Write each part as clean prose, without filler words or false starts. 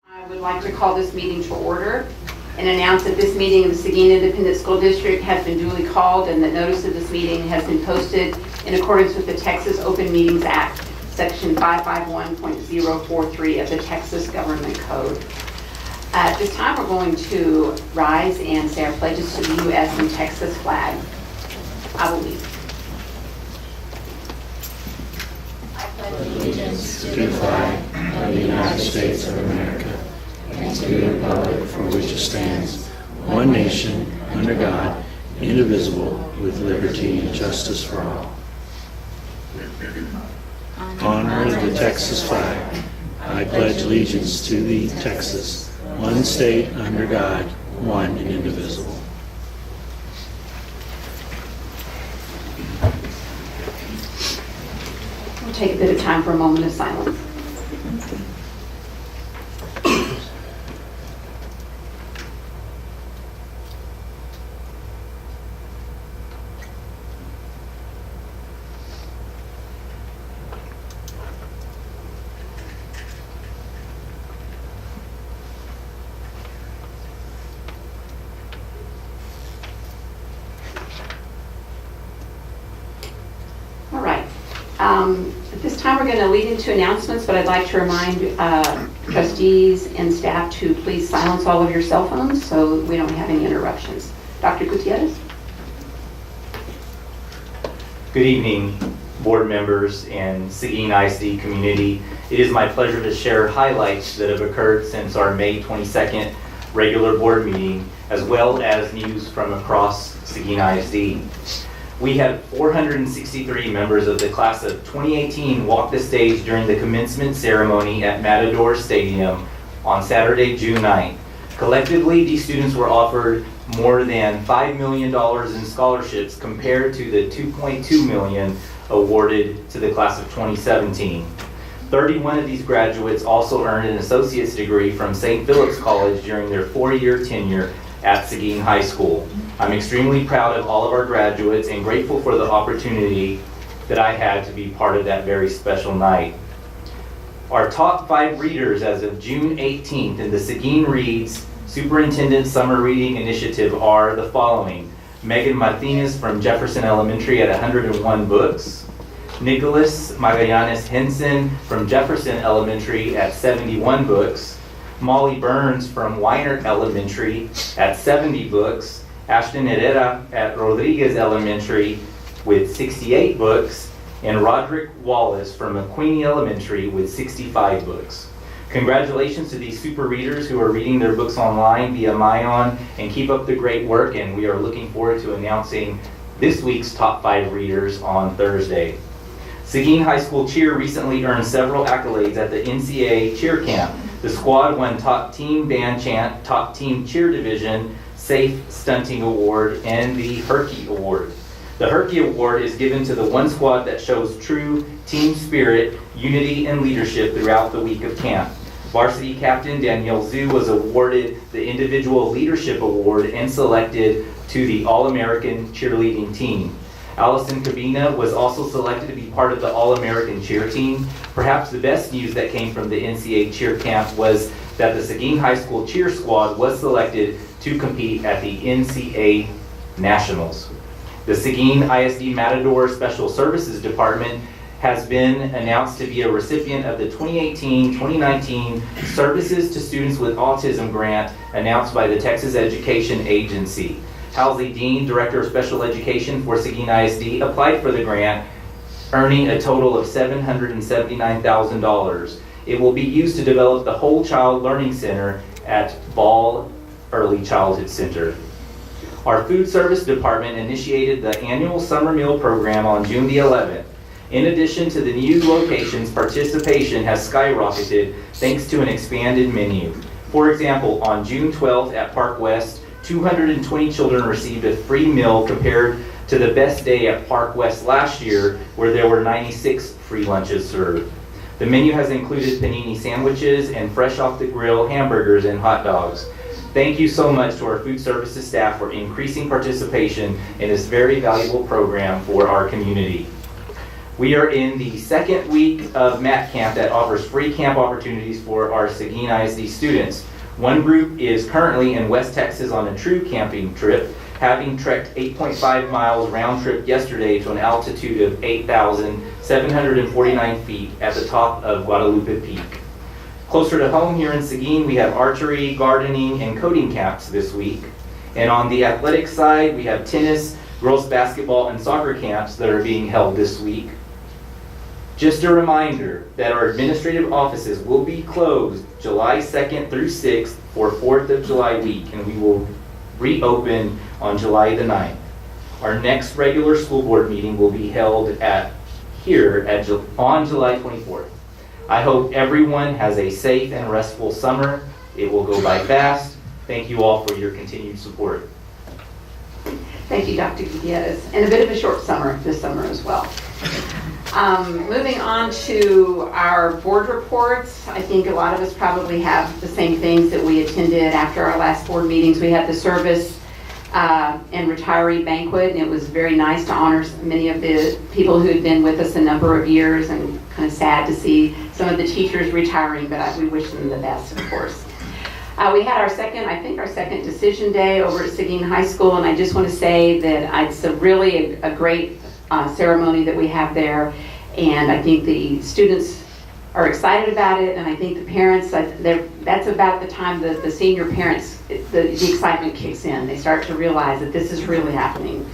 I would like to call this meeting to order and announce that this meeting of the Seguin Independent School District has been duly called and that notice of this meeting has been posted in accordance with the Texas Open Meetings Act, Section 551.043 of the Texas Government Code. At this time, we're going to rise and say our pledges to the U.S. and Texas flag. I will lead. I pledge allegiance to the flag of the United States of America and to the republic for which it stands, one nation, under God, indivisible, with liberty and justice for all. Honor the Texas flag. I pledge allegiance to the Texas, one state under God, one and indivisible. We'll take a bit of time for a moment of silence. All right. At this time, we're going to lead into announcements, but I'd like to remind trustees and staff to please silence all of your cell phones so we don't have any interruptions. Dr. Gutierrez? Good evening, board members and Seguin ISD community. It is my pleasure to share highlights that have occurred since our May 22nd regular board meeting, as well as news from across Seguin ISD. We had 463 members of the class of 2018 walk the stage during the commencement ceremony at Matador Stadium on Saturday, June 9th. Collectively, these students were offered more than $5 million in scholarships compared to the $2.2 million awarded to the class of 2017. 31 of these graduates also earned an associate's degree from St. Philip's College during their 4-year tenure at Seguin High School. I'm extremely proud of all of our graduates and grateful for the opportunity that I had to be part of that very special night. Our top 5 readers as of June 18th in the Seguin Reads Superintendent Summer Reading Initiative are the following: Megan Martinez from Jefferson Elementary at 101 books, Nicholas Magallanes Henson from Jefferson Elementary at 71 books, Molly Burns from Weiner Elementary at 70 books, Ashton Herrera at Rodriguez Elementary with 68 books, and Roderick Wallace from McQueenie Elementary with 65 books. Congratulations to these super readers who are reading their books online via Mayon, and keep up the great work, and we are looking forward to announcing this week's top 5 readers on Thursday. Seguin High School Cheer recently earned several accolades at the NCAA Cheer Camp. The squad won Top Team Band Chant, Top Team Cheer Division, Safe Stunting Award, and the Herky Award. The Herky Award is given to the one squad that shows true team spirit, unity, and leadership throughout the week of camp. Varsity Captain Danielle Zhu was awarded the Individual Leadership Award and selected to the All-American Cheerleading Team. Allison Cabina was also selected to be part of the All-American Cheer Team. Perhaps the best news that came from the NCAA Cheer Camp was that the Seguin High School Cheer Squad was selected to compete at the NCAA Nationals. The Seguin ISD Matador Special Services Department has been announced to be a recipient of the 2018-2019 Services to Students with Autism grant announced by the Texas Education Agency. Halsey Dean, Director of Special Education for Seguin ISD, applied for the grant, earning a total of $779,000. It will be used to develop the Whole Child Learning Center at Ball Early Childhood Center. Our Food Service Department initiated the annual summer meal program on June the 11th. In addition to the new locations, participation has skyrocketed thanks to an expanded menu. For example, on June 12th at Park West, 220 children received a free meal compared to the best day at Park West last year, where there were 96 free lunches served. The menu has included panini sandwiches and fresh off the grill hamburgers and hot dogs. Thank you so much to our food services staff for increasing participation in this very valuable program for our community. We are in the second week of MAT Camp that offers free camp opportunities for our Seguin ISD students. One group is currently in West Texas on a true camping trip, having trekked 8.5 miles round trip yesterday to an altitude of 8,749 feet at the top of Guadalupe Peak. Closer to home here in Seguin, we have archery, gardening, and coding camps this week. And on the athletic side, we have tennis, girls basketball, and soccer camps that are being held this week. Just a reminder that our administrative offices will be closed July 2nd through 6th for 4th of July week, and we will reopen on July the 9th. Our next regular school board meeting will be held on July 24th. I hope everyone has a safe and restful summer. It will go by fast. Thank you all for your continued support. Thank you, Dr. Gutierrez. And a bit of a short summer this summer as well. Moving on to our board reports, I think a lot of us probably have the same things that we attended after our last board meetings. We had the service and retiree banquet, and it was very nice to honor many of the people who had been with us a number of years, and kind of sad to see some of the teachers retiring, but we wish them the best, of course. We had our second decision day over at Seguin High School, and I just want to say that it's really a great ceremony that we have there, and I think the students are excited about it, and I think the parents, that's about the time the senior parents, the excitement kicks in. They start to realize that this is really happening.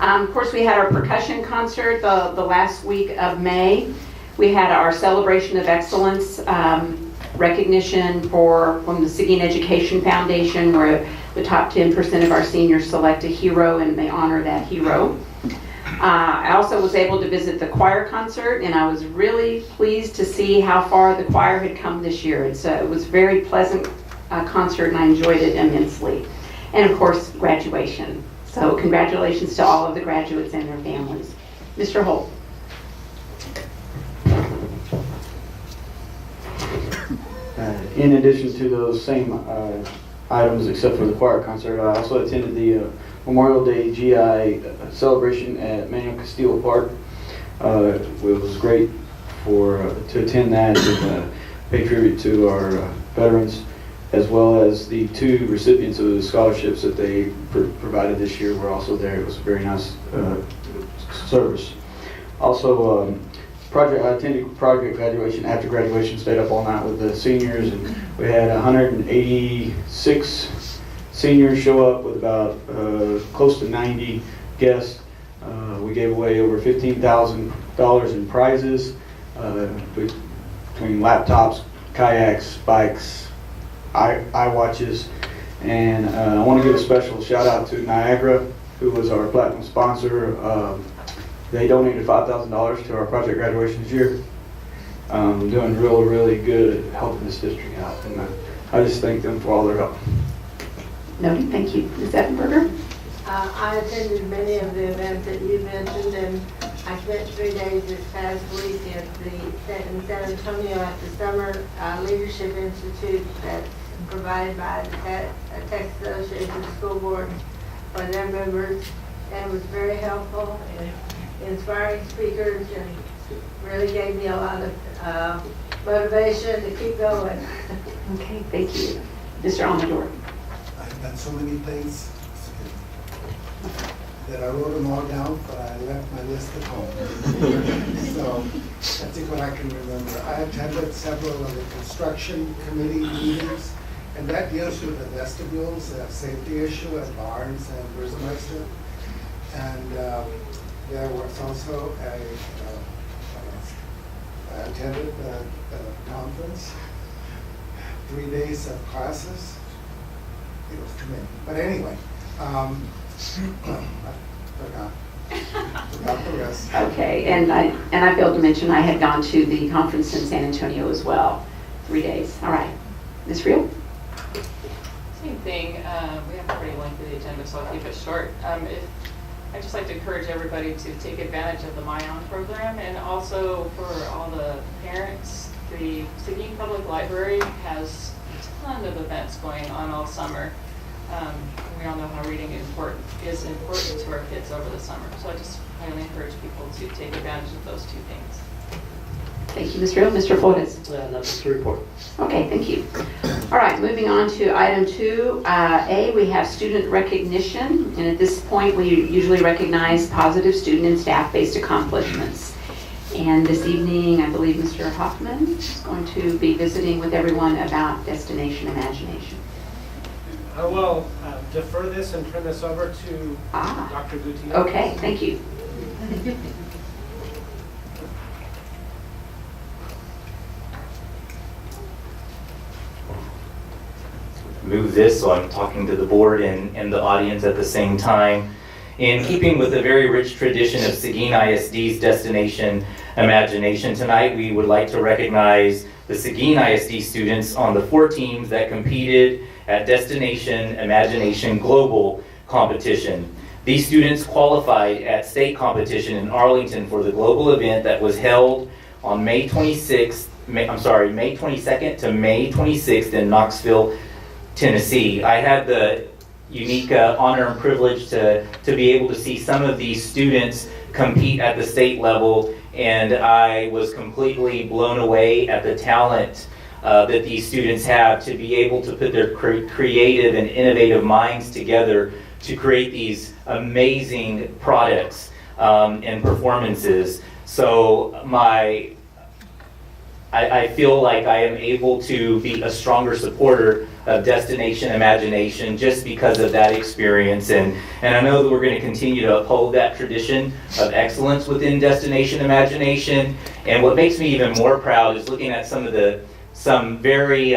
Of course, we had our percussion concert the last week of May. We had our Celebration of Excellence recognition from the Seguin Education Foundation, where the top 10% of our seniors select a hero and they honor that hero. I also was able to visit the choir concert, and I was really pleased to see how far the choir had come this year. It was a very pleasant concert, and I enjoyed it immensely. And of course, graduation. So congratulations to all of the graduates and their families. Mr. Holt. In addition to those same items, except for the choir concert, I also attended the Memorial Day GI celebration at Manuel Castillo Park. It was great to attend that and pay tribute to our veterans, as well as the two recipients of the scholarships that they provided this year were also there. It was a very nice service. Also, I attended project graduation. After graduation, stayed up all night with the seniors, and we had 186 seniors show up with about close to 90 guests. We gave away over $15,000 in prizes between laptops, kayaks, bikes, iWatches, and I want to give a special shout out to Niagara, who was our platinum sponsor. They donated $5,000 to our project graduation this year. Doing really good at helping this district out, and I just thank them for all their help. Noted, thank you. Ms. Effenberger? I attended many of the events that you mentioned, and I spent 3 days this past week in San Antonio at the Summer Leadership Institute that's provided by the Texas Association of School Boards for their members, and it was very helpful and inspiring speakers, and really gave me a lot of motivation to keep going. Okay, thank you. Mr. Amador? I've done so many things that I wrote them all down, but I left my list at home. So I think what I can remember. I attended several of the construction committee meetings, and that deals with the vestibules, the safety issue at Barnes and Brismeister. And there was also I attended a conference, 3 days of classes. It was too many. But anyway, I forgot the rest. Okay, and I failed to mention I had gone to the conference in San Antonio as well, 3 days. All right. Ms. Reel? Same thing. We have a pretty lengthy agenda, so I'll keep it short. I'd just like to encourage everybody to take advantage of the MyOn program, and also for all the parents, the Seguin Public Library has a ton of events going on all summer. We all know how reading is important to our kids over the summer. So I just highly encourage people to take advantage of those two things. Thank you, Mr. Hill. Mr. Flores? That's the report. Okay, thank you. All right, moving on to item 2A, we have student recognition. And at this point, we usually recognize positive student and staff-based accomplishments. And this evening, I believe Mr. Hoffman is going to be visiting with everyone about Destination Imagination. I will defer this and turn this over to Dr. Gutierrez. Okay, thank you. Move this so I'm talking to the board and the audience at the same time. In keeping with the very rich tradition of Seguin ISD's Destination Imagination, tonight we would like to recognize the Seguin ISD students on the 4 teams that competed at Destination Imagination Global Competition. These students qualified at state competition in Arlington for the global event that was held on May 22nd to May 26th in Knoxville, Tennessee. I had the unique honor and privilege to be able to see some of these students compete at the state level, and I was completely blown away at the talent that these students have to be able to put their creative and innovative minds together to create these amazing products and performances. So I feel like I am able to be a stronger supporter of Destination Imagination just because of that experience. And I know that we're going to continue to uphold that tradition of excellence within Destination Imagination. And what makes me even more proud is looking at some very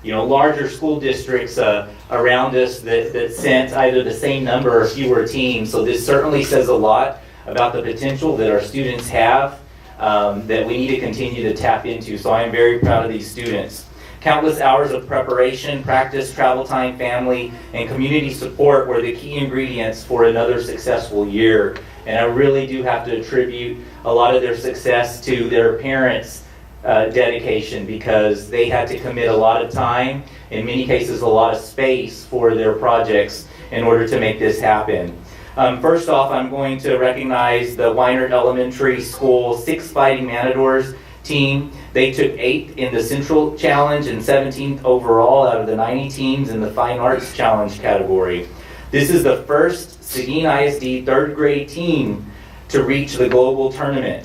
larger school districts around us that sent either the same number or fewer teams. So this certainly says a lot about the potential that our students have that we need to continue to tap into. So I am very proud of these students. Countless hours of preparation, practice, travel time, family, and community support were the key ingredients for another successful year. And I really do have to attribute a lot of their success to their parents' dedication, because they had to commit a lot of time, in many cases a lot of space, for their projects in order to make this happen. First off, I'm going to recognize the Weinert Elementary School 6 Fighting Matadors team. They took 8th in the Central Challenge and 17th overall out of the 90 teams in the Fine Arts Challenge category. This is the first Seguin ISD 3rd grade team to reach the global tournament.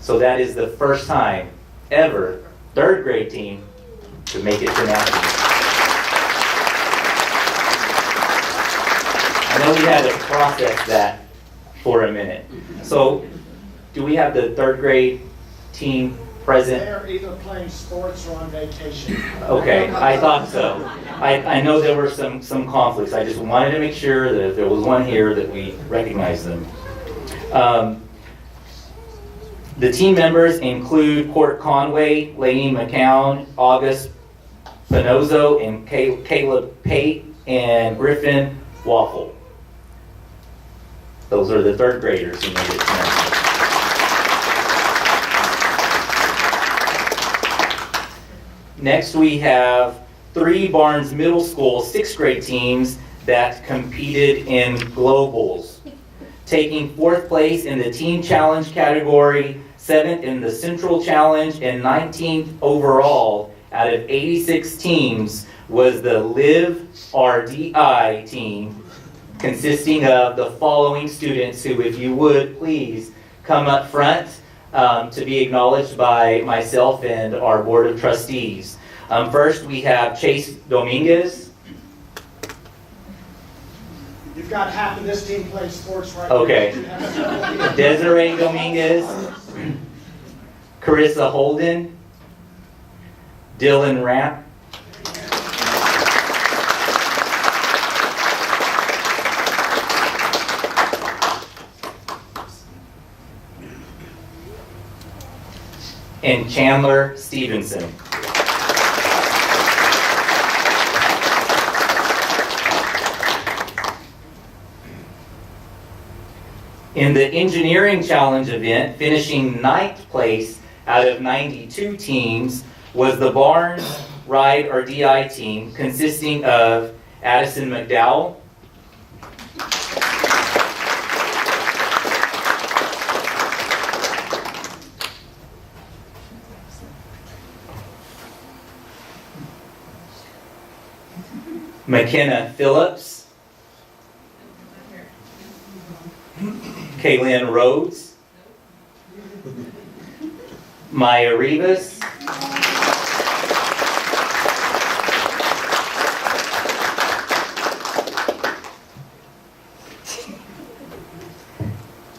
So that is the first time ever 3rd grade team to make it to nationals. I know we had to process that for a minute. So do we have the 3rd grade team present? They're either playing sports or on vacation. Okay, I thought so. I know there were some conflicts. I just wanted to make sure that if there was one here that we recognize them. The team members include Court Conway, Lainey McCown, August Panozzo, and Caleb Pate, and Griffin Waffle. Those are the 3rd graders who made it tonight. Next, we have 3 Barnes Middle School 6th grade teams that competed in globals, taking 4th place in the Team Challenge category, 7th in the Central Challenge, and 19th overall out of 86 teams was the Live RDI team, consisting of the following students who, if you would, please come up front to be acknowledged by myself and our Board of Trustees. First, we have Chase Dominguez. You've got half of this team playing sports right Okay. now. Desiree Dominguez, Carissa Holden, Dylan Rapp, and Chandler Stevenson. In the Engineering Challenge event, finishing 9th place out of 92 teams was the Barnes Ride or DI team, consisting of Addison McDowell, McKenna Phillips, Kaylin Rhodes, Maya Rivas,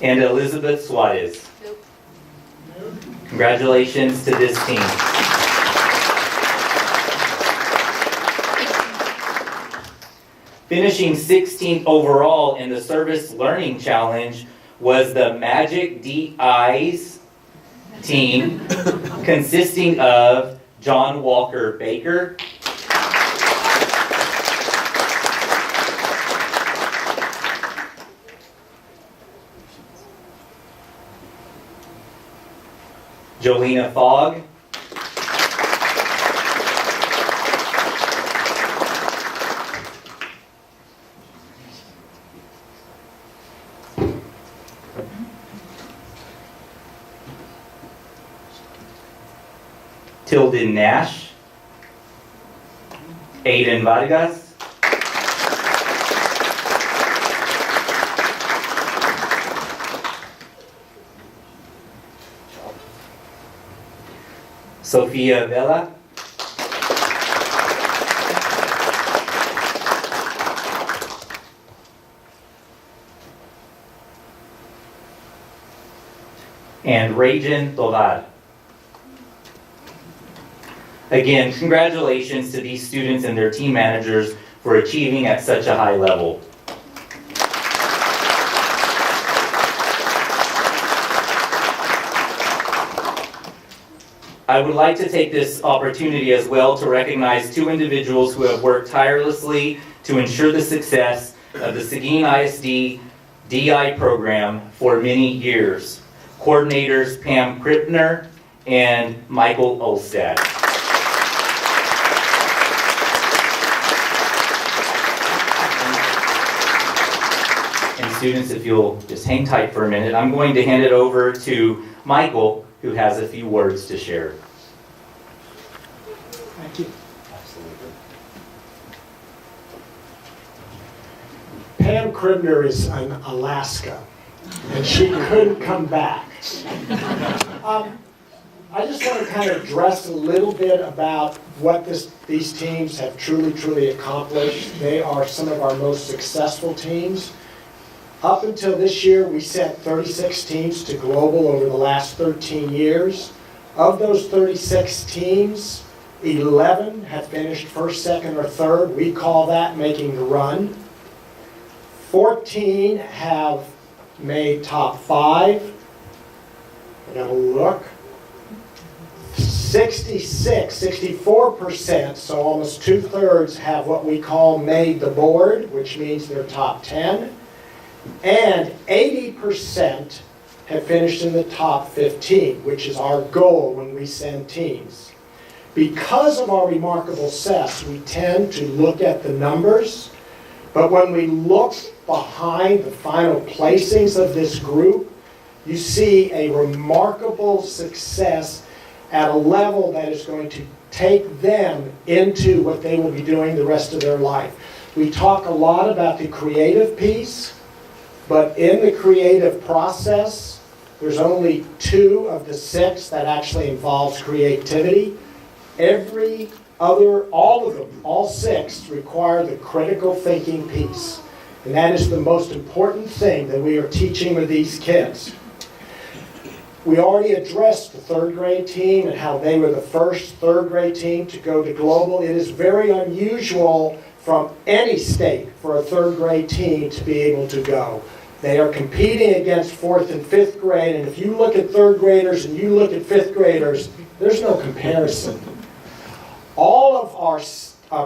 and Elizabeth Suarez. Congratulations to this team. Finishing 16th overall in the Service Learning Challenge was the Magic DI's team, consisting of John Walker Baker, Jolena Fogg, Tilden Nash, Aiden Vargas, Sofia Vela, and Rajan Tovar. Again, congratulations to these students and their team managers for achieving at such a high level. I would like to take this opportunity as well to recognize two individuals who have worked tirelessly to ensure the success of the Seguin ISD DI program for many years. Coordinators Pam Krippner and Michael Olstad. And students, if you'll just hang tight for a minute, I'm going to hand it over to Michael, who has a few words to share. Thank you. Pam Krippner is in Alaska, and she couldn't come back. I just want to kind of address a little bit about what these teams have truly accomplished. They are some of our most successful teams. Up until this year, we sent 36 teams to global over the last 13 years. Of those 36 teams, 11 have finished first, second, or third. We call that making the run. 14 have made top 5. I gotta look. 64%, so almost 2/3 have what we call made the board, which means they're top 10. And 80% have finished in the top 15, which is our goal when we send teams. Because of our remarkable success, we tend to look at the numbers, but when we look behind the final placings of this group, you see a remarkable success at a level that is going to take them into what they will be doing the rest of their life. We talk a lot about the creative piece, but in the creative process, there's only 2 of the 6 that actually involves creativity. All of them, all 6, require the critical thinking piece. And that is the most important thing that we are teaching with these kids. We already addressed the 3rd grade team and how they were the first 3rd grade team to go to global. It is very unusual from any state for a 3rd grade team to be able to go. They are competing against 4th and 5th grade, and if you look at 3rd graders and you look at 5th graders, there's no comparison. All of our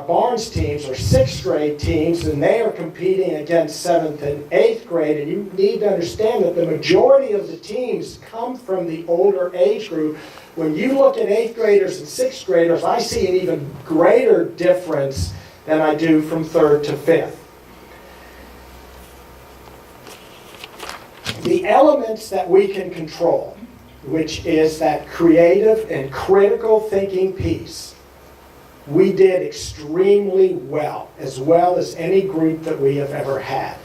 Barnes teams are 6th grade teams, and they are competing against 7th and 8th grade, and you need to understand that the majority of the teams come from the older age group. When you look at 8th graders and 6th graders, I see an even greater difference than I do from 3rd to 5th. The elements that we can control, which is that creative and critical thinking piece, we did extremely well as any group that we have ever had.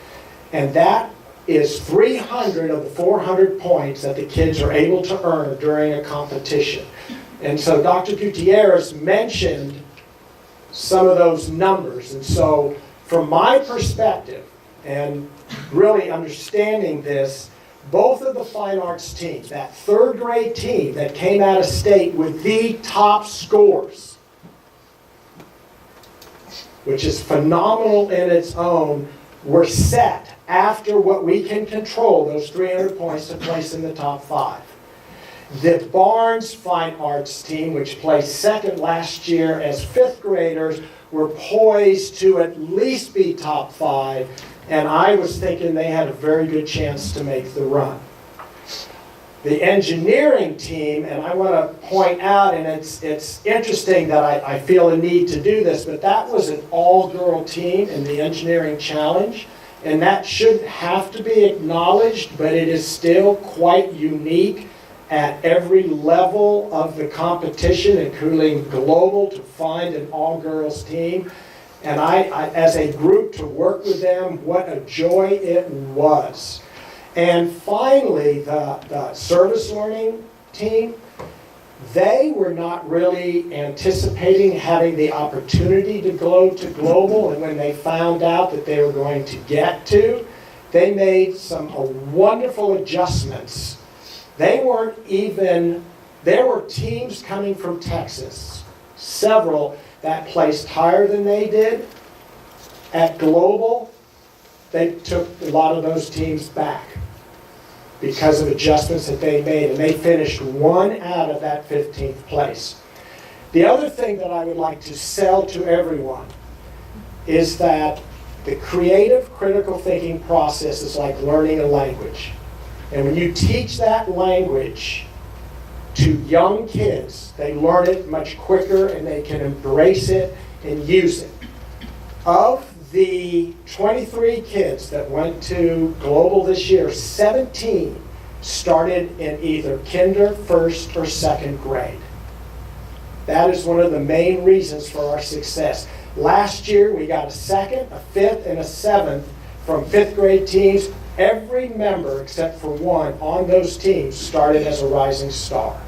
And that is 300 of the 400 points that the kids are able to earn during a competition. And so Dr. Gutierrez mentioned some of those numbers. And so from my perspective, and really understanding this, both of the fine arts teams, that third grade team that came out of state with the top scores, which is phenomenal in its own, were set after what we can control, those 300 points, to place in the top 5. The Barnes Fine Arts team, which placed second last year as 5th graders, were poised to at least be top 5, and I was thinking they had a very good chance to make the run. The engineering team, and I want to point out, and it's interesting that I feel a need to do this, but that was an all-girl team in the engineering challenge, and that shouldn't have to be acknowledged, but it is still quite unique at every level of the competition, including global, to find an all-girls team. And I, as a group, to work with them, what a joy it was. And finally, the service learning team, they were not really anticipating having the opportunity to go to global, and when they found out that they were going to get to, they made some wonderful adjustments. There were teams coming from Texas, several, that placed higher than they did. At global, they took a lot of those teams back because of adjustments that they made, and they finished 1 out of that 15th place. The other thing that I would like to sell to everyone is that the creative critical thinking process is like learning a language. And when you teach that language to young kids, they learn it much quicker and they can embrace it and use it. Of the 23 kids that went to global this year, 17 started in either kinder, first, or second grade. That is one of the main reasons for our success. Last year, we got a 2nd, a 5th, and a 7th from 5th grade teams. Every member, except for one, on those teams started as a rising star.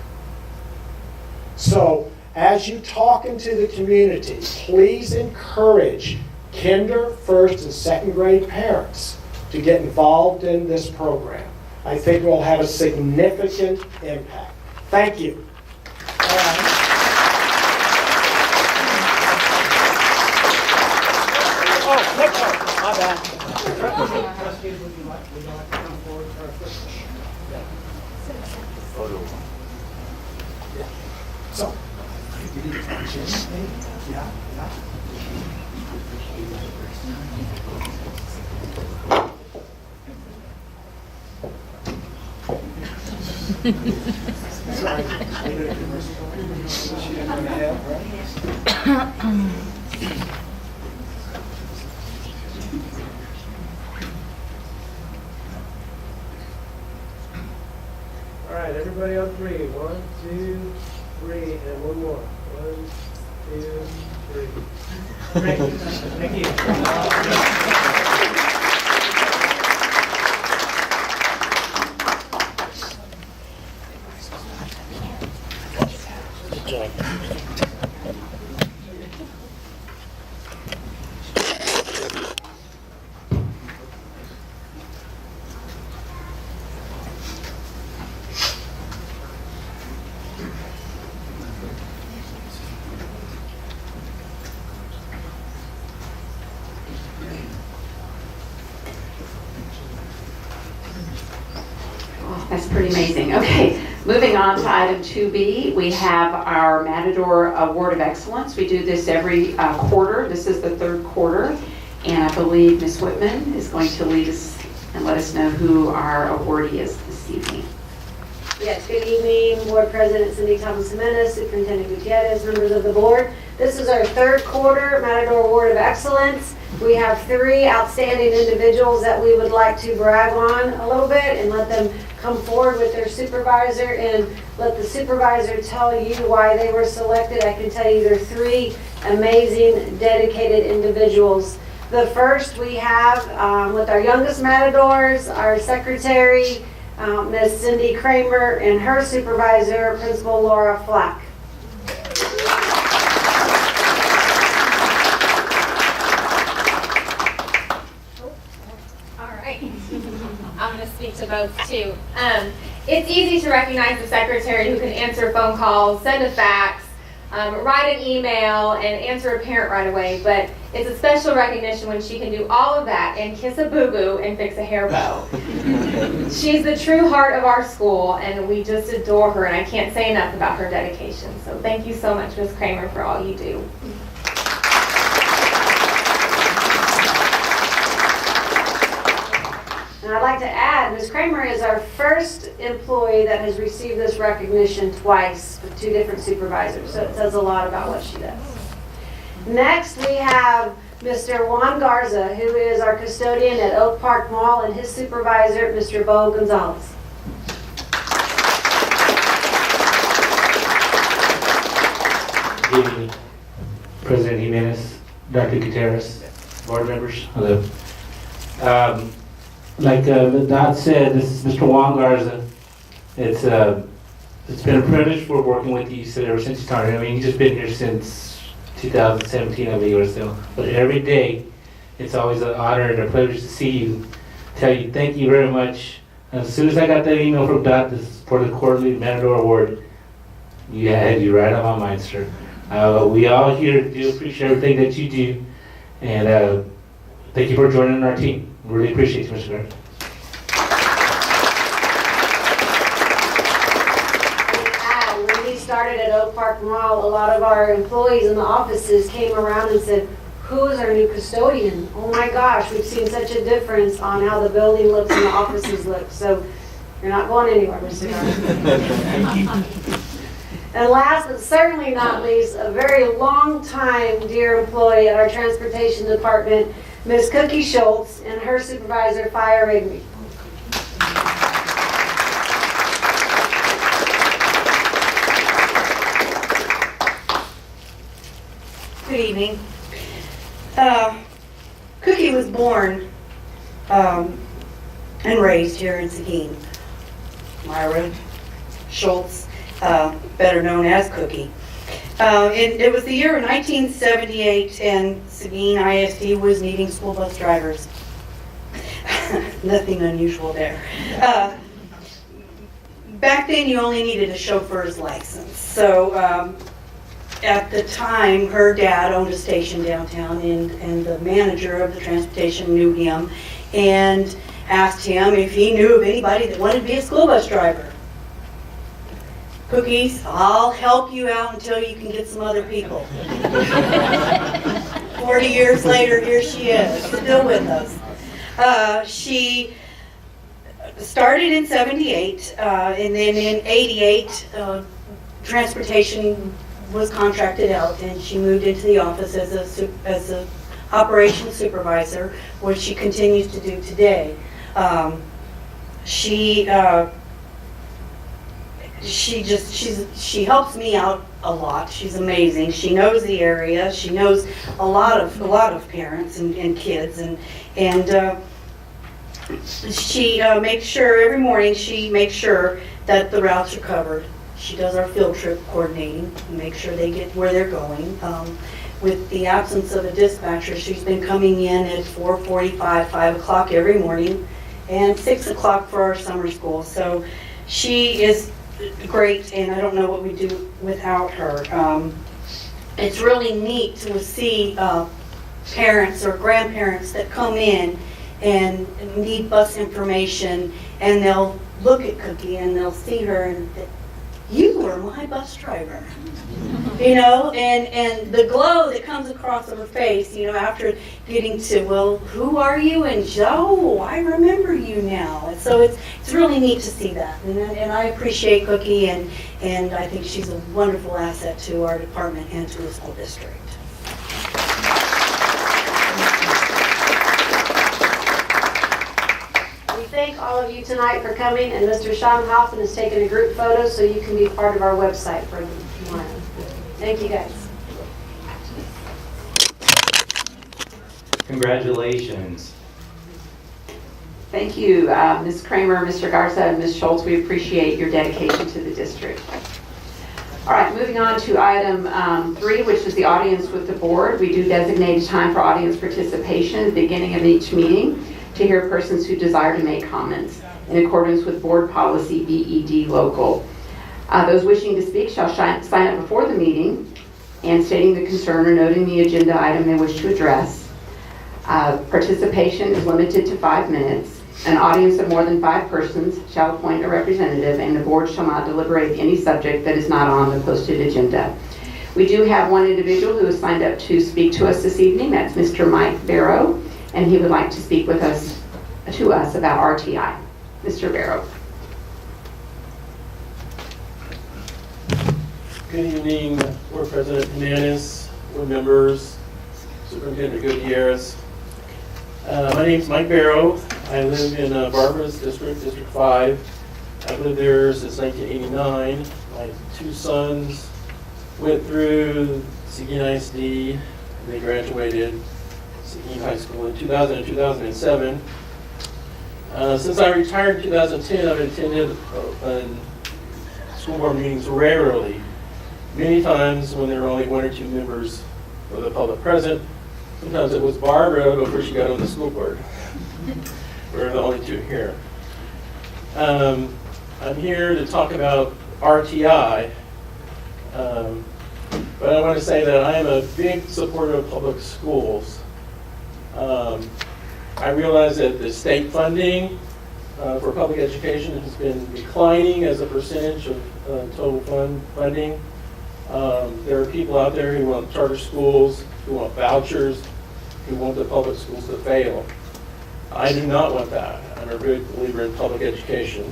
So, as you talk into the community, please encourage kinder, first, and second grade parents to get involved in this program. I think we'll have a significant impact. Thank you. Oh, Nico, my bad. Trustees, would you like to come forward for a quick? So, All right, everybody on 3. 1, 2, 3, and one more. 1, 2, 3. Thank you. Thank you. That's pretty amazing. Okay, moving on to item 2B, we have our Matador Award of Excellence. We do this every quarter. This is the 3rd quarter, and I believe Ms. Whitman is going to lead us and let us know who our awardee is this evening. Yes, good evening, Board President Cindy Thomas-Jimenez, Superintendent Gutierrez, members of the board. This is our third quarter Matador Award of Excellence. We have 3 outstanding individuals that we would like to brag on a little bit and let them come forward with their supervisor and let the supervisor tell you why they were selected. I can tell you they're 3 amazing, dedicated individuals. The first we have with our youngest Matadors, our secretary, Ms. Cindy Kramer, and her supervisor, Principal Laura Flack. All right. I'm going to speak to both too. It's easy to recognize the secretary who can answer phone calls, send a fax, write an email, and answer a parent right away, but it's a special recognition when she can do all of that and kiss a boo-boo and fix a hair bow. She's the true heart of our school, and we just adore her, and I can't say enough about her dedication. So thank you so much, Ms. Kramer, for all you do. And I'd like to add, Ms. Kramer is our first employee that has received this recognition twice with 2 different supervisors, so it says a lot about what she does. Next, we have Mr. Juan Garza, who is our custodian at Oak Park Mall, and his supervisor, Mr. Bo Gonzalez. Good evening, President Jimenez, Dr. Gutierrez, board members. Hello. Like Dot said, this is Mr. Juan Garza. It's been a privilege for working with you ever since you started. I mean, you've just been here since 2017, I believe, or so. But every day, it's always an honor and a pleasure to see you. Tell you thank you very much. As soon as I got that email from Dot for the quarterly Matador Award, you had you right on my mind, sir. We all here do appreciate everything that you do, and thank you for joining our team. Really appreciate you, Mr. Garza. When we started at Oak Park Mall, a lot of our employees in the offices came around and said, "Who is our new custodian? Oh my gosh, we've seen such a difference on how the building looks and the offices look." So you're not going anywhere, Mr. Garza. And last but certainly not least, a very long time dear employee at our transportation department, Ms. Cookie Schultz, and her supervisor, Fire Rigby. Good evening. Cookie was born and raised here in Seguin. Myra Schultz, better known as Cookie. And it was the year of 1978, and Seguin ISD was needing school bus drivers. Nothing unusual there. Back then, you only needed a chauffeur's license. So at the time, her dad owned a station downtown, and the manager of the transportation knew him and asked him if he knew of anybody that wanted to be a school bus driver. Cookies, I'll help you out until you can get some other people. 40 years later, here she is, still with us. She started in 78, and then in 88, transportation was contracted out, and she moved into the office as a operations supervisor, which she continues to do today. She helps me out a lot. She's amazing. She knows the area. She knows a lot of parents and kids, and she makes sure every morning she makes sure that the routes are covered. She does our field trip coordinating and make sure they get where they're going. With the absence of a dispatcher, she's been coming in at 4:45, 5 o'clock every morning, and 6 o'clock for our summer school. So she is great, and I don't know what we do without her. It's really neat to see parents or grandparents that come in and need bus information, and they'll look at Cookie and they'll see her and you were my bus driver. You know, and the glow that comes across her face, you know, after getting to, well, who are you? And oh, I remember you now. And so it's really neat to see that. And I appreciate Cookie, and I think she's a wonderful asset to our department and to the school district. We thank all of you tonight for coming, and Mr. Sean Hoffman has taken a group photo so you can be part of our website for tomorrow. Thank you, guys. Congratulations. Thank you, Ms. Kramer, Mr. Garza, and Ms. Schultz. We appreciate your dedication to the district. All right, moving on to item 3, which is the audience with the board. We do designate a time for audience participation at the beginning of each meeting to hear persons who desire to make comments in accordance with board policy BED local. Those wishing to speak shall sign up before the meeting and stating the concern or noting the agenda item they wish to address. Participation is limited to 5 minutes. An audience of more than 5 persons shall appoint a representative, and the board shall not deliberate any subject that is not on the posted agenda. We do have one individual who has signed up to speak to us this evening. That's Mr. Mike Barrow, and he would like to speak with us about RTI. Mr. Barrow. Good evening, Board President Hernandez, board members, Superintendent Gutierrez. My name is Mike Barrow. I live in Barbara's district, District 5. I've lived there since 1989. My 2 sons went through Seguin ISD, and they graduated Seguin High School in 2000 and 2007. Since I retired in 2010, I've attended school board meetings regularly. Many times when there were only 1 or 2 members of the public present. Sometimes it was Barbara before she got on the school board. We're the only 2 here. I'm here to talk about RTI, but I want to say that I am a big supporter of public schools. I realize that the state funding for public education has been declining as a percentage of total funding. There are people out there who want charter schools, who want vouchers, who want the public schools to fail. I do not want that. I'm a big believer in public education.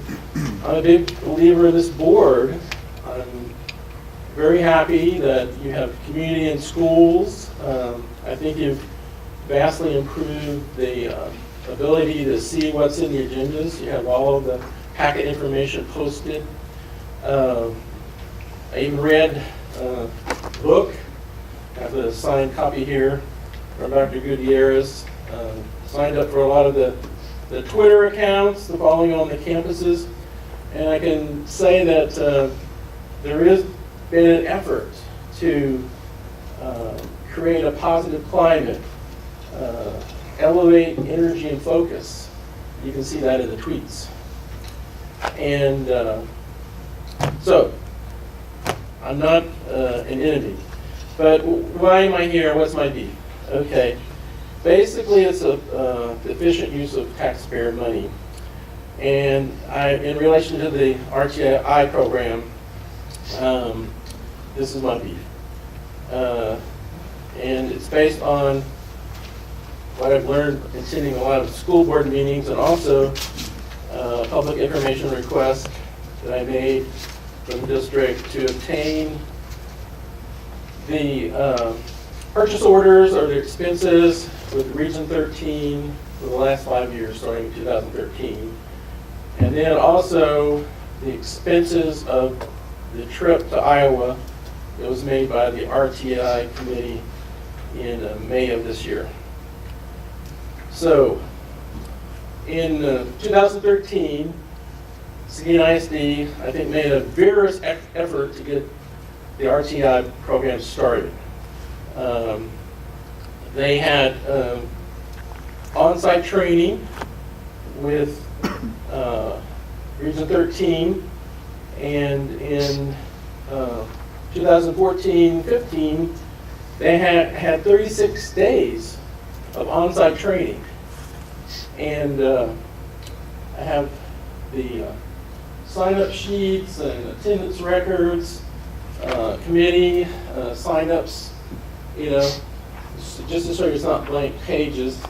I'm a big believer in this board. I'm very happy that you have community and schools. I think you've vastly improved the ability to see what's in the agendas. You have all of the packet information posted. I even read a book. I have a signed copy here from Dr. Gutierrez. Signed up for a lot of the Twitter accounts, the following on the campuses. And I can say that there has been an effort to create a positive climate, elevate energy and focus. You can see that in the tweets. And so, I'm not an enemy. But why am I here? What's my beef? Okay. Basically, it's a efficient use of taxpayer money. And in relation to the RTI program, this is my beef. And it's based on what I've learned attending a lot of school board meetings, and also public information requests that I made from the district to obtain the purchase orders or the expenses with Region 13 for the last 5 years, starting in 2013. And then also the expenses of the trip to Iowa that was made by the RTI committee in May of this year. So, in 2013, Seguin ISD, I think, made a vigorous effort to get the RTI program started. They had on-site training with Region 13, and in 2014-15, they had 36 days of on-site training. And I have the sign-up sheets and attendance records, committee sign-ups, just to show you it's not blank pages.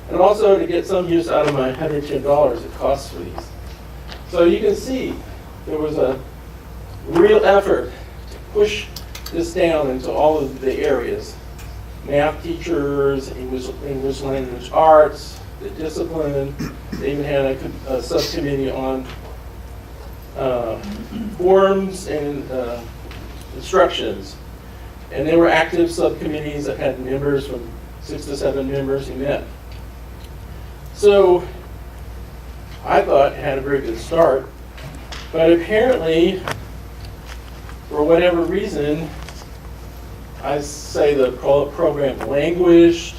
And also to get some use out of my $110 it costs for these. So you can see there was a real effort to push this down into all of the areas. Math teachers, English language arts, the discipline. They even had a subcommittee on forms and instructions. And they were active subcommittees that had members from 6 to 7 members who met. So I thought it had a very good start, but apparently, for whatever reason, I say the program languished,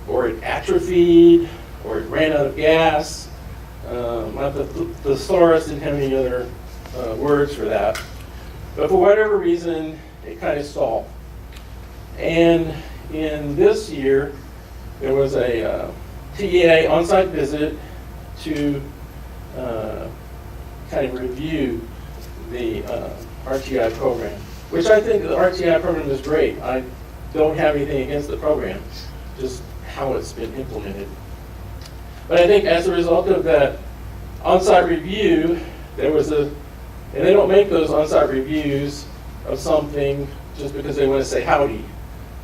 or it atrophied, or it ran out of gas. The thesaurus didn't have any other words for that. But for whatever reason, it kind of stalled. And in this year, there was a TEA on-site visit to kind of review the RTI program, which I think the RTI program is great. I don't have anything against the program, just how it's been implemented. But I think as a result of that on-site review, there was and they don't make those on-site reviews of something just because they want to say howdy.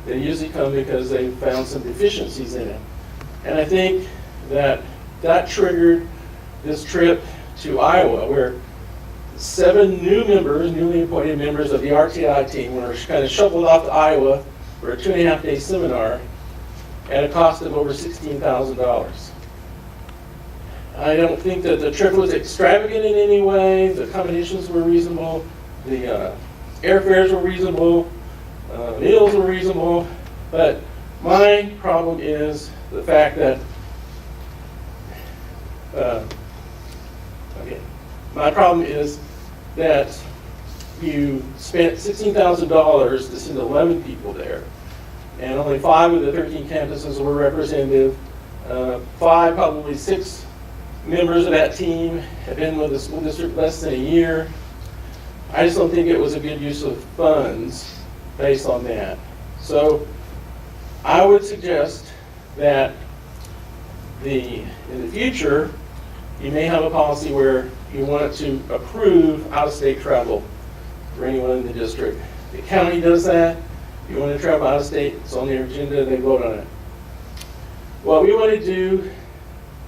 They usually come because they found some deficiencies in it. And I think that triggered this trip to Iowa, where 7 newly appointed members of the RTI team were kind of shuffled off to Iowa for a 2.5-day seminar at a cost of over $16,000. I don't think that the trip was extravagant in any way. The accommodations were reasonable. The airfares were reasonable. Meals were reasonable. But my problem is the fact that you spent $16,000 to send 11 people there, and only 5 of the 13 campuses were representative. probably 6 members of that team have been with the school district less than a year. I just don't think it was a good use of funds based on that. So I would suggest that in the future, you may have a policy where you want to approve out-of-state travel for anyone in the district. The county does that. If you want to travel out-of-state, it's on their agenda, they vote on it. What we want to do,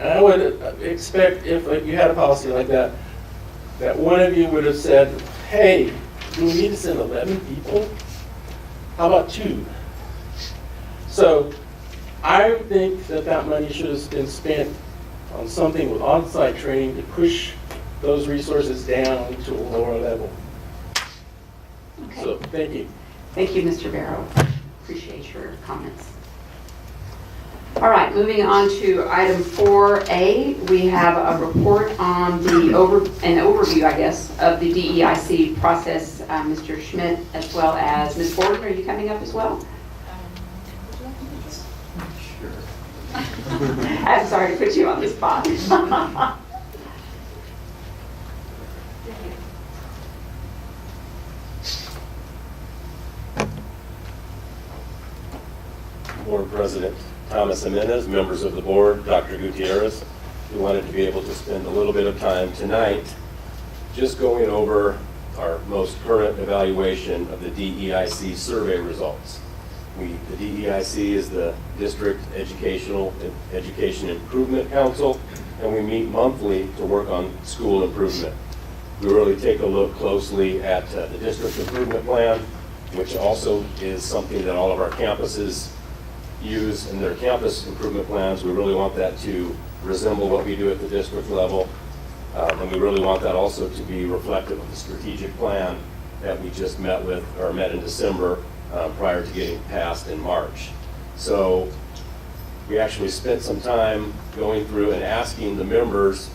and I would expect if you had a policy like that, that one of you would have said, hey, do we need to send 11 people? How about 2? So I think that money should have been spent on something with on-site training to push those resources down to a lower level. Okay. So, thank you. Thank you, Mr. Barrow. Appreciate your comments. All right, moving on to item 4A, we have a report on an overview, I guess, of the DEIC process. Mr. Schmidt, as well as Ms. Gordon, are you coming up as well? I'm sorry to put you on the spot. Board President Thomas Jimenez, members of the board, Dr. Gutierrez, we wanted to be able to spend a little bit of time tonight just going over our most current evaluation of the DEIC survey results. The DEIC is the District Education Improvement Council, and we meet monthly to work on school improvement. We really take a look closely at the District Improvement Plan, which also is something that all of our campuses use in their campus improvement plans. We really want that to resemble what we do at the district level, and we really want that also to be reflective of the strategic plan that we just met in December prior to getting passed in March. So we actually spent some time going through and asking the members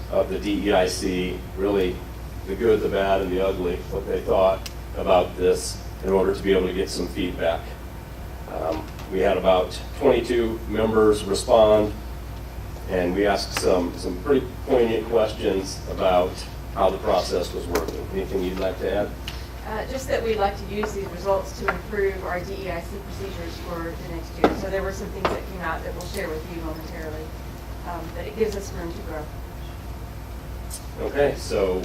of the DEIC, really the good, the bad, and the ugly, what they thought about this in order to be able to get some feedback. We had about 22 members respond, and we asked some pretty poignant questions about how the process was working. Anything you'd like to add? Just that we'd like to use these results to improve our DEIC procedures for the next year. So there were some things that came out that we'll share with you momentarily, that it gives us room to grow. Okay, so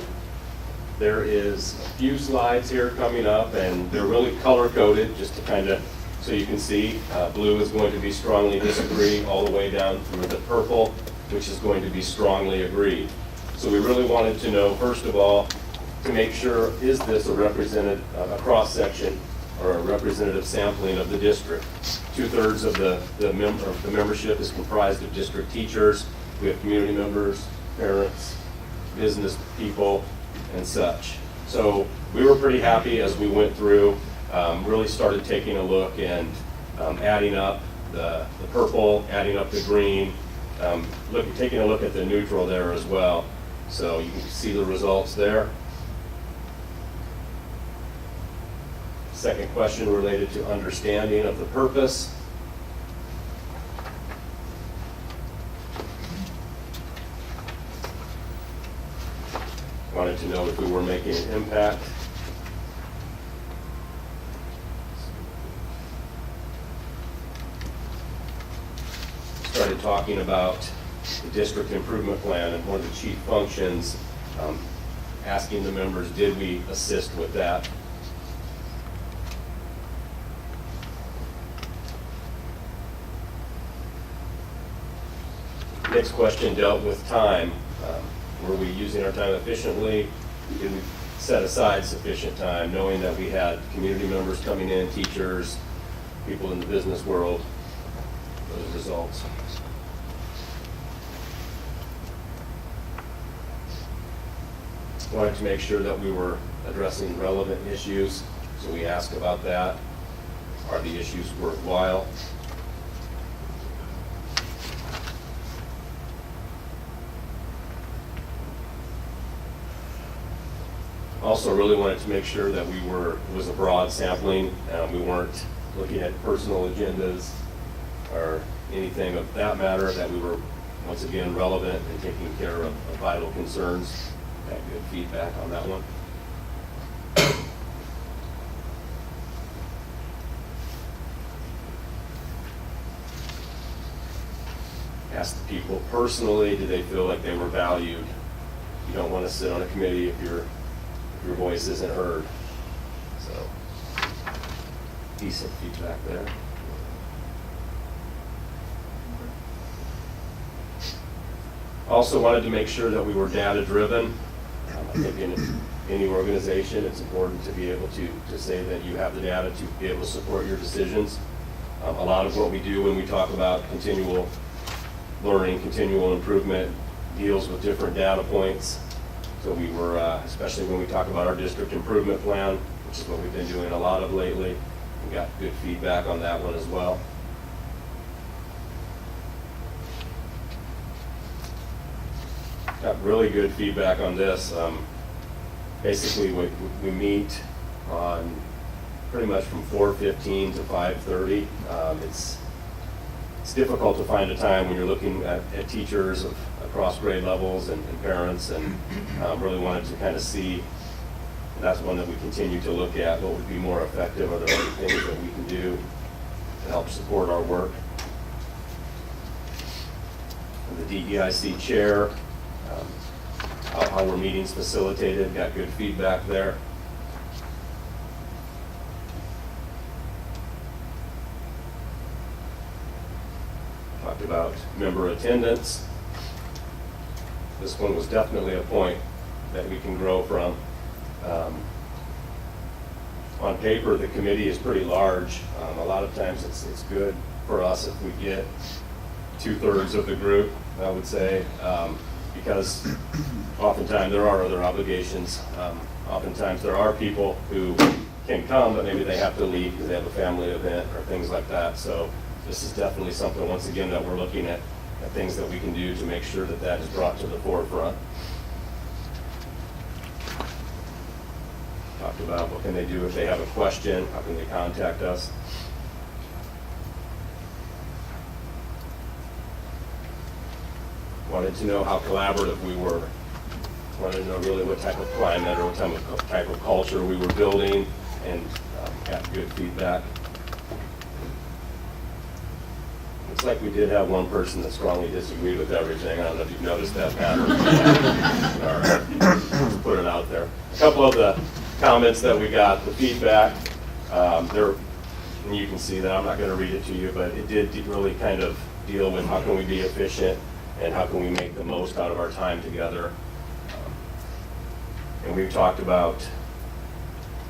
there is a few slides here coming up, and they're really color-coded, just to kind of, so you can see. Blue is going to be strongly disagree, all the way down through the purple, which is going to be strongly agree. So we really wanted to know, first of all, to make sure, is this a cross-section or a representative sampling of the district? 2/3 of the membership is comprised of district teachers. We have community members, parents, business people, and such. So we were pretty happy as we went through, really started taking a look and adding up the purple, adding up the green, taking a look at the neutral there as well. So you can see the results there. Second question related to understanding of the purpose. Wanted to know if we were making an impact. Started talking about the district improvement plan and one of the chief functions, asking the members, did we assist with that? Next question dealt with time. Were we using our time efficiently? Did we set aside sufficient time, knowing that we had community members coming in, teachers, people in the business world, those results. Wanted to make sure that we were addressing relevant issues, so we asked about that. Are the issues worthwhile? Also really wanted to make sure that it was a broad sampling. We weren't looking at personal agendas or anything of that matter, that we were, once again, relevant and taking care of vital concerns. Got good feedback on that one. Asked the people personally, did they feel like they were valued? You don't want to sit on a committee if your voice isn't heard. So, decent feedback there. Also wanted to make sure that we were data-driven. I think in any organization, it's important to be able to say that you have the data to be able to support your decisions. A lot of what we do when we talk about continual learning, continual improvement, deals with different data points. So we were, especially when we talk about our district improvement plan, which is what we've been doing a lot of lately, we got good feedback on that one as well. Got really good feedback on this. Basically, we meet on pretty much from 4:15 to 5:30. It's difficult to find a time when you're looking at teachers across grade levels and parents, and really wanted to kind of see, and that's one that we continue to look at, what would be more effective, are there other things that we can do to help support our work. And the DEIC chair, how were meetings facilitated, got good feedback there. Talked about member attendance. This one was definitely a point that we can grow from. On paper, the committee is pretty large. A lot of times it's good for us if we get 2/3 of the group, I would say, because oftentimes there are other obligations. Oftentimes there are people who can come, but maybe they have to leave because they have a family event or things like that. So this is definitely something, once again, that we're looking at things that we can do to make sure that that is brought to the forefront. Talked about what can they do if they have a question, how can they contact us. Wanted to know how collaborative we were. wanted to know really what type of climate or what type of culture we were building, and got good feedback. Looks like we did have one person that strongly disagreed with everything. I don't know if you've noticed that pattern. All right, let's put it out there. A couple of the comments that we got, the feedback, there, and you can see that. I'm not going to read it to you, but it did really kind of deal with how can we be efficient and how can we make the most out of our time together. And we've talked about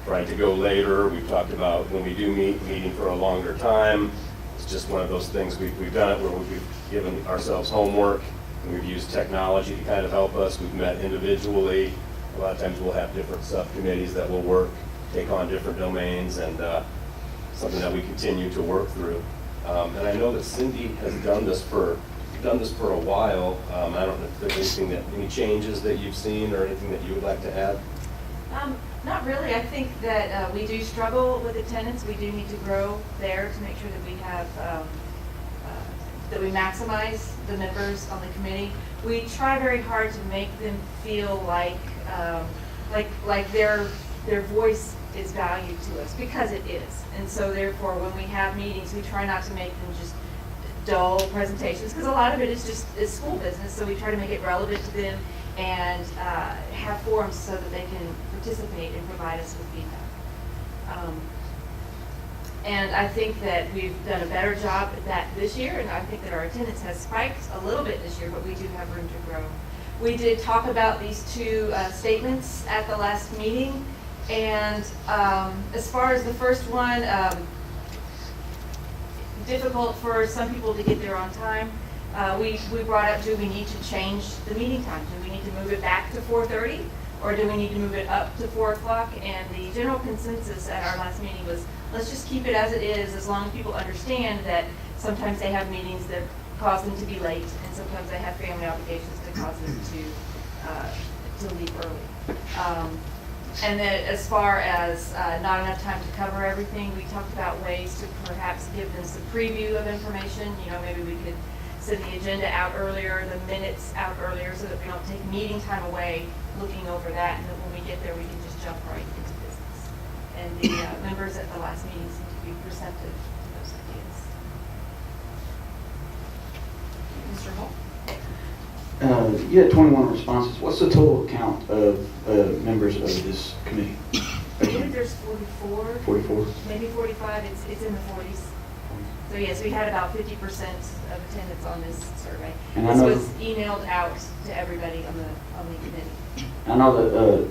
trying to go later. We've talked about when we do meeting for a longer time. It's just one of those things. We've done it where we've given ourselves homework, and we've used technology to kind of help us. We've met individually. A lot of times we'll have different subcommittees that will work, take on different domains, and something that we continue to work through. And I know that Cindy has done this for a while. I don't know if there's any changes that you've seen or anything that you would like to add. Not really. I think that we do struggle with attendance. We do need to grow there to make sure that we have that we maximize the members on the committee. We try very hard to make them feel like their voice is valued to us, because it is. And so therefore, when we have meetings, we try not to make them just dull presentations, because a lot of it is just school business. So we try to make it relevant to them and have forums so that they can participate and provide us with feedback. And I think that we've done a better job at that this year, and I think that our attendance has spiked a little bit this year, but we do have room to grow. We did talk about these two statements at the last meeting, and as far as the first one, difficult for some people to get there on time. We brought up, do we need to change the meeting time? Do we need to move it back to 4:30? Or do we need to move it up to 4 o'clock? And the general consensus at our last meeting was, let's just keep it as it is, as long as people understand that sometimes they have meetings that cause them to be late, and sometimes they have family obligations that cause them to leave early. And then as far as not enough time to cover everything, we talked about ways to perhaps give them some preview of information. You know, maybe we could send the agenda out earlier, the minutes out earlier, so that we don't take meeting time away looking over that, and then when we get there, we can just jump right into business. And the members at the last meeting seem to be receptive to those ideas. Mr. Hall? You had 21 responses. What's the total count of members of this committee? I believe there's 44. 44? Maybe 45. It's in the 40s. So yes, we had about 50% of attendance on this survey. And this was emailed out to everybody on the committee. I know that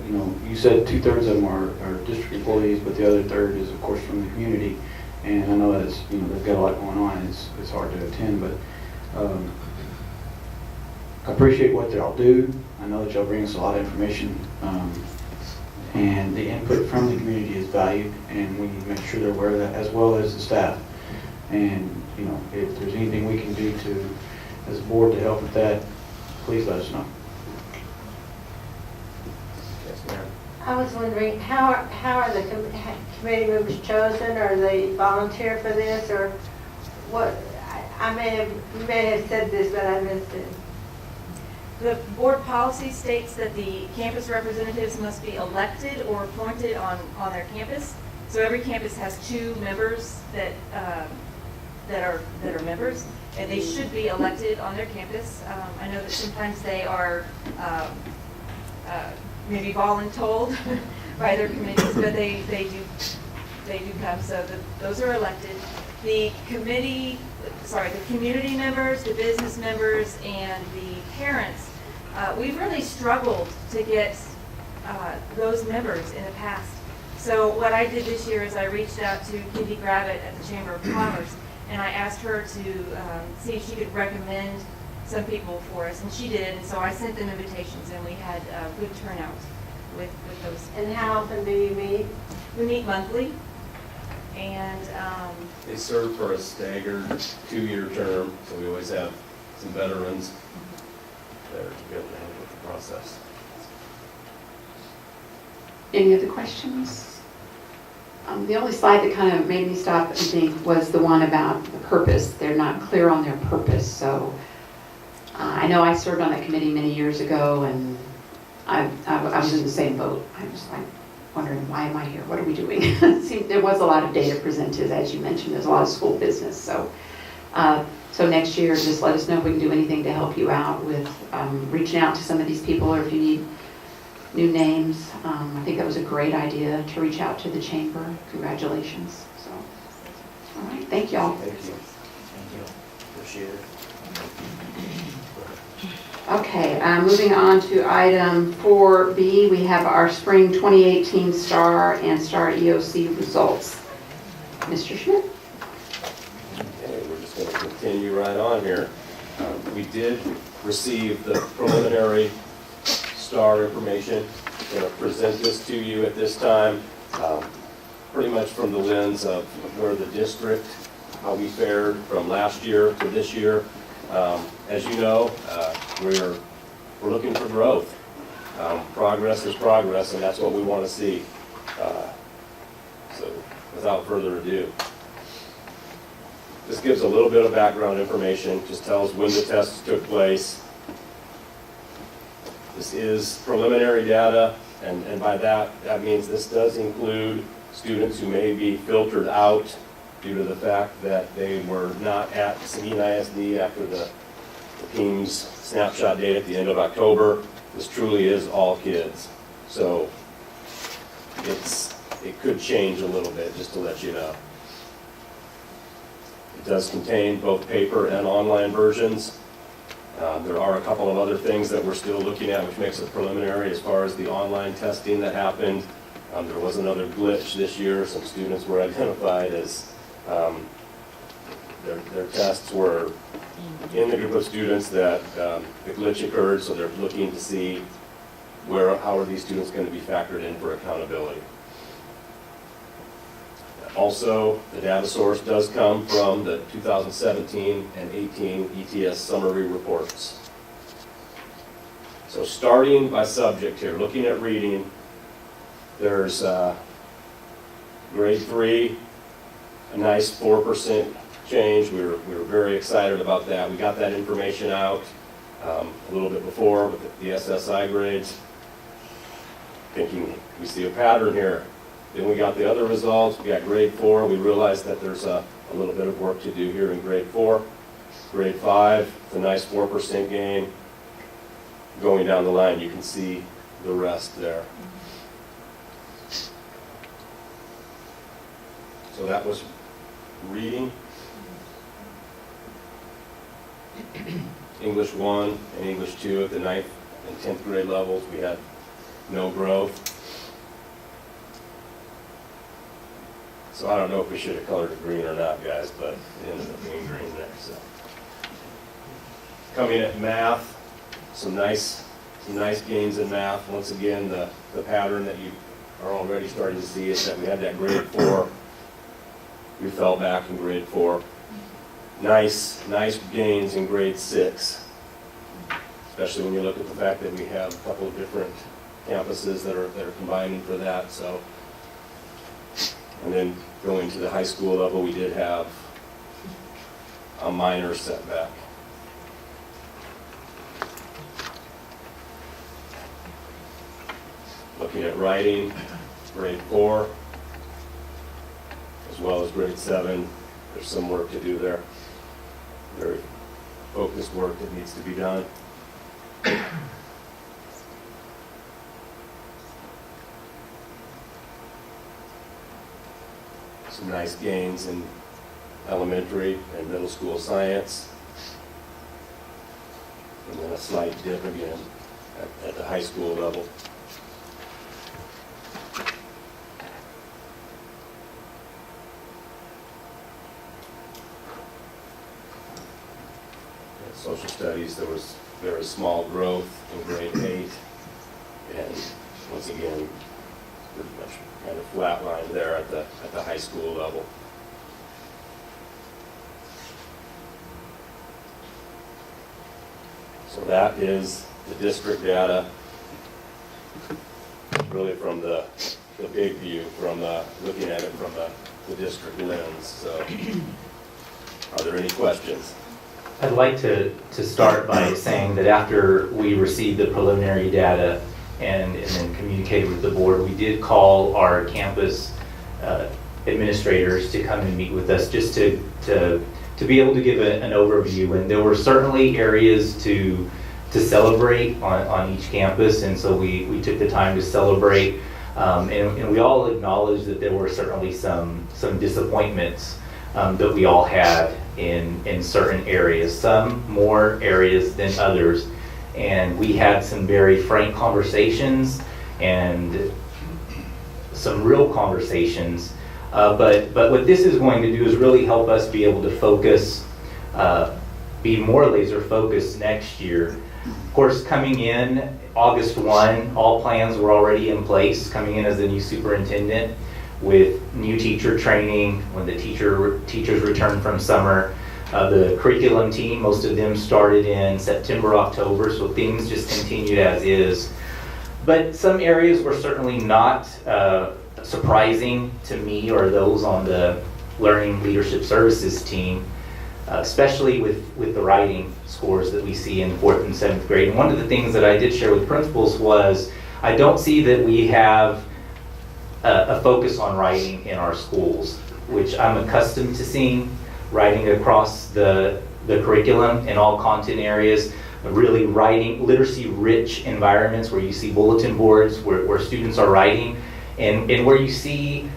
you said 2/3 of them are district employees, but the other third is, of course, from the community. And I know that they've got a lot going on. It's hard to attend, but I appreciate what y'all do. I know that y'all bring us a lot of information, and the input from the community is valued, and we need to make sure they're aware of that, as well as the staff. And if there's anything we can do as a board to help with that, please let us know. Yes, ma'am. I was wondering, how are the committee members chosen? Are they volunteer for this, or what? You may have said this, but I missed it. The board policy states that the campus representatives must be elected or appointed on their campus. So every campus has 2 members that are members, and they should be elected on their campus. I know that sometimes they are maybe voluntold by their committees, but they do come. So those are elected. The community members, the business members, and the parents, we've really struggled to get those members in the past. So what I did this year is I reached out to Kitty Gravitt at the Chamber of Commerce, and I asked her to see if she could recommend some people for us, and she did. And so I sent them invitations, and we had a good turnout with those. And how often do you meet? We meet monthly, and They serve for a staggered 2-year term, so we always have some veterans there to be able to help with the process. Any other questions? The only slide that kind of made me stop and think was the one about the purpose. They're not clear on their purpose. So I know I served on that committee many years ago, and I was in the same boat. I was like wondering, why am I here? What are we doing? It seemed there was a lot of data presented, as you mentioned. There's a lot of school business. So, so next year, just let us know if we can do anything to help you out with reaching out to some of these people, or if you need new names. I think that was a great idea to reach out to the chamber. Congratulations. So, all right, thank y'all. Thank you. Thank you. Appreciate it. Okay, moving on to item 4B, we have our spring 2018 STAR and STAR EOC results. Mr. Schmidt? Okay, we're just going to continue right on here. We did receive the preliminary STAR information. I'm going to present this to you at this time, pretty much from the lens of where the district, how we fared from last year to this year. As you know, we're looking for growth. Progress is progress, and that's what we want to see. So without further ado, this gives a little bit of background information, just tells when the tests took place. This is preliminary data, and by that means this does include students who may be filtered out due to the fact that they were not at Seguin ISD after the PEAMS snapshot date at the end of October. This truly is all kids. So it could change a little bit, just to let you know. It does contain both paper and online versions. There are a couple of other things that we're still looking at, which makes it preliminary as far as the online testing that happened. There was another glitch this year. Some students were identified as their tests were in the group of students that the glitch occurred, so they're looking to see how are these students going to be factored in for accountability. Also, the data source does come from the 2017 and 18 ETS summary reports. So starting by subject here, looking at reading, there's grade 3, a nice 4% change. We were very excited about that. We got that information out a little bit before with the SSI grades, thinking we see a pattern here. Then we got the other results. We got grade 4. We realized that there's a little bit of work to do here in grade 4. Grade 5, it's a nice 4% gain. Going down the line, you can see the rest there. So that was reading. English 1 and English 2 at the 9th and 10th grade levels, we had no growth. So I don't know if we should have colored it green or not, guys, but it ended up being green there. So coming at math, some nice gains in math. Once again, the pattern that you are already starting to see is that we had that grade 4. We fell back in grade 4. Nice gains in grade 6, especially when you look at the fact that we have a couple of different campuses that are combining for that. So, and then going to the high school level, we did have a minor setback. Looking at writing, grade 4, as well as grade 7, there's some work to do there. Very focused work that needs to be done. Some nice gains in elementary and middle school science. And then a slight dip again at the high school level. Social studies, there was very small growth in grade 8, and once again, pretty much kind of flatlined there at the high school level. So that is the district data, really from the big view, from looking at it from the district lens. So, are there any questions? I'd like to start by saying that after we received the preliminary data, and then communicated with the board. We did call our campus administrators to come and meet with us just to be able to give an overview. And there were certainly areas to celebrate on each campus, and so we took the time to celebrate. And we all acknowledged that there were certainly some disappointments that we all had in certain areas, some more areas than others. And we had some very frank conversations and some real conversations. But what this is going to do is really help us be able to focus, be more laser focused next year. Of course, coming in August 1, all plans were already in place, coming in as the new superintendent with new teacher training, when the teachers returned from summer. The curriculum team, most of them started in September, October, so things just continued as is. But some areas were certainly not surprising to me or those on the Learning Leadership Services team, especially with the writing scores that we see in 4th and 7th grade. And one of the things that I did share with principals was I don't see that we have a focus on writing in our schools, which I'm accustomed to seeing, writing across the curriculum in all content areas, really writing, literacy-rich environments where you see bulletin boards where students are writing, and where you see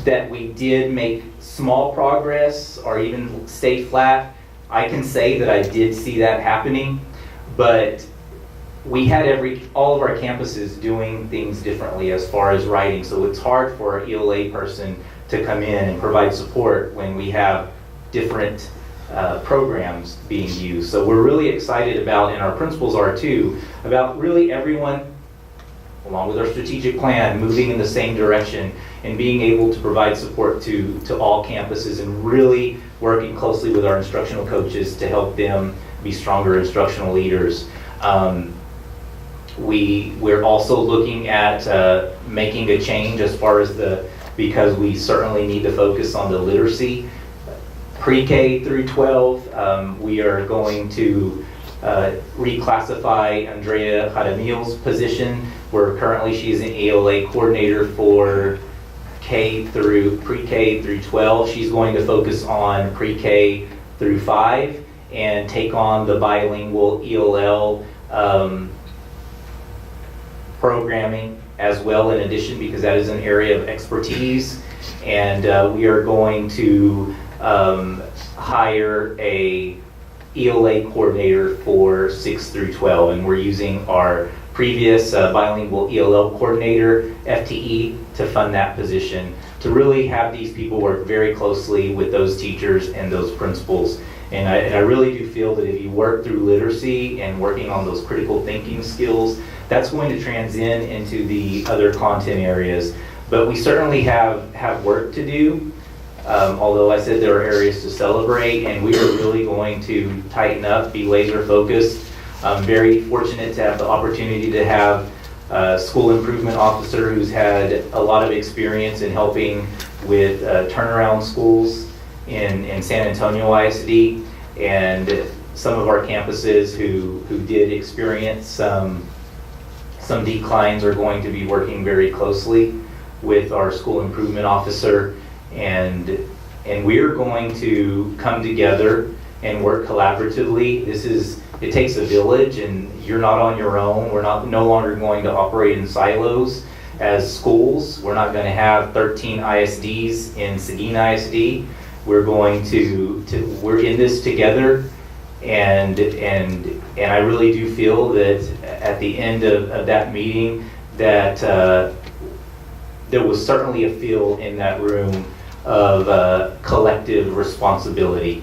that we did make small progress or even stay flat. I can say that I did see that happening, but we had all of our campuses doing things differently as far as writing, so it's hard for an ELA person to come in and provide support when we have different programs being used. So we're really excited about, and our principals are too, about really everyone, along with our strategic plan, moving in the same direction and being able to provide support to all campuses and really working closely with our instructional coaches to help them be stronger instructional leaders. We're also looking at making a change as far as because we certainly need to focus on the literacy. Pre-K through 12, we are going to reclassify Andrea Jaramil's position, where currently she is an ELA coordinator for pre-K through 12. She's going to focus on pre-K through 5 and take on the bilingual ELL programming as well in addition, because that is an area of expertise. And we are going to hire a ELA coordinator for 6 through 12, and we're using our previous bilingual ELL coordinator, FTE, to fund that position, to really have these people work very closely with those teachers and those principals. And I really do feel that if you work through literacy and working on those critical thinking skills, that's going to transcend into the other content areas. But we certainly have work to do. Although I said there are areas to celebrate, and we are really going to tighten up, be laser focused. I'm very fortunate to have the opportunity to have a school improvement officer who's had a lot of experience in helping with turnaround schools in San Antonio ISD, and some of our campuses who did experience some declines are going to be working very closely with our school improvement officer. And we're going to come together and work collaboratively. It takes a village, and you're not on your own. We're no longer going to operate in silos as schools. We're not going to have 13 ISDs in Seguin ISD. We're in this together, and I really do feel that at the end of that meeting that there was certainly a feel in that room of collective responsibility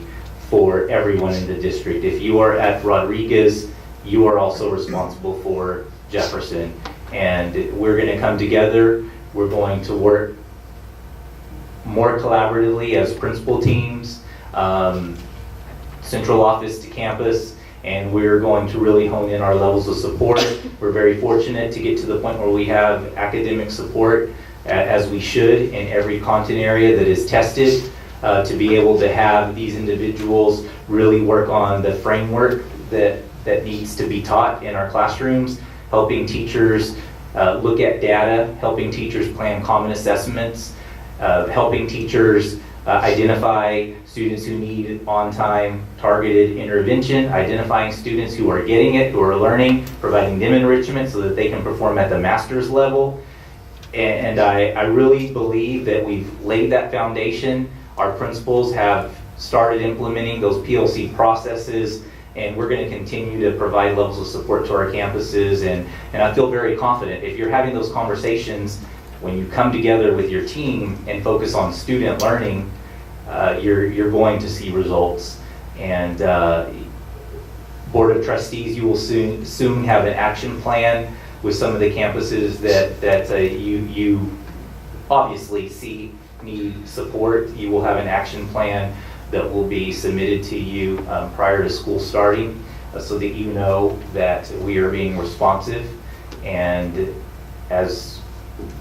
for everyone in the district. If you are at Rodriguez, you are also responsible for Jefferson. And we're going to come together. We're going to work more collaboratively as principal teams, central office to campus, and we're going to really hone in our levels of support. We're very fortunate to get to the point where we have academic support as we should in every content area that is tested, to be able to have these individuals really work on the framework that needs to be taught in our classrooms, helping teachers look at data, helping teachers plan common assessments, helping teachers identify students who need on-time targeted intervention, identifying students who are getting it, who are learning, providing them enrichment so that they can perform at the master's level. And I really believe that we've laid that foundation. Our principals have started implementing those PLC processes, and we're going to continue to provide levels of support to our campuses. And I feel very confident if you're having those conversations, when you come together with your team and focus on student learning, you're going to see results. And Board of Trustees, you will soon have an action plan with some of the campuses that you obviously see need support. You will have an action plan that will be submitted to you prior to school starting, so that you know that we are being responsive. And as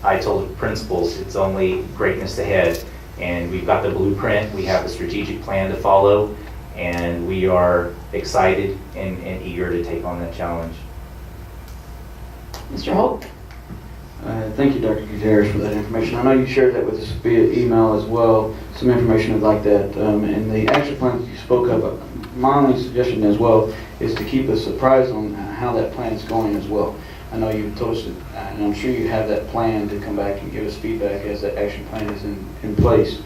I told the principals, it's only greatness ahead. And we've got the blueprint, we have a strategic plan to follow, and we are excited and eager to take on that challenge. Mr. Holt? Thank you, Dr. Gutierrez, for that information. I know you shared that with us via email as well, some information like that. And the action plan that you spoke of, my only suggestion as well is to keep us apprised on how that plan is going as well. I know you told us, and I'm sure you have that plan to come back and give us feedback as that action plan is in place.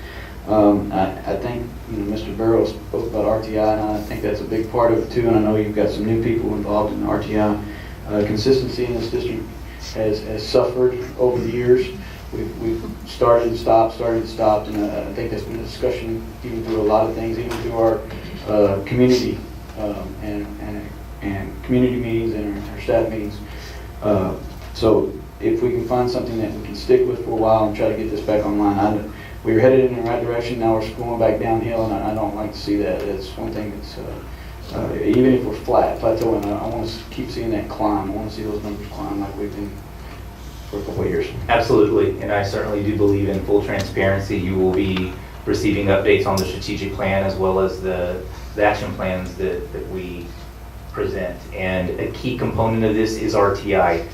I think Mr. Burrow spoke about RTI, and I think that's a big part of it too. And I know you've got some new people involved in RTI. Consistency in this district has suffered over the years. We've started and stopped, and I think that's been a discussion even through a lot of things, even through our community and community meetings and our staff meetings. So if we can find something that we can stick with for a while and try to get this back online. We were headed in the right direction, now we're going back downhill, and I don't like to see that. It's one thing that's, even if we're plateauing, I want to keep seeing that climb. I want to see those numbers climb like we've been for a couple of years. Absolutely, and I certainly do believe in full transparency. You will be receiving updates on the strategic plan as well as the action plans that we present. And a key component of this is RTI.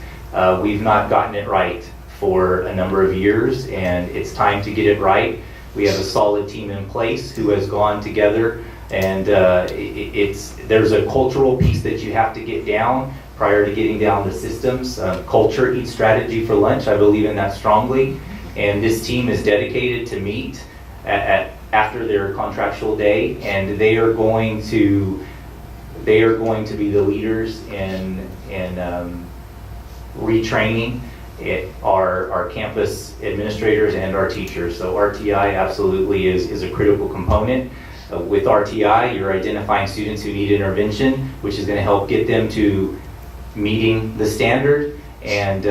We've not gotten it right for a number of years, and it's time to get it right. We have a solid team in place who has gone together, and there's a cultural piece that you have to get down prior to getting down the systems. Culture eats strategy for lunch. I believe in that strongly, and this team is dedicated to meet after their contractual day, and they are going to be the leaders in retraining our campus administrators and our teachers. So RTI absolutely is a critical component. With RTI, you're identifying students who need intervention, which is going to help get them to meeting the standard, and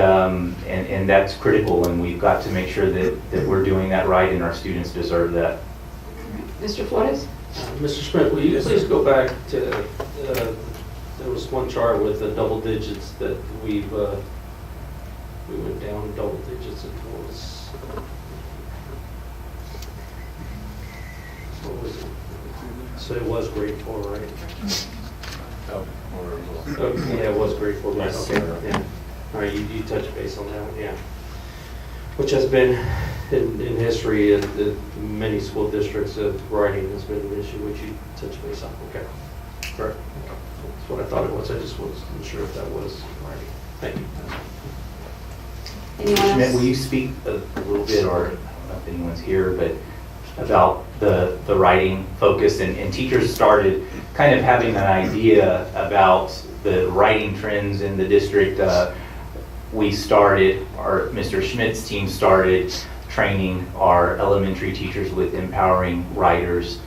that's critical, and we've got to make sure that we're doing that right, and our students deserve that. Mr. Flores? Mr. Schmidt, will you please go back to, there was one chart with the double digits that we went down double digits and was, what was it? So it was grade 4, right? Oh, Yeah, it was grade 4. Right? Yes, Okay. sir. Yeah. All right, you touched base on that one, yeah. Which has been, in history, in many school districts, writing has been an issue, which you touched base on. Okay. Right. That's what I thought it was. I just wasn't sure if that was writing. Thank you. Anyone else? Schmidt, will you speak a little bit, or I don't know if anyone's here, but about the writing focus, and teachers started kind of having an idea about the writing trends in the district. Mr. Schmidt's team started training our elementary teachers with empowering writers.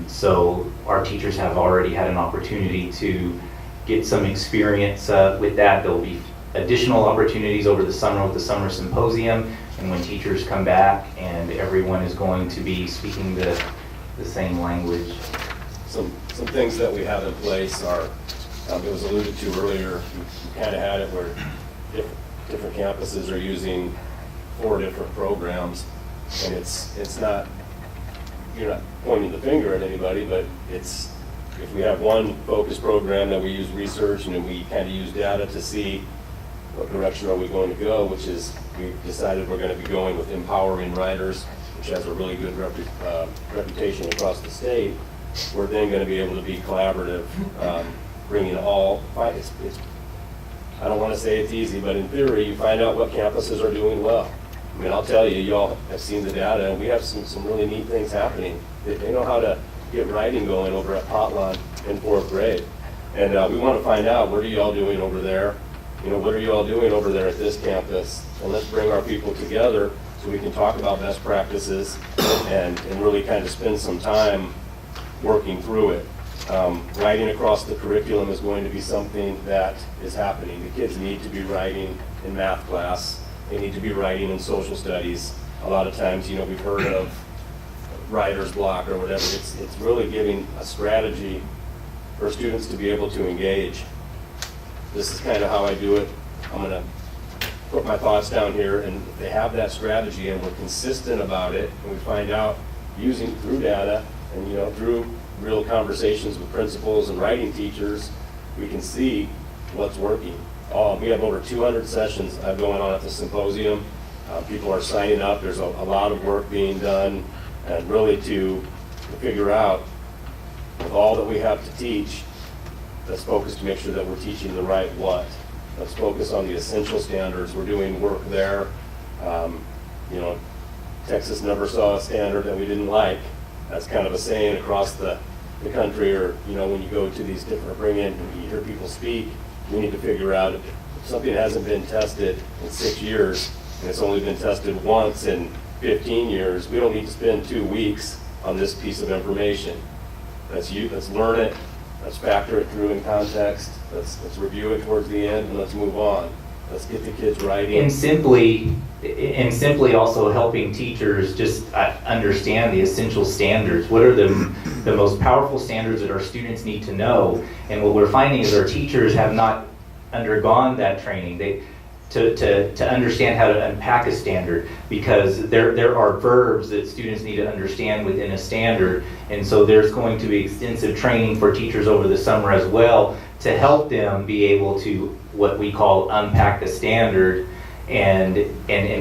So our teachers have already had an opportunity to get some experience with that. There'll be additional opportunities over the summer with the summer symposium, and when teachers come back, and everyone is going to be speaking the same language. Some things that we have in place are, it was alluded to earlier, we kind of had it where different campuses are using 4 different programs, and it's not, you're not pointing the finger at anybody, but it's, if we have one focus program that we use research and then we kind of use data to see what direction are we going to go, which is we've decided we're going to be going with empowering riders, which has a really good reputation across the state. We're then going to be able to be collaborative, bringing all, I don't want to say it's easy, but in theory, you find out what campuses are doing well. I mean, I'll tell you, y'all have seen the data, and we have some really neat things happening. They know how to get riding going over at Potlawn in 4th grade. And we want to find out, what are y'all doing over there? You know, what are you all doing over there at this campus? And let's bring our people together so we can talk about best practices and really kind of spend some time working through it. Writing across the curriculum is going to be something that is happening. The kids need to be writing in math class. They need to be writing in social studies. A lot of times, you know, we've heard of writer's block or whatever. It's really giving a strategy for students to be able to engage. This is kind of how I do it. I'm going to put my thoughts down here, and if they have that strategy and we're consistent about it, and we find out using through data and, you know, through real conversations with principals and writing teachers, we can see what's working. We have over 200 sessions going on at the symposium. People are signing up. There's a lot of work being done, and really to figure out, with all that we have to teach, let's focus to make sure that we're teaching the right what. Let's focus on the essential standards. We're doing work there. You know, Texas never saw a standard that we didn't like. That's kind of a saying across the country, or, you know, when you go to these different and you hear people speak, we need to figure out if something hasn't been tested in 6 years, and it's only been tested once in 15 years, we don't need to spend 2 weeks on this piece of information. Let's learn it, let's factor it through in context, let's review it towards the end, and let's move on. Let's get the kids writing. And simply also helping teachers just understand the essential standards. What are the most powerful standards that our students need to know? And what we're finding is our teachers have not undergone that training. To understand how to unpack a standard, because there are verbs that students need to understand within a standard, and so there's going to be extensive training for teachers over the summer as well to help them be able to, what we call, unpack the standard and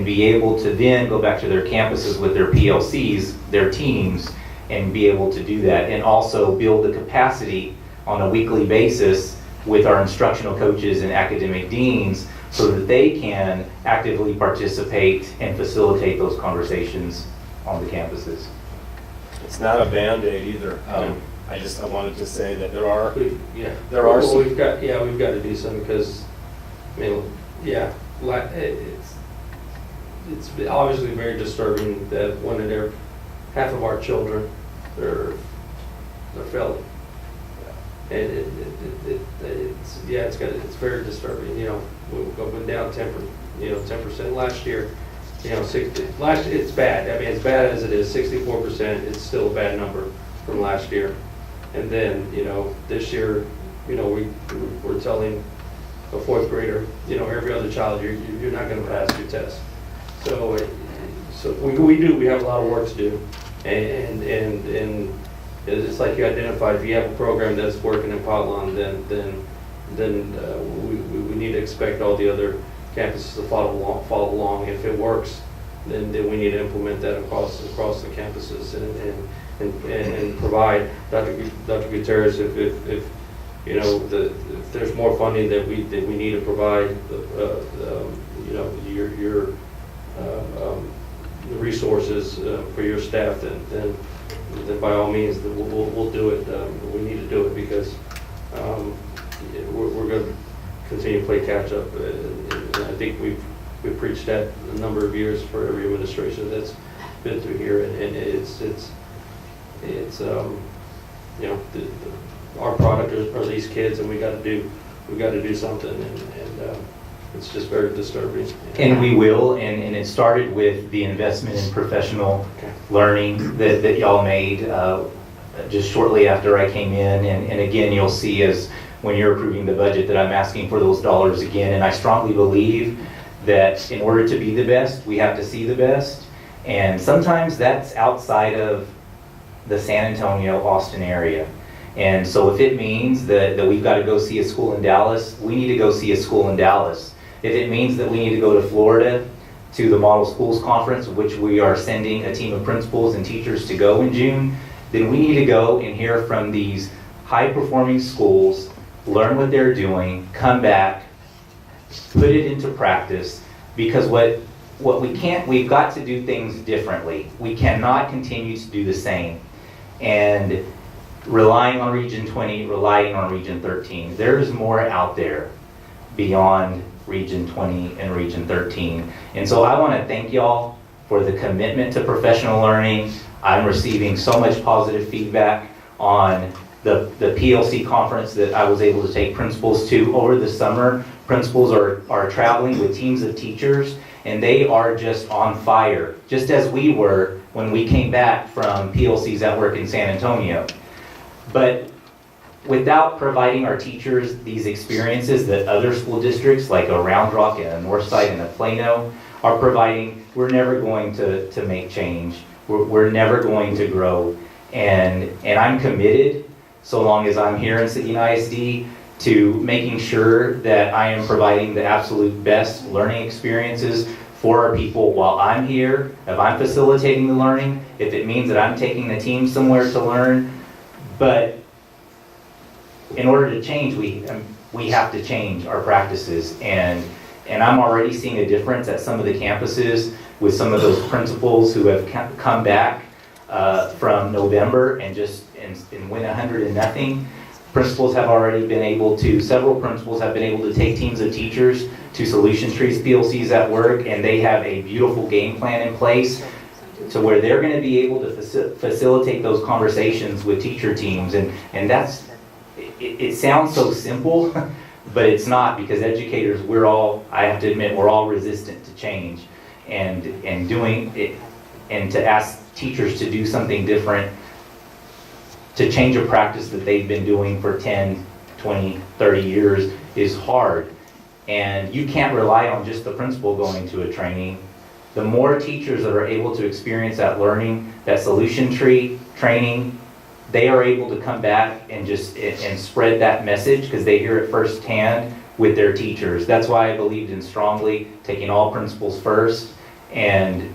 be able to then go back to their campuses with their PLCs, their teams, and be able to do that, and also build the capacity on a weekly basis with our instructional coaches and academic deans, so that they can actively participate and facilitate those conversations on the campuses. It's not a Band-Aid either. I wanted to say that there are We've got to do something, because, I mean, it's obviously very disturbing that one of half of our children, they're failing. And it's very disturbing. You know, we went down 10% last year. You know, it's bad. I mean, as bad as it is, 64%, it's still a bad number from last year. And then, you know, this year, you know, we're telling a 4th grader, you know, every other child, you're not going to pass your test. So we have a lot of work to do, and it's like you identified. If you have a program that's working in Potlawn, then we need to expect all the other campuses to follow along. If it works, then we need to implement that across the campuses and provide. Dr. Gutierrez, if you know, if there's more funding that we need to provide, you know, your the resources for your staff, then by all means, we'll do it. We need to do it, because we're going to continue to play catch up. And I think we've preached that a number of years for every administration that's been through here, and it's you know, our product are these kids, and we got to do something, and it's just very disturbing. And we will, and it started with the investment in professional learning that y'all made just shortly after I came in, and again, you'll see as when you're approving the budget that I'm asking for those dollars again, and I strongly believe that in order to be the best, we have to see the best, and sometimes that's outside of the San Antonio, Austin area. And so if it means that we've got to go see a school in Dallas, we need to go see a school in Dallas. If it means that we need to go to Florida to the Model Schools Conference, which we are sending a team of principals and teachers to go in June, then we need to go and hear from these high-performing schools, learn what they're doing, come back, put it into practice, because what we can't, we've got to do things differently. We cannot continue to do the same. And relying on Region 20, relying on Region 13. There's more out there beyond Region 20 and Region 13. And so I want to thank y'all for the commitment to professional learning. I'm receiving so much positive feedback on the PLC conference that I was able to take principals to over the summer. Principals are traveling with teams of teachers, and they are just on fire, just as we were when we came back from PLCs at Work in San Antonio. But without providing our teachers these experiences that other school districts like a Round Rock and a Northside and a Plano are providing, we're never going to make change. We're never going to grow. And I'm committed, so long as I'm here in Seguin ISD, to making sure that I am providing the absolute best learning experiences for our people while I'm here. If I'm facilitating the learning, if it means that I'm taking the team somewhere to learn. But in order to change, we have to change our practices. And I'm already seeing a difference at some of the campuses with some of those principals who have come back from November and win 100-0. Principals have already been able to, several principals have been able to take teams of teachers to Solution Trees PLCs at Work, and they have a beautiful game plan in place to where they're going to be able to facilitate those conversations with teacher teams. And that's, it sounds so simple, but it's not, because educators, I have to admit, we're all resistant to change and doing it, and to ask teachers to do something different, to change a practice that they've been doing for 10, 20, 30 years is hard. And you can't rely on just the principal going to a training. The more teachers that are able to experience that learning, that solution tree training, they are able to come back and and spread that message because they hear it firsthand with their teachers. That's why I believed in strongly taking all principals first, and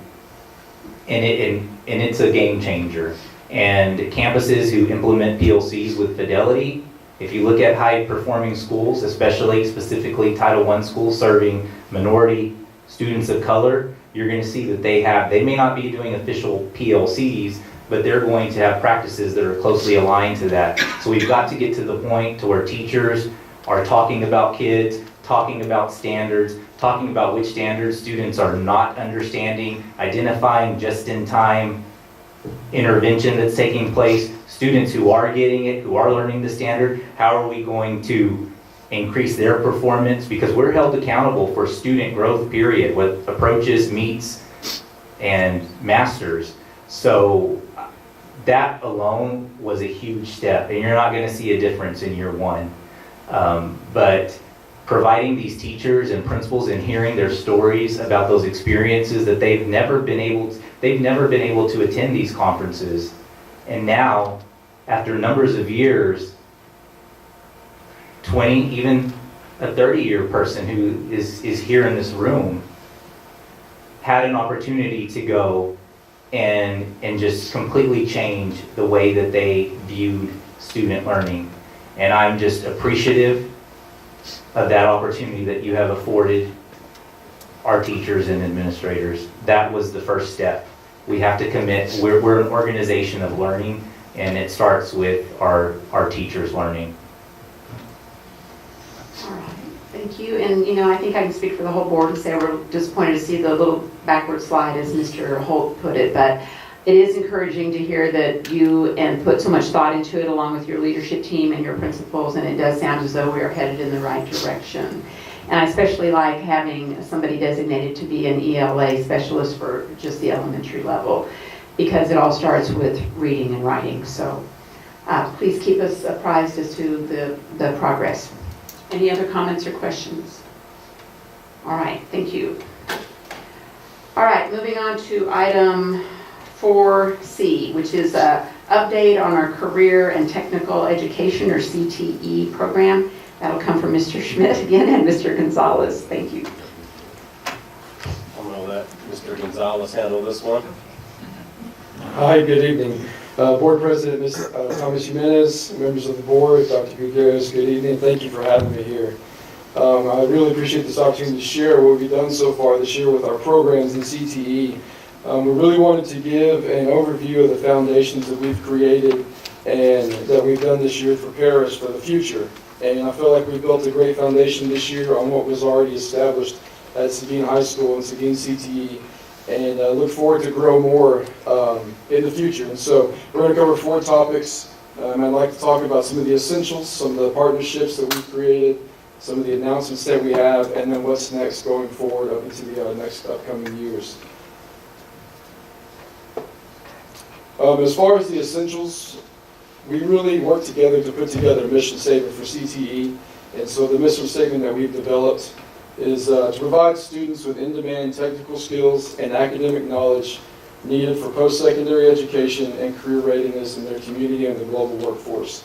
it's a game changer. And campuses who implement PLCs with fidelity, if you look at high-performing schools, specifically Title I schools serving minority students of color, you're going to see that they may not be doing official PLCs, but they're going to have practices that are closely aligned to that. So we've got to get to the point to where teachers are talking about kids, talking about standards, talking about which standards students are not understanding, identifying just-in-time intervention that's taking place, students who are getting it, who are learning the standard, how are we going to increase their performance? Because we're held accountable for student growth, period, with approaches, meets, and masters. So that alone was a huge step, and you're not going to see a difference in year one. But providing these teachers and principals and hearing their stories about those experiences that they've never been able to attend these conferences. And now, after numbers of years, 20, even a 30-year person who is here in this room had an opportunity to go and just completely change the way that they viewed student learning. And I'm just appreciative of that opportunity that you have afforded our teachers and administrators. That was the first step. We have to commit. We're an organization of learning, and it starts with our teachers learning. All right, thank you. And I think I can speak for the whole board and say we're disappointed to see the little backward slide, as Mr. Holt put it, but it is encouraging to hear that you put so much thought into it along with your leadership team and your principals, and it does sound as though we are headed in the right direction. And I especially like having somebody designated to be an ELA specialist for just the elementary level, because it all starts with reading and writing. So please keep us apprised as to the progress. Any other comments or questions? All right, thank you. All right, moving on to item 4C, which is an update on our Career and Technical Education, or CTE, program. That'll come from Mr. Schmidt again and Mr. Gonzalez. Thank you. I'm going to let Mr. Gonzalez handle this one. Hi, good evening. Board President, Ms. Thomas Jimenez, members of the board, Dr. Gutierrez, good evening. Thank you for having me here. I really appreciate this opportunity to share what we've done so far this year with our programs in CTE. We really wanted to give an overview of the foundations that we've created and that we've done this year to prepare us for the future. And I feel like we've built a great foundation this year on what was already established at Seguin High School and Seguin CTE, and look forward to grow more in the future. And so we're going to cover 4 topics. I'd like to talk about some of the essentials, some of the partnerships that we've created, some of the announcements that we have, and then what's next going forward up into the next upcoming years. As far as the essentials, we really work together to put together a mission statement for CTE. And so the mission statement that we've developed is to provide students with in-demand technical skills and academic knowledge needed for post-secondary education and career readiness in their community and the global workforce.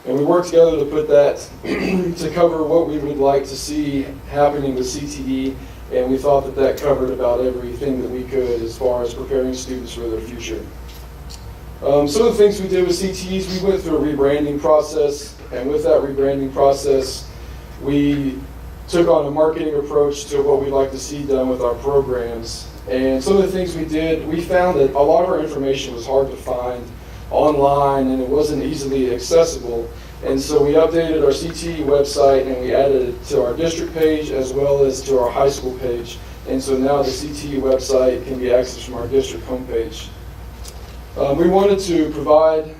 And we work together to put that, to cover what we would like to see happening with CTE, and we thought that that covered about everything that we could as far as preparing students for their future. Some of the things we did with CTEs, we went through a rebranding process, and with that rebranding process, we took on a marketing approach to what we'd like to see done with our programs. And some of the things we did, we found that a lot of our information was hard to find online and it wasn't easily accessible. And so we updated our CTE website and we added it to our district page as well as to our high school page. And so now the CTE website can be accessed from our district homepage. We wanted to provide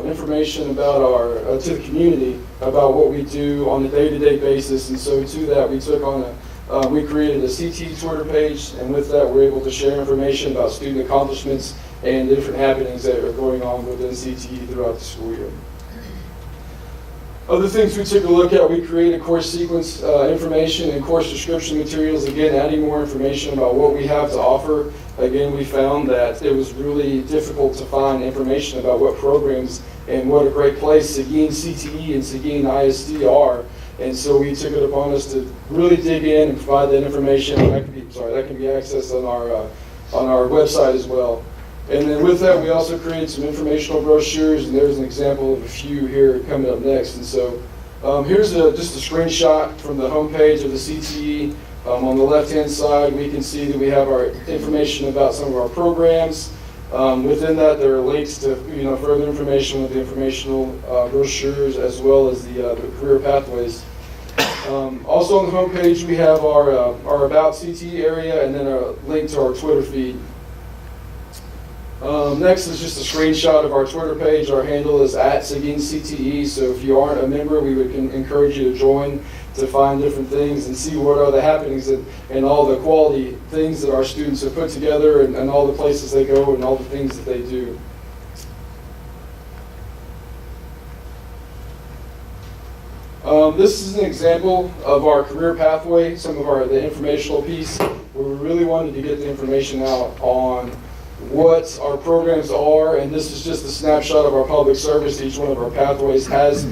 information about to the community about what we do on a day-to-day basis, and so to that we took on we created a CTE Twitter page, and with that we're able to share information about student accomplishments and different happenings that are going on within CTE throughout the school year. Other things we took a look at, we created course sequence information and course description materials, again adding more information about what we have to offer. Again, we found that it was really difficult to find information about what programs and what a great place Seguin CTE and Seguin ISD are. And so we took it upon us to really dig in and provide that information. And that can be accessed on our website as well. And then with that, we also created some informational brochures, and there's an example of a few here coming up next. And so here's just a screenshot from the homepage of the CTE. On the left-hand side, we can see that we have our information about some of our programs. Within that, there are links to further information with the informational brochures as well as the career pathways. Also on the homepage, we have our About CTE area and then a link to our Twitter feed. Next is just a screenshot of our Twitter page. Our handle is @SeguinCTE, so if you aren't a member, we would encourage you to join to find different things and see what are the happenings and all the quality things that our students have put together and all the places they go and all the things that they do. This is an example of our career pathway, some of the informational piece where we really wanted to get the information out on what our programs are, and this is just a snapshot of our public service. Each one of our pathways has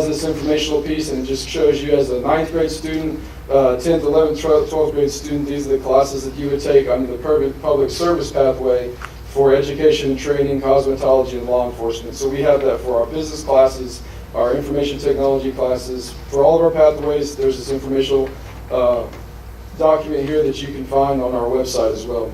this informational piece, and it just shows you as a 9th grade student, 10th, 11th, 12th grade student, these are the classes that you would take under the public service pathway for education and training, cosmetology, and law enforcement. So we have that for our business classes, our information technology classes. For all of our pathways, there's this informational document here that you can find on our website as well.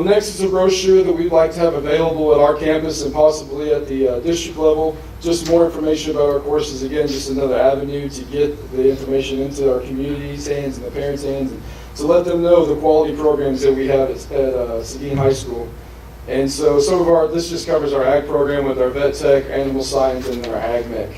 Next is a brochure that we'd like to have available at our campus and possibly at the district level. Just more information about our courses. Again, just another avenue to get the information into our community's hands and the parents' hands, and to let them know the quality programs that we have at Seguin High School. And so some of this just covers our ag program with our vet tech, animal science, and our ag mech.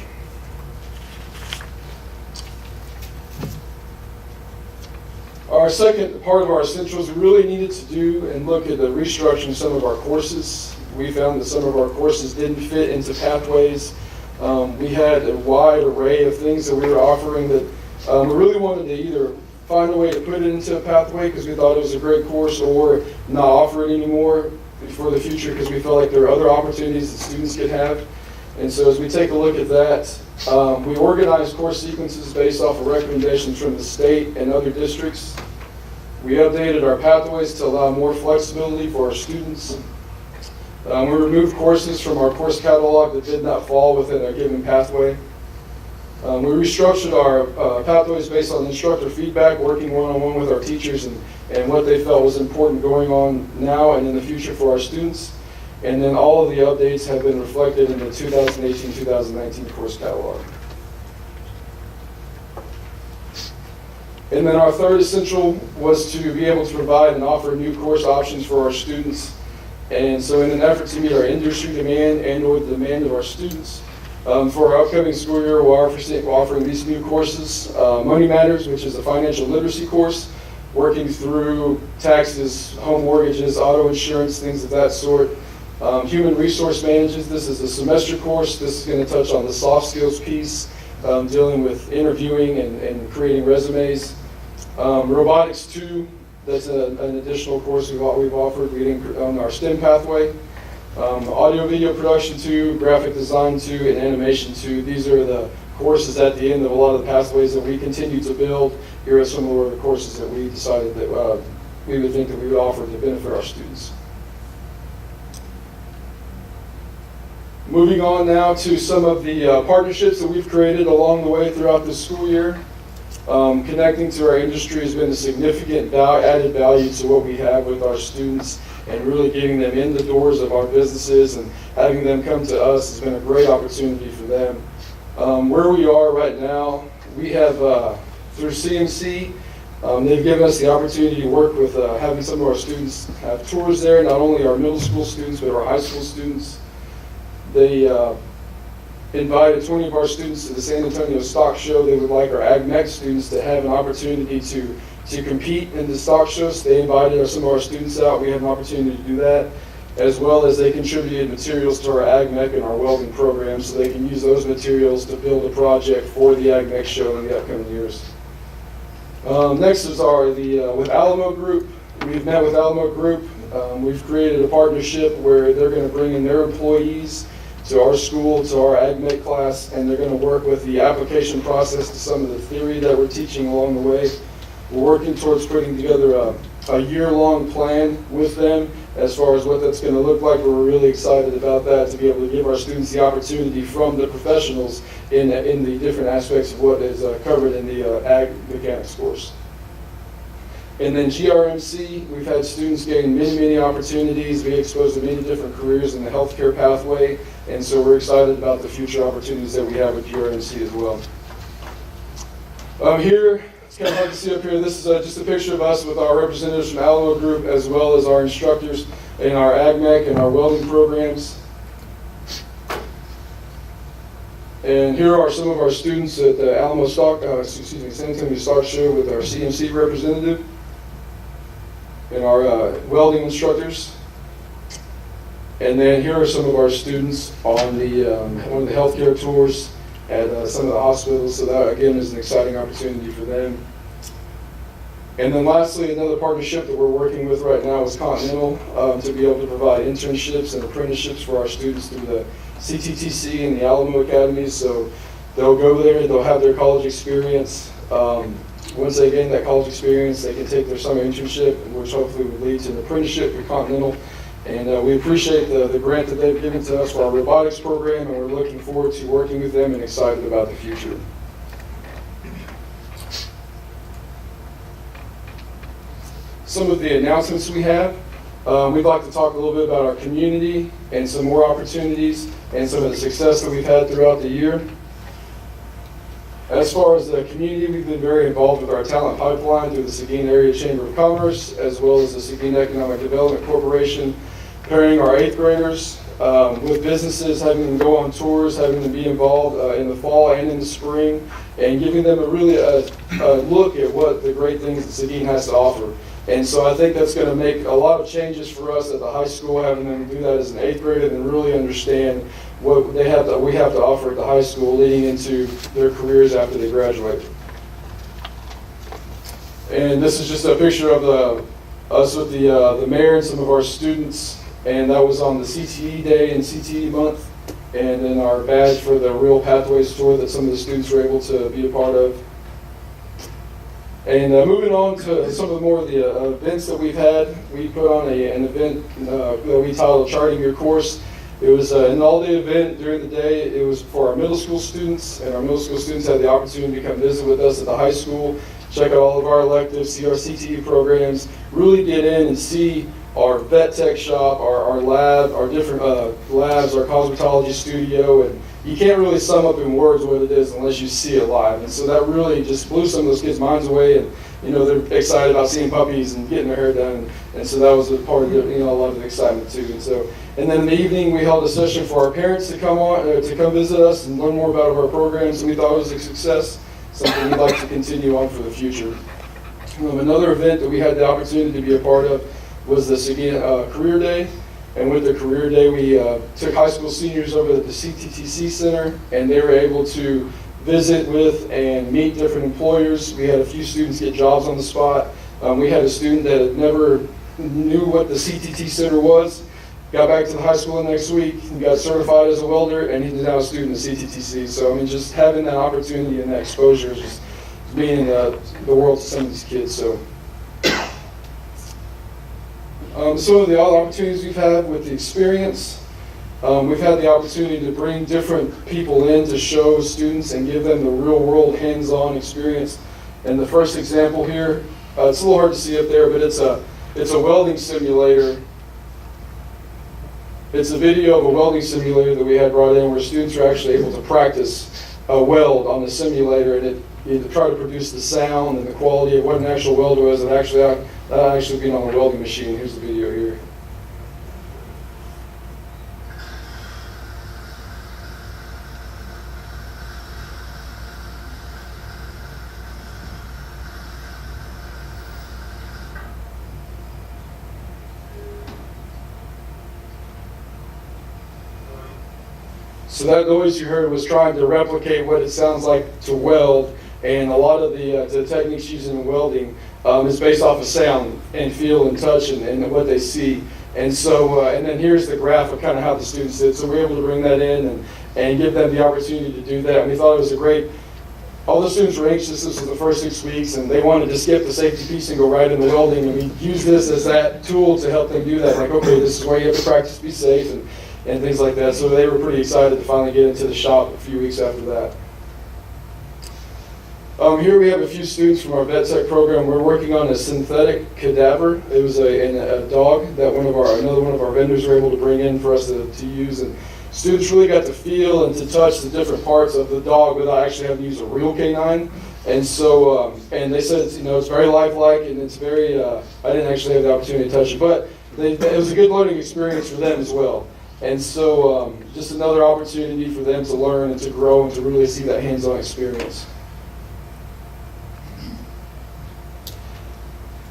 Our second part of our essentials, we really needed to do and look at the restructuring some of our courses. We found that some of our courses didn't fit into pathways. We had a wide array of things that we were offering that we really wanted to either find a way to put it into a pathway because we thought it was a great course, or not offer it anymore for the future because we felt like there are other opportunities that students could have. And so as we take a look at that, we organize course sequences based off of recommendations from the state and other districts. We updated our pathways to allow more flexibility for our students. We removed courses from our course catalog that did not fall within a given pathway. We restructured our pathways based on instructor feedback, working one-on-one with our teachers and what they felt was important going on now and in the future for our students. And then all of the updates have been reflected in the 2018-2019 course catalog. And then our third essential was to be able to provide and offer new course options for our students. And so in an effort to meet our industry demand and or the demand of our students, for our upcoming school year, we're offering these new courses, Money Matters, which is a financial literacy course, working through taxes, home mortgages, auto insurance, things of that sort. Human Resource Management, this is a semester course. This is going to touch on the soft skills piece, dealing with interviewing and creating resumes. Robotics 2, that's an additional course we've offered on our STEM pathway. Audio Video Production 2, Graphic Design 2, and Animation 2. These are the courses at the end of a lot of the pathways that we continue to build. Here are some of the courses that we decided that we would think that we would offer to benefit our students. Moving on now to some of the partnerships that we've created along the way throughout the school year. Connecting to our industry has been a significant added value to what we have with our students, and really getting them in the doors of our businesses and having them come to us has been a great opportunity for them. Where we are right now, we have, through CMC, they've given us the opportunity to work with having some of our students have tours there, not only our middle school students, but our high school students. They invited 20 of our students to the San Antonio Stock Show. They would like our AgMech students to have an opportunity to compete in the stock shows. They invited some of our students out. We have an opportunity to do that, as well as they contributed materials to our AgMech and our welding program, so they can use those materials to build a project for the AgMech show in the upcoming years. Next is with Alamo Group. We've met with Alamo Group. We've created a partnership where they're going to bring in their employees to our school, to our AgMech class, and they're going to work with the application process to some of the theory that we're teaching along the way. We're working towards putting together a year-long plan with them as far as what that's going to look like. We're really excited about that, to be able to give our students the opportunity from the professionals in the different aspects of what is covered in the Ag Mechanics course. And then GRMC, we've had students gain many opportunities, be exposed to many different careers in the healthcare pathway, and so we're excited about the future opportunities that we have with GRMC as well. Here, it's kind of hard to see up here, this is just a picture of us with our representatives from Alamo Group, as well as our instructors in our AgMech and our welding programs. And here are some of our students at the San Antonio Stock Show with our CMC representative and our welding instructors. And then here are some of our students on one of the healthcare tours at some of the hospitals. So that again is an exciting opportunity for them. And then lastly, another partnership that we're working with right now is Continental, to be able to provide internships and apprenticeships for our students through the CTTC and the Alamo Academies. So they'll go there, they'll have their college experience. Once they gain that college experience, they can take their summer internship, which hopefully will lead to an apprenticeship with Continental. And we appreciate the grant that they've given to us for our robotics program, and we're looking forward to working with them and excited about the future. Some of the announcements we have. We'd like to talk a little bit about our community and some more opportunities and some of the success that we've had throughout the year. As far as the community, we've been very involved with our talent pipeline through the Seguin Area Chamber of Commerce, as well as the Seguin Economic Development Corporation, pairing our 8th graders with businesses, having them go on tours, having them be involved in the fall and in the spring, and giving them a look at what the great things that Seguin has to offer. And so I think that's going to make a lot of changes for us at the high school, having them do that as an 8th grader and really understand what we have to offer at the high school leading into their careers after they graduate. And this is just a picture of us with the mayor and some of our students, and that was on the CTE day and CTE month. and then our badge for the Real Pathways tour that some of the students were able to be a part of. And moving on to some of the more of the events that we've had, we put on an event that we titled Charting Your Course. It was an all-day event during the day. It was for our middle school students, and our middle school students had the opportunity to come visit with us at the high school, check out all of our electives, see our CTE programs, really get in and see our vet tech shop, our lab, our different labs, our cosmetology studio, and you can't really sum up in words what it is unless you see it live. And so that really just blew some of those kids' minds away, and they're excited about seeing puppies and getting their hair done, and so that was a part of a lot of the excitement too. And then in the evening we held a session for our parents to come visit us and learn more about our programs, and we thought it was a success, something we'd like to continue on for the future. Another event that we had the opportunity to be a part of was the Seguin Career Day. And with the Career Day, we took high school seniors over at the CTTC Center, and they were able to visit with and meet different employers. We had a few students get jobs on the spot. We had a student that had never knew what the CTT Center was, got back to the high school the next week, and got certified as a welder, and he's now a student at CTTC. So, just having that opportunity and that exposure is just being in the world to some of these kids. So. Some of the other opportunities we've had with the experience, we've had the opportunity to bring different people in to show students and give them the real world hands-on experience. And the first example here, it's a little hard to see up there, but it's a welding simulator. It's a video of a welding simulator that we had brought in where students are actually able to practice a weld on the simulator, and to try to produce the sound and the quality of what an actual welder was, and actually being on a welding machine. Here's the video here. So that noise you heard was trying to replicate what it sounds like to weld, and a lot of the techniques used in welding is based off of sound and feel and touch and what they see. And so, and then here's the graph of kind of how the students did. So we're able to bring that in and give them the opportunity to do that. And we thought it was a great, all the students were anxious. This was the first 6 weeks, and they wanted to skip the safety piece and go right into welding. And we used this as that tool to help them do that. Like, okay, this is where you have to practice to be safe and things like that. So they were pretty excited to finally get into the shop a few weeks after that. Here we have a few students from our vet tech program. We're working on a synthetic cadaver. It was a dog that another one of our vendors were able to bring in for us to use. And students really got to feel and to touch the different parts of the dog without actually having to use a real canine. And so, and they said, it's very lifelike, and it's very, I didn't actually have the opportunity to touch it, but it was a good learning experience for them as well. And so, just another opportunity for them to learn and to grow and to really see that hands-on experience.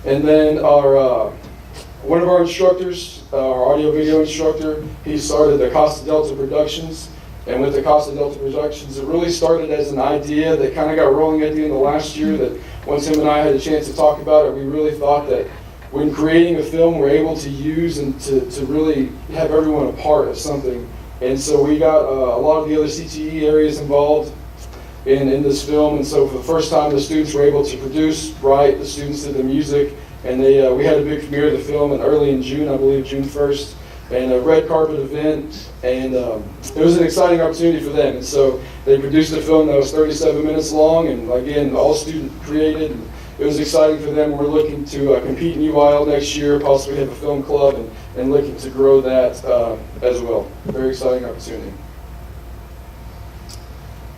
And then one of our instructors, our audio video instructor, he started the Costa Delta Productions. And with the Costa Delta Productions, it really started as an idea that kind of got rolling at the end of last year, that once him and I had a chance to talk about it, we really thought that when creating a film, we're able to use and to really have everyone a part of something. And so we got a lot of the other CTE areas involved in this film, and so for the first time the students were able to produce, write, the students did the music, and we had a big premiere of the film early in June, I believe June 1st, and a red carpet event, and it was an exciting opportunity for them. And so they produced a film that was 37 minutes long, and again, all student created, and it was exciting for them. We're looking to compete in UIL next year, possibly have a film club, and looking to grow that as well. Very exciting opportunity.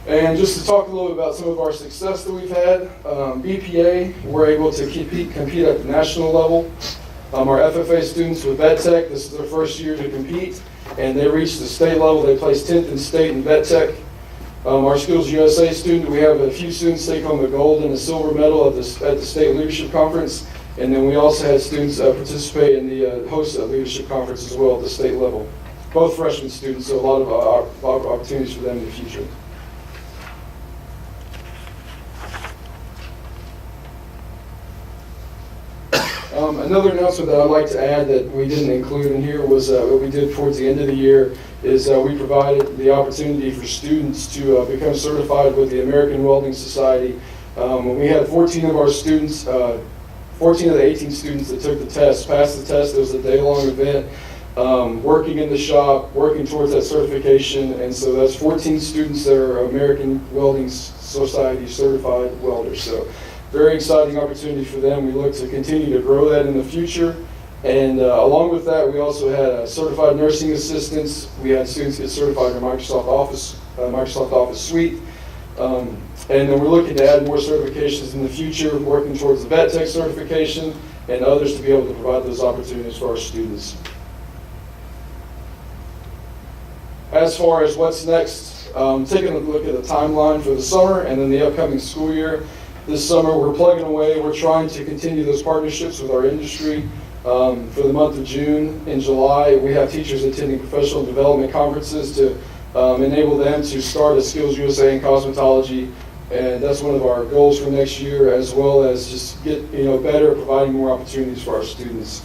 And just to talk a little bit about some of our success that we've had, BPA, we're able to compete at the national level. Our FFA students with Vet Tech, this is their first year to compete, and they reached the state level. They placed 10th in state in Vet Tech. Our Skills USA student, we have a few students take home a gold and a silver medal at the State Leadership Conference, and then we also had students participate in the host leadership conference as well at the state level. Both freshman students, so a lot of opportunities for them in the future. Another announcement that I'd like to add that we didn't include in here was what we did towards the end of the year is we provided the opportunity for students to become certified with the American Welding Society. We had 14 of our students, 14 of the 18 students that took the test, passed the test. It was a day-long event, working in the shop, working towards that certification. And so that's 14 students that are American Welding Society certified welders. So very exciting opportunity for them. We look to continue to grow that in the future. And along with that, we also had certified nursing assistants. We had students get certified in Microsoft Office Suite. And then we're looking to add more certifications in the future, working towards the Vet Tech certification and others to be able to provide those opportunities for our students. As far as what's next, taking a look at the timeline for the summer and then the upcoming school year. This summer, we're plugging away. We're trying to continue those partnerships with our industry. For the month of June and July, we have teachers attending professional development conferences to enable them to start a Skills USA in cosmetology. And that's one of our goals for next year, as well as just get better at providing more opportunities for our students.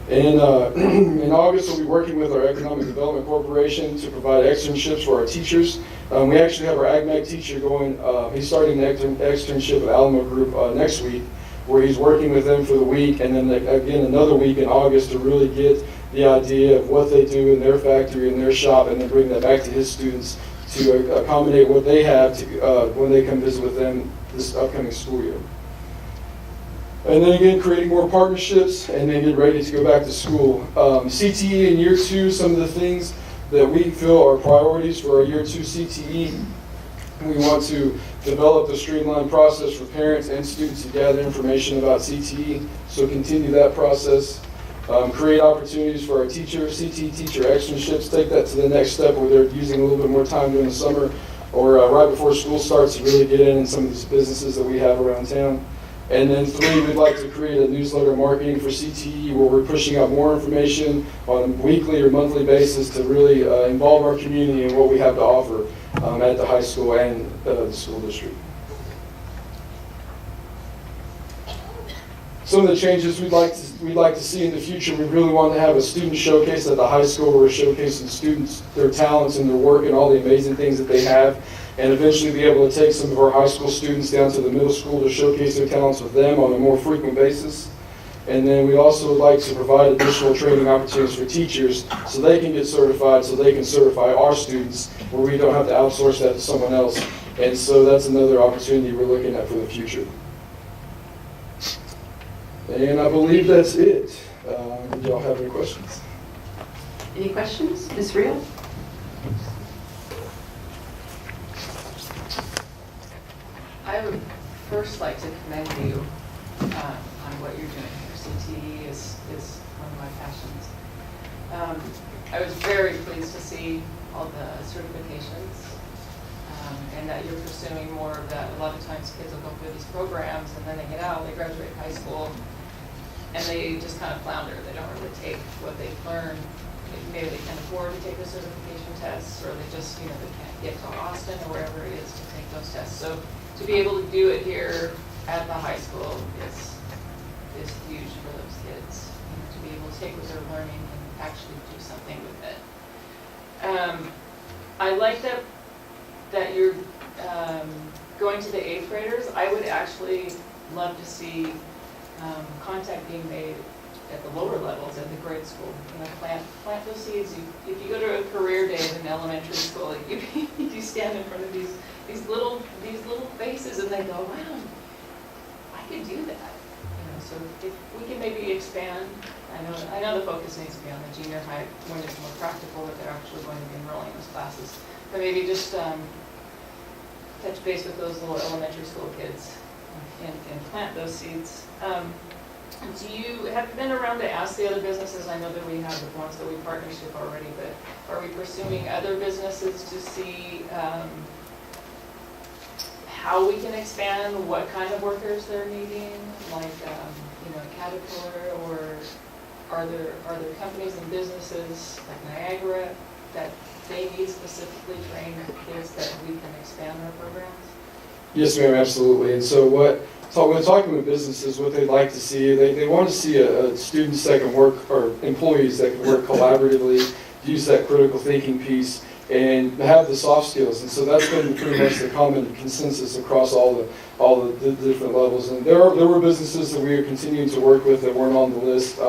In August, we'll be working with our Economic Development Corporation to provide externships for our teachers. We actually have our AgMech teacher going, he's starting an externship at Alamo Group next week, where he's working with them for the week, and then again another week in August to really get the idea of what they do in their factory, in their shop, and then bring that back to his students to accommodate what they have to, when they come visit with them this upcoming school year. And then again, creating more partnerships and then get ready to go back to school. CTE in year 2, some of the things that we feel are priorities for our year 2 CTE. We want to develop a streamlined process for parents and students to gather information about CTE, so continue that process. Create opportunities for our teachers, CTE teacher externships, take that to the next step where they're using a little bit more time during the summer or right before school starts to really get in some of these businesses that we have around town. And then 3, we'd like to create a newsletter marketing for CTE where we're pushing out more information on a weekly or monthly basis to really involve our community in what we have to offer at the high school and the school district. Some of the changes we'd like to see in the future, we really want to have a student showcase at the high school where we're showcasing students, their talents and their work and all the amazing things that they have, and eventually be able to take some of our high school students down to the middle school to showcase their talents with them on a more frequent basis. And then we also would like to provide additional training opportunities for teachers so they can get certified, so they can certify our students where we don't have to outsource that to someone else. And so that's another opportunity we're looking at for the future. And I believe that's it. Did y'all have any questions? Any questions? Ms. Reel? I would first like to commend you on what you're doing here. CTE is one of my passions. I was very pleased to see all the certifications and that you're pursuing more of that. A lot of times kids will go through these programs and then they get out, they graduate high school, and they just kind of flounder. They don't really take what they've learned. Maybe they can't afford to take the certification tests, or they just, they can't get to Austin or wherever it is to take those tests. So to be able to do it here at the high school is huge for those kids. To be able to take what they're learning and actually do something with it. I like that you're going to the 8th graders. I would actually love to see contact being made at the lower levels at the grade school. Plant those seeds. If you go to a career day in elementary school, you stand in front of these little faces and they go, wow, I could do that. So if we can maybe expand, I know the focus needs to be on the junior high when it's more practical that they're actually going to be enrolling in those classes. But maybe just touch base with those little elementary school kids and plant those seeds. Have you been around to ask the other businesses? I know that we have the ones that we partnership already, but are we pursuing other businesses to see how we can expand, what kind of workers they're needing, like Caterpillar, or are there companies and businesses like Niagara that they need specifically trained kids that we can expand our programs? Yes, ma'am, absolutely. And so when talking with businesses, what they'd like to see, they want to see a students that can work, or employees that can work collaboratively, use that critical thinking piece, and have the soft skills. And so that's been pretty much the common consensus across all the different levels. And there were businesses that we are continuing to work with that weren't on the list.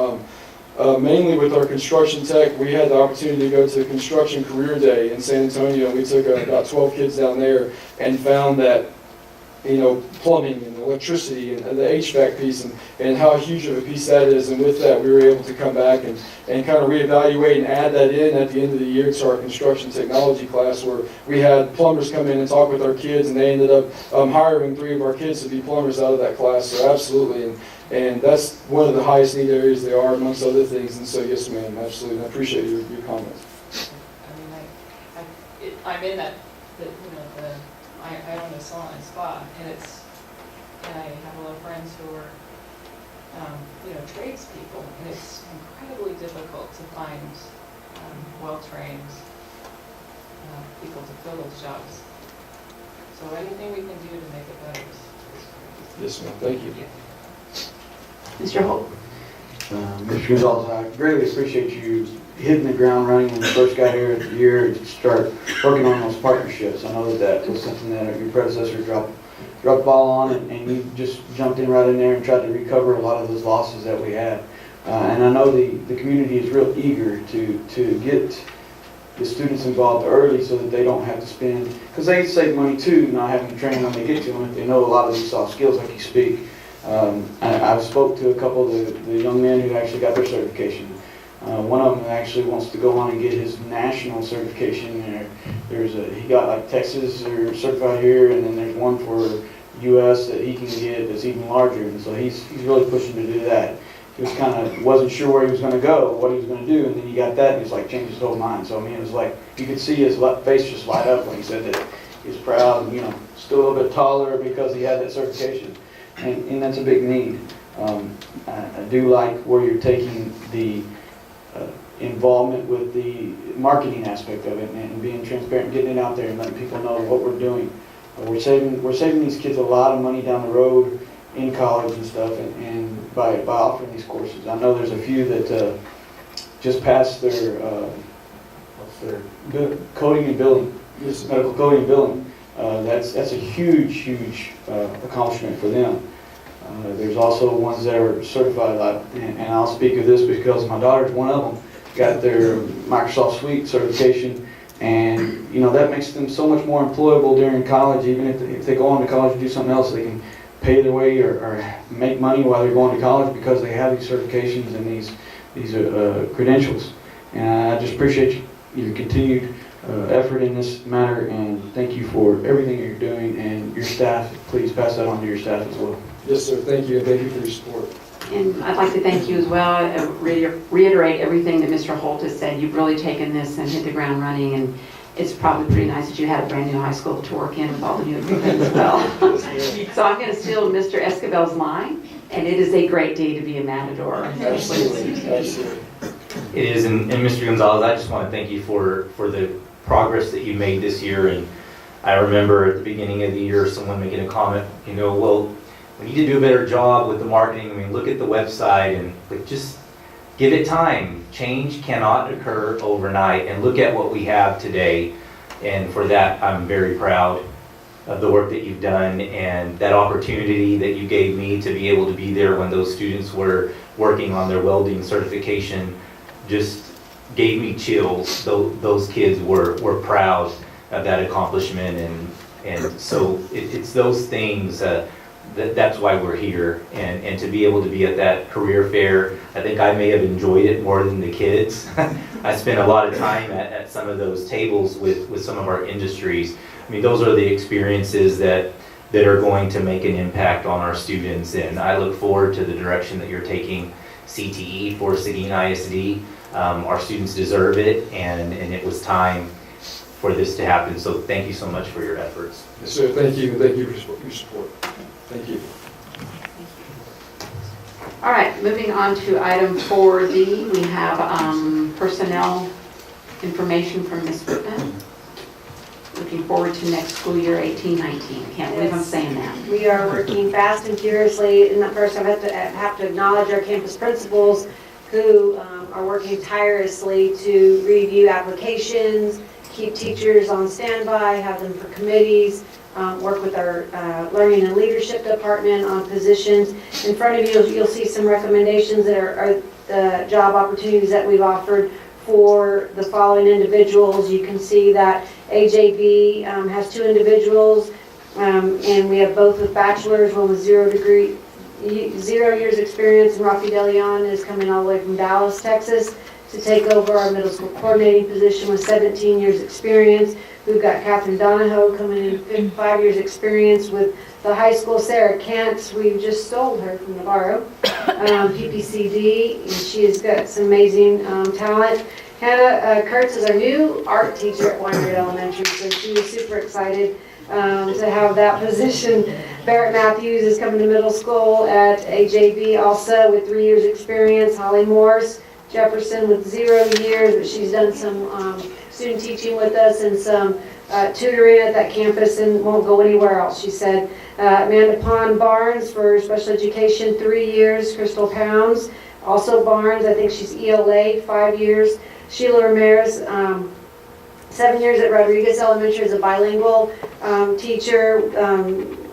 Mainly with our construction tech, we had the opportunity to go to Construction Career Day in San Antonio. We took about 12 kids down there and found that, plumbing and electricity and the HVAC piece and how huge of a piece that is. And with that, we were able to come back and kind of reevaluate and add that in at the end of the year to our construction technology class, where we had plumbers come in and talk with our kids, and they ended up hiring 3 of our kids to be plumbers out of that class. So absolutely. And that's one of the highest need areas they are, amongst other things. And so, yes, ma'am, absolutely. And I appreciate your comments. I mean, I'm in that, I own a salon and spa, and I have a lot of friends who are, tradespeople, and it's incredibly difficult to find well-trained people to fill those jobs. So anything we can do to make it better is Yes, ma'am. Thank you. Mr. Holt? Mr. Gonzalez, I greatly appreciate you hitting the ground running when you first got here at the year to start working on those partnerships. I know that was something that your predecessor dropped the ball on, and you just jumped in right in there and tried to recover a lot of those losses that we had. And I know the community is real eager to get the students involved early so that they don't have to spend, because they save money too, not having to train when they get to them if they know a lot of these soft skills like you speak. I've spoke to a couple of the young men who actually got their certification. One of them actually wants to go on and get his national certification. He got like Texas or certified here, and then there's one for U.S. that he can get that's even larger. And so he's really pushing to do that. He was wasn't sure where he was going to go, what he was going to do, and then he got that, and he was like changed his whole mind. So I mean, it was like you could see his face just light up when he said that he was proud, and still a little bit taller because he had that certification. And that's a big need. I do like where you're taking the involvement with the marketing aspect of it and being transparent, getting it out there and letting people know what we're doing. We're saving these kids a lot of money down the road in college and stuff, and by offering these courses. I know there's a few that just passed their coding and billing, medical coding and billing. That's a huge accomplishment for them. There's also ones that are certified, and I'll speak of this because my daughter's one of them, got their Microsoft Suite certification, and that makes them so much more employable during college. Even if they go on to college and do something else, they can pay their way or make money while they're going to college because they have these certifications and these credentials. And I just appreciate your continued effort in this matter, and thank you for everything you're doing, and your staff. Please pass that on to your staff as well. Yes, sir. Thank you, and thank you for your support. And I'd like to thank you as well, reiterate everything that Mr. Holt has said. You've really taken this and hit the ground running, and it's probably pretty nice that you had a brand new high school to work in with all the new equipment as well. So I'm going to steal Mr. Escobel's line, and it is a great day to be a Matador. Absolutely. It is, and Mr. Gonzalez, I just want to thank you for the progress that you made this year. And I remember at the beginning of the year someone making a comment, well, we need to do a better job with the marketing. I mean, look at the website and just give it time. Change cannot occur overnight, and look at what we have today. And for that, I'm very proud of the work that you've done and that opportunity that you gave me to be able to be there when those students were working on their welding certification. Just gave me chills. Those kids were proud of that accomplishment, and so it's those things that's why we're here, and to be able to be at that career fair. I think I may have enjoyed it more than the kids. I spent a lot of time at some of those tables with some of our industries. I mean, those are the experiences that are going to make an impact on our students, and I look forward to the direction that you're taking CTE for Seguin ISD. Our students deserve it, and it was time for this to happen. So thank you so much for your efforts. Yes, sir. Thank you. Thank you for your support. Thank you. All right, moving on to item 4D, we have personnel information from Ms. Whitman. looking forward to next school year 18-19. Can't believe I'm Yes. saying that. We are working fast and furiously, and first I have to acknowledge our campus principals who are working tirelessly to review applications, keep teachers on standby, have them for committees, work with our learning and leadership department on positions. In front of you, you'll see some recommendations that are the job opportunities that we've offered for the following individuals. You can see that AJB has 2 individuals, and we have both with bachelor's, one with 0 years experience, and Rafi Delion is coming all the way from Dallas, Texas, to take over our middle school coordinating position with 17 years experience. We've got Catherine Donahoe coming in 5 years experience with the high school. Sarah Kent, we just stole her from Navarro, PPCD, and she has got some amazing talent. Hannah Kurtz is our new art teacher at Weinberg Elementary, so she was super excited to have that position. Barrett Matthews is coming to middle school at AJB also with 3 years experience. Holly Morse Jefferson with 0 years, but she's done some student teaching with us and some tutoring at that campus and won't go anywhere else, she said. Amanda Pond Barnes for special education, 3 years. Crystal Pounds, also Barnes, I think she's ELA, 5 years. Sheila Ramirez, 7 years at Rodriguez Elementary as a bilingual teacher.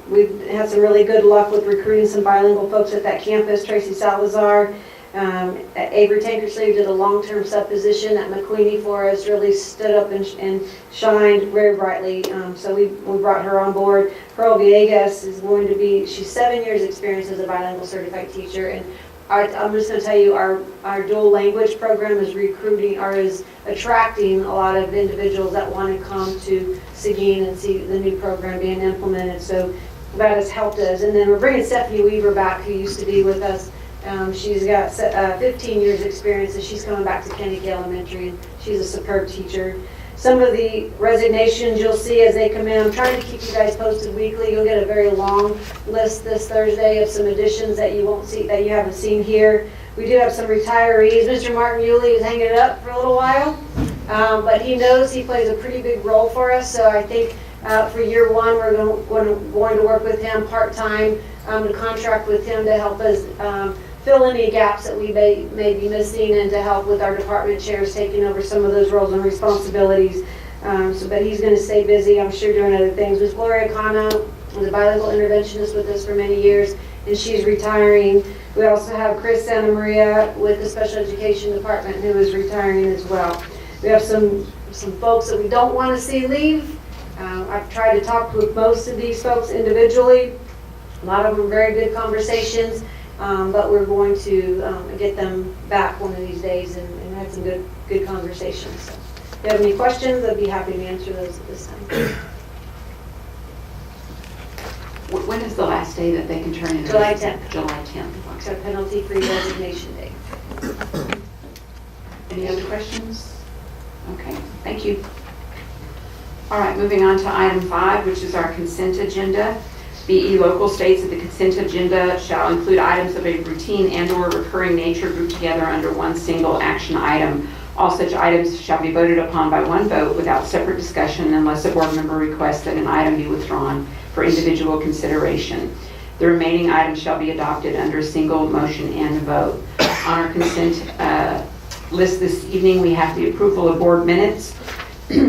We've had some really good luck with recruiting some bilingual folks at that campus. Tracy Salazar, Avery Tankersley did a long-term sub position at McQueenie for us, really stood up and shined very brightly. So we brought her on board. Pearl Villegas is going to be, she's 7 years experience as a bilingual certified teacher. And I'm just going to tell you, our dual language program is recruiting or is attracting a lot of individuals that want to come to Seguin and see the new program being implemented. So that has helped us. And then we're bringing Stephanie Weaver back, who used to be with us. She's got 15 years experience, and she's coming back to Kennedy Elementary, and she's a superb teacher. Some of the resignations you'll see as they come in, I'm trying to keep you guys posted weekly. You'll get a very long list this Thursday of some additions that you won't see, that you haven't seen here. We do have some retirees. Mr. Martin Yulee is hanging it up for a little while, but he knows he plays a pretty big role for us, so I think for year one, we're going to work with him part-time, and contract with him to help us fill any gaps that we may be missing and to help with our department chairs taking over some of those roles and responsibilities. But he's going to stay busy, I'm sure, doing other things. Ms. Gloria Cano was a bilingual interventionist with us for many years, and she's retiring. We also have Chris Santa Maria with the special education department, who is retiring as well. We have some folks that we don't want to see leave. I've tried to talk with most of these folks individually. A lot of them very good conversations. But we're going to get them back one of these days and have some good conversations. So if you have any questions, I'd be happy to answer those at this time. When is the last day that they can turn in? July 10th. July 10th. It's a penalty-free resignation day. Any other questions? Okay, thank you. All right, moving on to item 5, which is our consent agenda. BE Local states that the consent agenda shall include items of a routine and/or recurring nature grouped together under one single action item. All such items shall be voted upon by one vote without separate discussion unless a board member requests that an item be withdrawn for individual consideration. The remaining items shall be adopted under a single motion and vote. On our consent list this evening, we have the approval of board minutes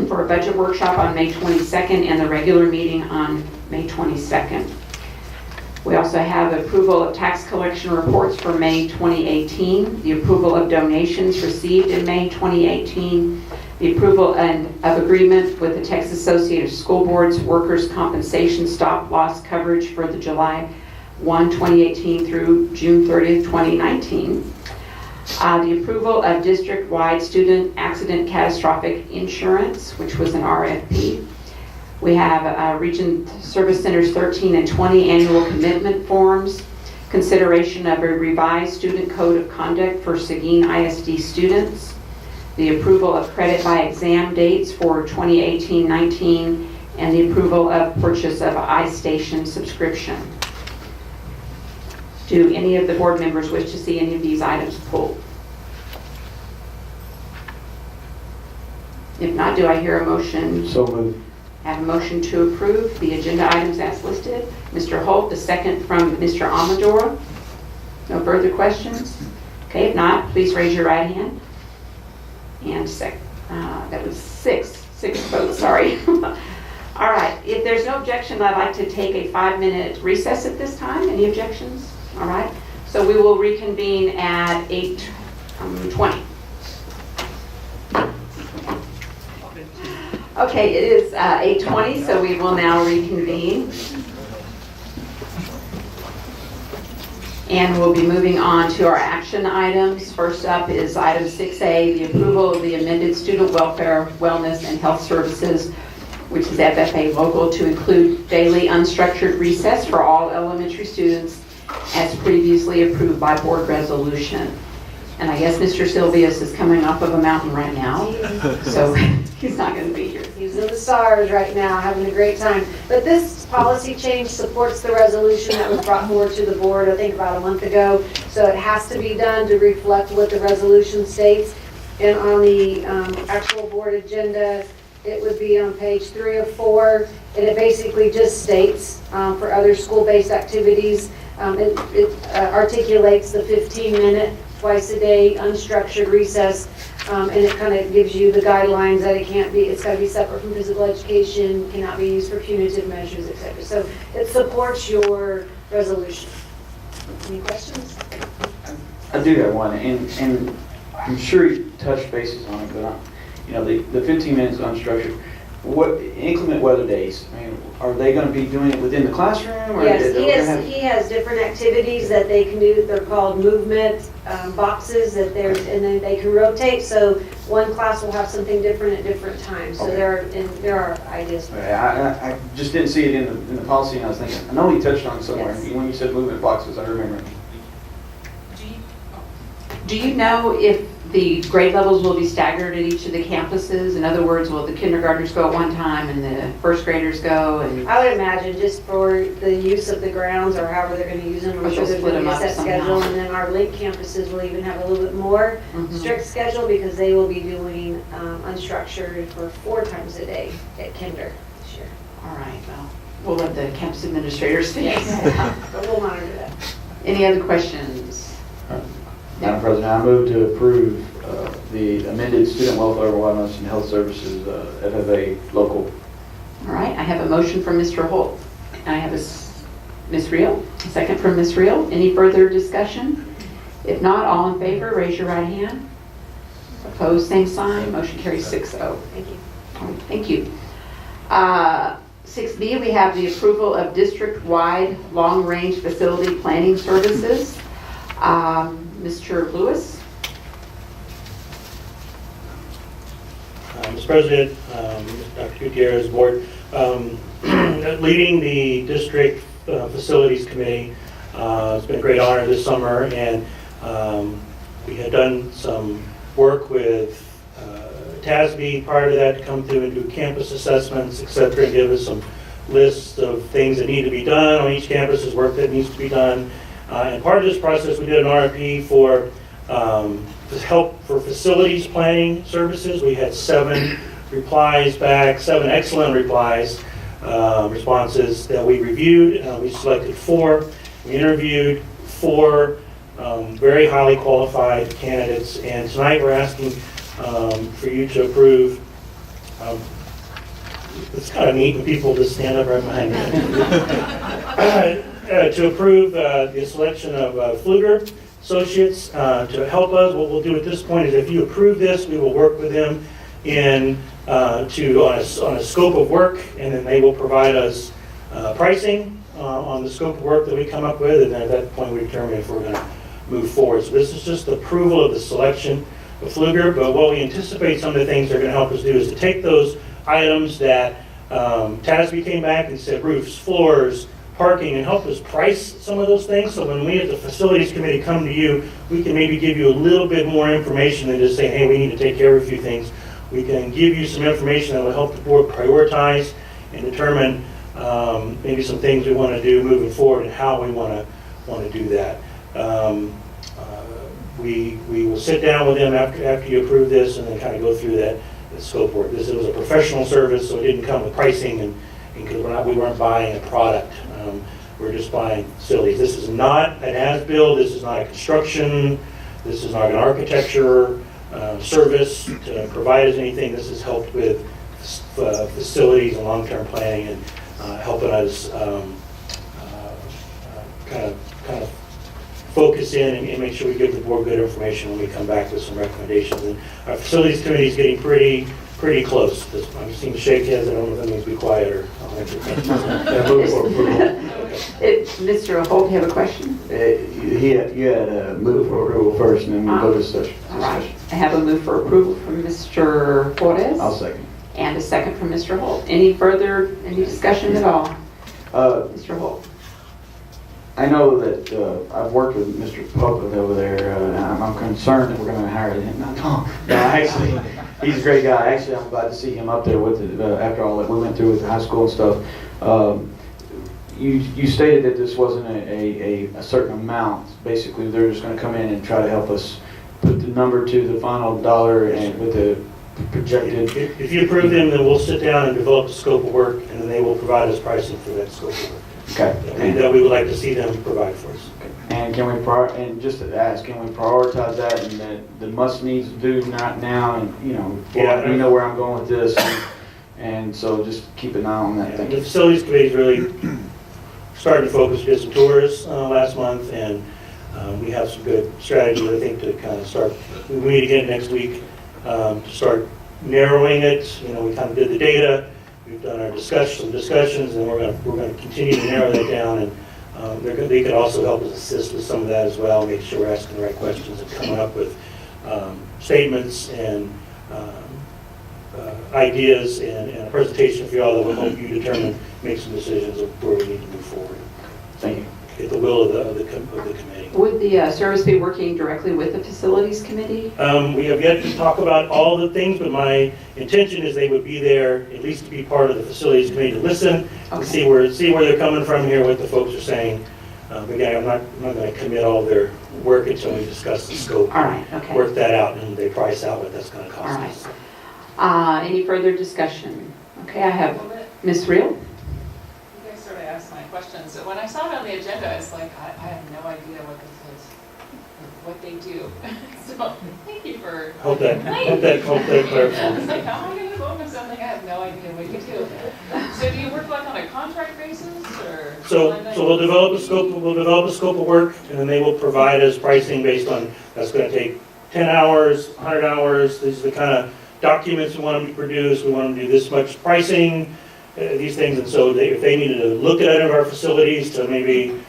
for a budget workshop on May 22nd and the regular meeting on May 22nd. We also have approval of tax collection reports for May 2018, the approval of donations received in May 2018, the approval of agreement with the Texas Association of School Boards Workers' Compensation Stop Loss Coverage for the July 1, 2018 through June 30th, 2019. The approval of district-wide student accident catastrophic insurance, which was an RFP. We have Region Service Centers 13 and 20 annual commitment forms, consideration of a revised student code of conduct for Seguin ISD students, the approval of credit by exam dates for 2018-19, and the approval of purchase of iStation subscription. Do any of the board members wish to see any of these items pulled? If not, do I hear a motion? So moved. Have a motion to approve the agenda items as listed. Mr. Holt, a second from Mr. Amador. No further questions? Okay, if not, please raise your right hand. And that was six votes, sorry. All right, if there's no objection, I'd like to take a 5-minute recess at this time. Any objections? All right, so we will reconvene at 8:20. Okay, it is 8:20, so we will now reconvene. And we'll be moving on to our action items. First up is item 6A, the approval of the amended student welfare, wellness, and health services, which is FFA local, to include daily unstructured recess for all elementary students as previously approved by board resolution. And I guess Mr. Silvius is coming off of a mountain right now, so he's not going to be here. He's in the stars right now, having a great time. But this policy change supports the resolution that was brought forward to the board, I think about a month ago. So it has to be done to reflect what the resolution states. And on the actual board agenda, it would be on page 3 of 4. And it basically just states for other school-based activities, it articulates the 15-minute twice a day unstructured recess, and it kind of gives you the guidelines that it can't be, it's got to be separate from physical education, cannot be used for punitive measures, etc. So it supports your resolution. Any questions? I do have one, and I'm sure you touched bases on it, but the 15 minutes unstructured. What inclement weather days? I mean, are they going to be doing it within the classroom? Or Yes, he has different activities that they can do. They're called movement boxes and then they can rotate. So one class will have something different at different times. So Okay. there are ideas. For I just didn't see it in the policy, and I was thinking, I know he touched on it somewhere. Yes. When you said movement boxes, I remember. Do you know if the grade levels will be staggered at each of the campuses? In other words, will the kindergartners go at one time and the first graders go? And I would imagine just for the use of the grounds or however they're going to use them, I'm Or sure they'll there's split going to be a them up set somehow. schedule. And then our link campuses will even have a little bit more strict schedule because they will be doing unstructured for 4 times a day at kinder this year. All right, well, we'll let the campus administrators speak. Yes, but we'll monitor that. Any other questions? Madam President, I move to approve the amended student welfare, wellness, and health services FFA local. All right, I have a motion from Mr. Holt. I have Ms. Reel, a second from Ms. Reel. Any further discussion? If not, all in favor, raise your right hand. Opposed, same sign. Motion carries 6-0. Thank you. All right, thank you. 6B, we have the approval of district-wide long-range facility planning services. Mr. Lewis? Mr. President, Dr. Gutierrez, Board, leading the District Facilities Committee, it's been a great honor this summer, and we had done some work with TASB prior to that to come through and do campus assessments, et cetera, and give us some lists of things that need to be done on each campus, is work that needs to be done. And part of this process, we did an RFP for help for facilities planning services. We had 7 replies back, 7 excellent replies, responses that we reviewed. We selected 4. We interviewed 4 very highly qualified candidates. And tonight we're asking for you to approve. It's kind of neat when people just stand up right behind me. To approve the selection of Pfluger Associates to help us. What we'll do at this point is if you approve this, we will work with them on a scope of work, and then they will provide us pricing on the scope of work that we come up with, and then at that point we determine if we're going to move forward. So this is just approval of the selection of Pfluger, but what we anticipate some of the things they're going to help us do is to take those items that TASB came back and said roofs, floors, parking, and help us price some of those things. So when we as the facilities committee come to you, we can maybe give you a little bit more information than just saying, hey, we need to take care of a few things. We can give you some information that will help the board prioritize and determine maybe some things we want to do moving forward and how we want to do that. We will sit down with them after you approve this and then kind of go through that the scope of work. This was a professional service, so it didn't come with pricing, and because we weren't buying a product. We're just buying facilities. This is not an as-built, this is not a construction, this is not an architecture service to provide us anything. This has helped with facilities and long-term planning and helping us kind of focus in and make sure we give the board good information when we come back with some recommendations. And our facilities committee is getting pretty close. I'm seeing shake heads. I don't know if that means be quiet or I'll answer questions. Move for approval. Mr. Holt, you have a question? You had moved for approval first, and then we go to discussion. All right. I have a move for approval from Mr. Flores. I'll second. And a second from Mr. Holt. Any discussion at all? Mr. Holt. I know that I've worked with Mr. Pope over there, and I'm concerned that we're going to hire him. No, actually, he's a great guy. Actually, I'm glad to see him up there with it after all that we went through with the high school and stuff. You stated that this wasn't a certain amount. Basically, they're just going to come in and try to help us put the number to the final dollar and with the projected. If you approve them, then we'll sit down and develop a scope of work, and then they will provide us pricing for that scope of work. Okay. That we would like to see them provide for us. And can we just to ask, can we prioritize that and that the must needs do not now, and we know where I'm going with this, and so just keep an eye on that. Thank The you. facilities committee is really starting to focus. We did some tours last month, and we have some good strategies, I think, to kind of start. We meet again next week to start narrowing it. We kind of did the data. We've done our discussions, and we're going to continue to narrow that down. And they could also help us assist with some of that as well, make sure we're asking the right questions and coming up with statements and ideas and a presentation for y'all that will help you determine, make some decisions of where we need to move forward. Thank you. Get the will of the committee. Would the service be working directly with the facilities committee? We have yet to talk about all the things, but my intention is they would be there, at least to be part of the facilities committee, to listen, and see where they're coming from here, what the folks are saying. Again, I'm not going to commit all their work until we discuss the scope. All right, okay. Work that out, and they price out what that's going to cost us. Any further discussion? Okay, I have Ms. Reel. You guys sort of asked my questions. When I saw it on the agenda, it's like, I have no idea what this is, or what they do. So, thank you for. Hope that clarifies. It's like, how am I going to vote on something I have no idea what you do? So do you work like on a contract basis, or? So we'll develop a scope of work, and then they will provide us pricing based on, that's going to take 10 hours, 100 hours. These are the kind of documents we want them to produce. We want them to do this much pricing, these things. And so if they needed to look at any of our facilities to maybe,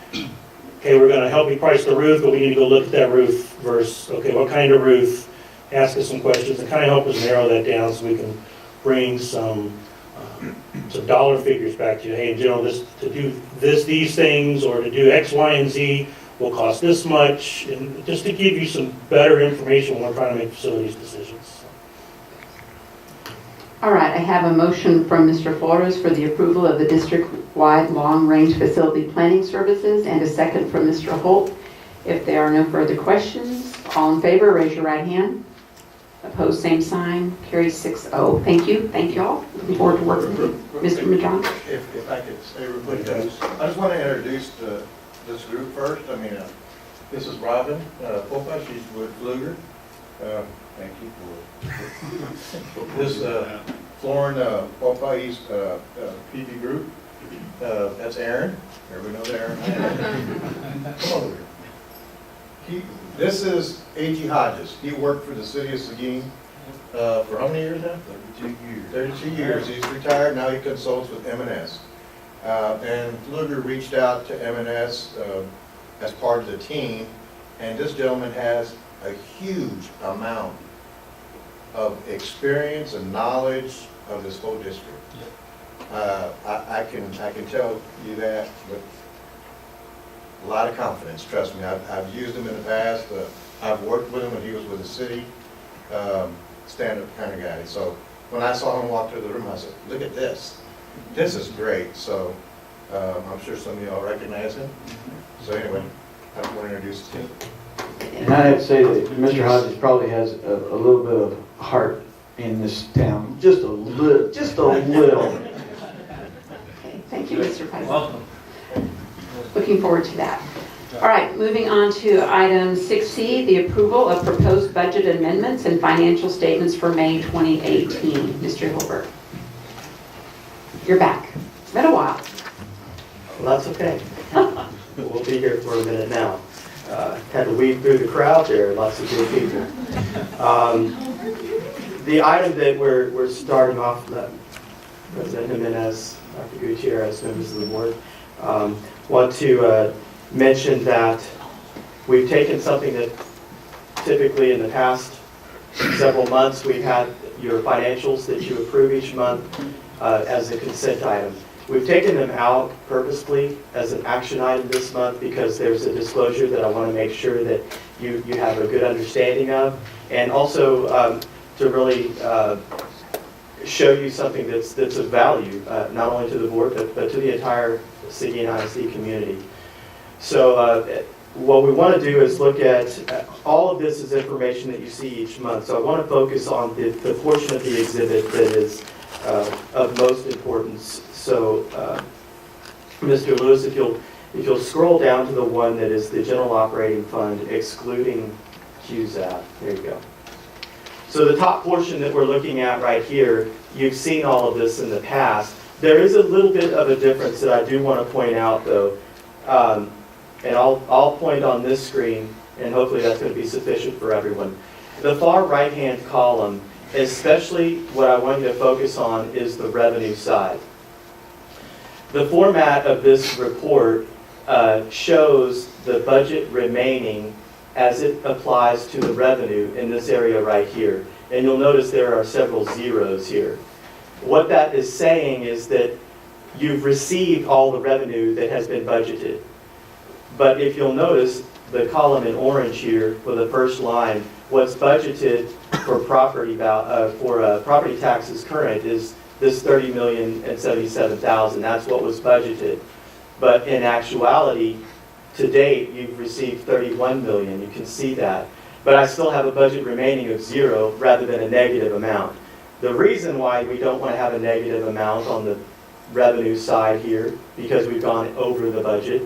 okay, we're going to help you price the roof, but we need to go look at that roof versus, okay, what kind of roof? Ask us some questions and kind of help us narrow that down so we can bring some dollar figures back to you. Hey, in general, to do these things, or to do X, Y, and Z will cost this much, and just to give you some better information when we're trying to make facilities decisions. All right, I have a motion from Mr. Flores for the approval of the district-wide long-range facility planning services, and a second from Mr. Holt. If there are no further questions, all in favor, raise your right hand. Opposed, same sign. Carries 6-0. Thank you. Thank you all. Looking forward to working with you. Mr. Madron. If I could stay real quick, I just want to introduce this group first. I mean, this is Robin Popa. She's with Fluger. Thank you for this. Florin Popa, he's PB Group. That's Aaron. Everybody knows Aaron. Come over here. This is A.G. Hodges. He worked for the city of Seguin for how many years now? 32 years. He's retired. Now he consults with M&S. And Fluger reached out to M&S as part of the team. And this gentleman has a huge amount of experience and knowledge of this whole district. I can tell you that with a lot of confidence, trust me. I've used him in the past. I've worked with him when he was with the city, stand-up kind of guy. So when I saw him walk through the room, I said, look at this. This is great. So I'm sure some of y'all recognize him. So anyway, I want to introduce him. And I have to say that Mr. Hodges probably has a little bit of heart in this town, just a little, just a little. Okay, thank you, Mr. President. Welcome. Looking forward to that. All right, moving on to item 6C, the approval of proposed budget amendments and financial statements for May 2018. Mr. Hilbert. You're back. It's been a while. Well, that's okay. We'll be here for a minute now. Had to weed through the crowd there, lots of good people. The item that we're starting off, President Jimenez, Dr. Gutierrez, members of the board, want to mention that we've taken something that typically in the past several months we've had your financials that you approve each month as a consent item. We've taken them out purposely as an action item this month because there's a disclosure that I want to make sure that you have a good understanding of, and also to really show you something that's of value, not only to the board, but to the entire Seguin ISD community. So what we want to do is look at, all of this is information that you see each month. So I want to focus on the portion of the exhibit that is of most importance. So Mr. Lewis, if you'll scroll down to the one that is the general operating fund excluding QZAP. There you go. So the top portion that we're looking at right here, you've seen all of this in the past. There is a little bit of a difference that I do want to point out though. And I'll point on this screen, and hopefully that's going to be sufficient for everyone. The far right-hand column, especially what I want you to focus on, is the revenue side. The format of this report shows the budget remaining as it applies to the revenue in this area right here. And you'll notice there are several zeros here. What that is saying is that you've received all the revenue that has been budgeted. But if you'll notice, the column in orange here for the first line, what's budgeted for property taxes current is this $30,077,000. That's what was budgeted. But in actuality, to date, you've received $31 million. You can see that. But I still have a budget remaining of 0 rather than a negative amount. The reason why we don't want to have a negative amount on the revenue side here, because we've gone over the budget,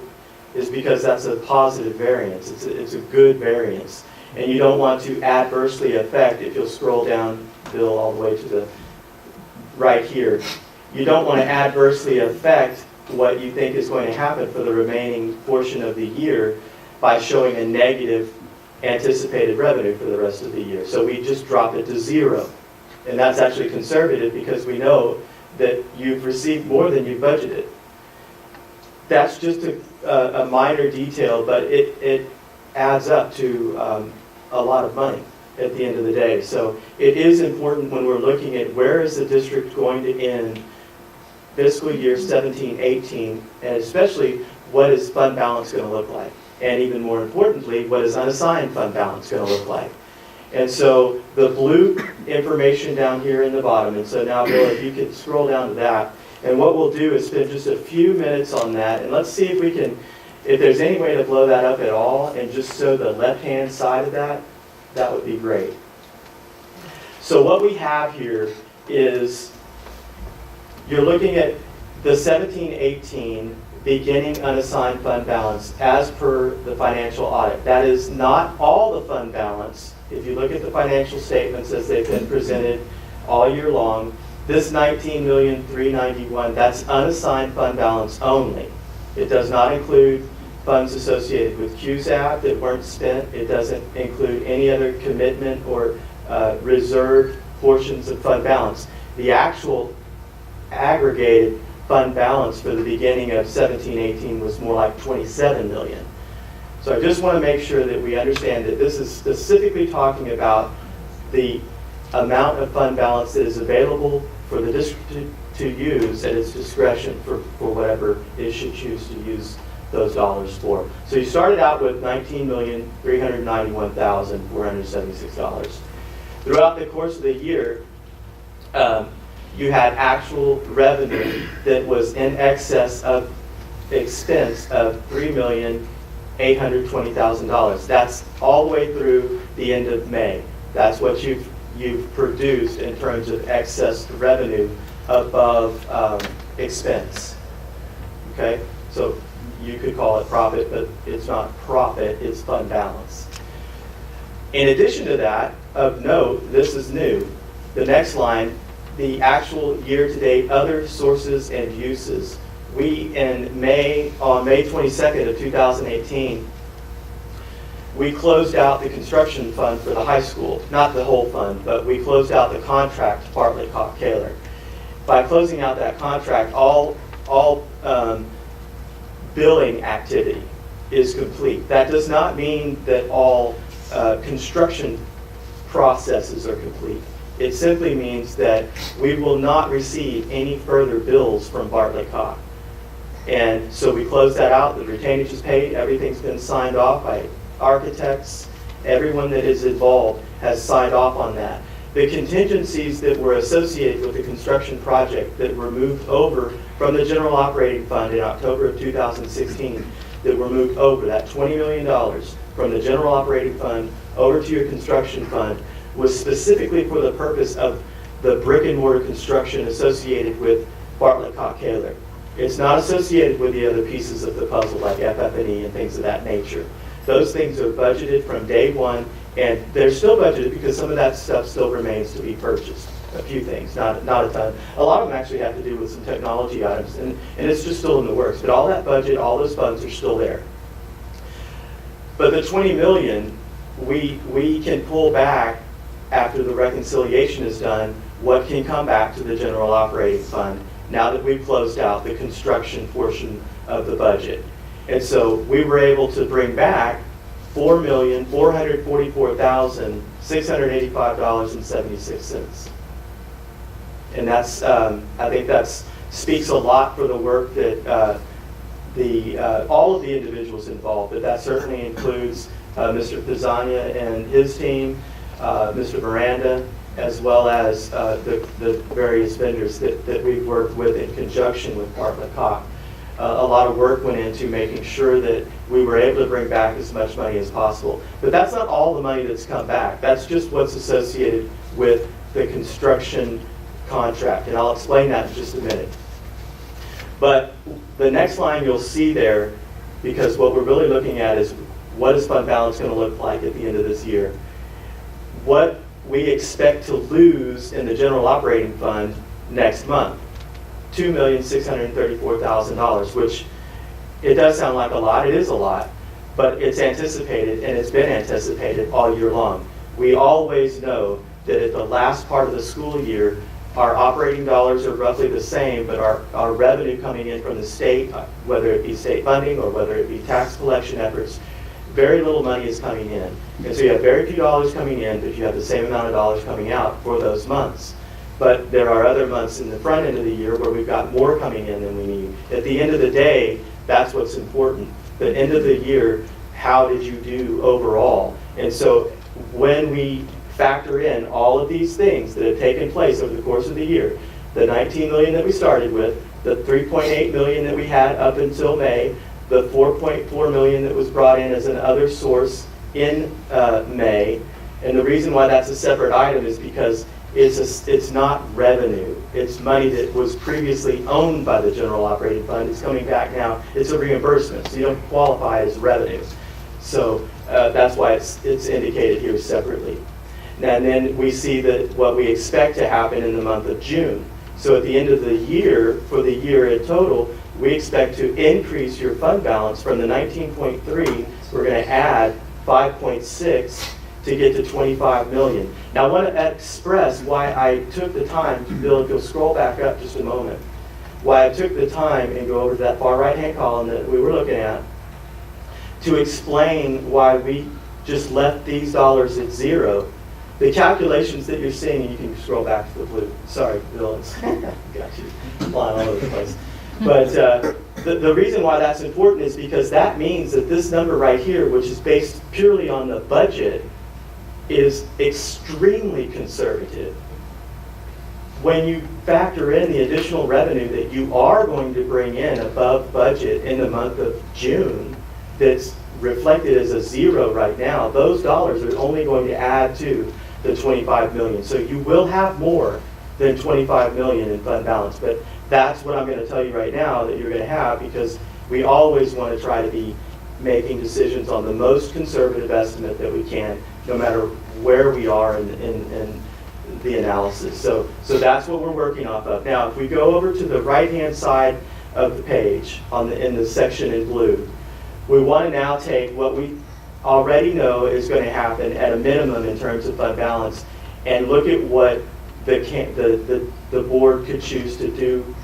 is because that's a positive variance. It's a good variance. And you don't want to adversely affect, if you'll scroll down, Bill, all the way to the right here, you don't want to adversely affect what you think is going to happen for the remaining portion of the year by showing a negative anticipated revenue for the rest of the year. So we just drop it to 0. And that's actually conservative because we know that you've received more than you budgeted. That's just a minor detail, but it adds up to a lot of money at the end of the day. So it is important when we're looking at where is the district going to end fiscal year 17-18, and especially what is fund balance going to look like. And even more importantly, what is unassigned fund balance going to look like. And so the blue information down here in the bottom, and so now Bill, if you could scroll down to that, and what we'll do is spend just a few minutes on that, and let's see if we can, if there's any way to blow that up at all, and just show the left-hand side of that, that would be great. So what we have here is, you're looking at the 17-18 beginning unassigned fund balance as per the financial audit. That is not all the fund balance. If you look at the financial statements as they've been presented all year long, this $19,391,000, that's unassigned fund balance only. It does not include funds associated with QZAP that weren't spent. It doesn't include any other commitment or reserved portions of fund balance. The actual aggregated fund balance for the beginning of 17-18 was more like $27 million. So I just want to make sure that we understand that this is specifically talking about the amount of fund balance that is available for the district to use at its discretion for whatever it should choose to use those dollars for. So you started out with $19,391,476. Throughout the course of the year, you had actual revenue that was in excess of expense of $3,820,000. That's all the way through the end of May. That's what you've you've produced in terms of excess revenue above expense. Okay? So you could call it profit, but it's not profit, it's fund balance. In addition to that, of note, this is new. The next line, the actual year-to-date other sources and uses. We on May 22nd of 2018, we closed out the construction fund for the high school. Not the whole fund, but we closed out the contract to Bartlett Kaler. By closing out that contract, all billing activity is complete. That does not mean that all construction processes are complete. It simply means that we will not receive any further bills from Bartlett Cox. And so we closed that out, the retainage is paid, everything's been signed off by architects, everyone that is involved has signed off on that. The contingencies that were associated with the construction project that were moved over from the general operating fund in October of 2016, that were moved over, that $20 million from the general operating fund over to your construction fund, was specifically for the purpose of the brick and mortar construction associated with Bartlett Kaler. It's not associated with the other pieces of the puzzle like FF&E and things of that nature. Those things are budgeted from day one, and they're still budgeted because some of that stuff still remains to be purchased. A few things, not a ton. A lot of them actually have to do with some technology items, and it's just still in the works. But all that budget, all those funds are still there. But the $20 million, we can pull back after the reconciliation is done, what can come back to the general operating fund now that we've closed out the construction portion of the budget. And so we were able to bring back $4,444,685.76. And that's, I think that's speaks a lot for the work that all of the individuals involved, but that certainly includes Mr. Pizzagna and his team, Mr. Miranda, as well as the various vendors that we've worked with in conjunction with Bartlett Cox. A lot of work went into making sure that we were able to bring back as much money as possible. But that's not all the money that's come back. That's just what's associated with the construction contract, and I'll explain that in just a minute. But the next line you'll see there, because what we're really looking at is what is fund balance going to look like at the end of this year. What we expect to lose in the general operating fund next month, $2,634,000, which it does sound like a lot, it is a lot, but it's anticipated, and it's been anticipated all year long. We always know that at the last part of the school year, our operating dollars are roughly the same, but our revenue coming in from the state, whether it be state funding or whether it be tax collection efforts, very little money is coming in. And so you have very few dollars coming in, but you have the same amount of dollars coming out for those months. But there are other months in the front end of the year where we've got more coming in than we need. At the end of the day, that's what's important. The end of the year, how did you do overall? And so when we factor in all of these things that have taken place over the course of the year, the $19 million that we started with, the $3.8 million that we had up until May, the $4.4 million that was brought in as an other source in May, and the reason why that's a separate item is because it's not revenue. It's money that was previously owned by the general operating fund. It's coming back now. It's a reimbursement, so you don't qualify as revenue. So that's why it's indicated here separately. And then we see that what we expect to happen in the month of June. So at the end of the year, for the year in total, we expect to increase your fund balance from the 19.3. We're going to add 5.6 to get to 25 million. Now I want to express why I took the time to Bill, if you'll scroll back up just a moment, why I took the time and go over to that far right-hand column that we were looking at to explain why we just left these dollars at zero. The calculations that you're seeing, and you can scroll back to the blue. Sorry, Bill, it's got you flying all over the place. But the reason why that's important is because that means that this number right here, which is based purely on the budget, is extremely conservative. When you factor in the additional revenue that you are going to bring in above budget in the month of June, that's reflected as a zero right now, those dollars are only going to add to the 25 million. So you will have more than 25 million in fund balance, but that's what I'm going to tell you right now that you're going to have, because we always want to try to be making decisions on the most conservative estimate that we can, no matter where we are in the analysis. So that's what we're working off of. Now, if we go over to the right-hand side of the page in the section in blue, we want to now take what we already know is going to happen at a minimum in terms of fund balance and look at what the board could choose to do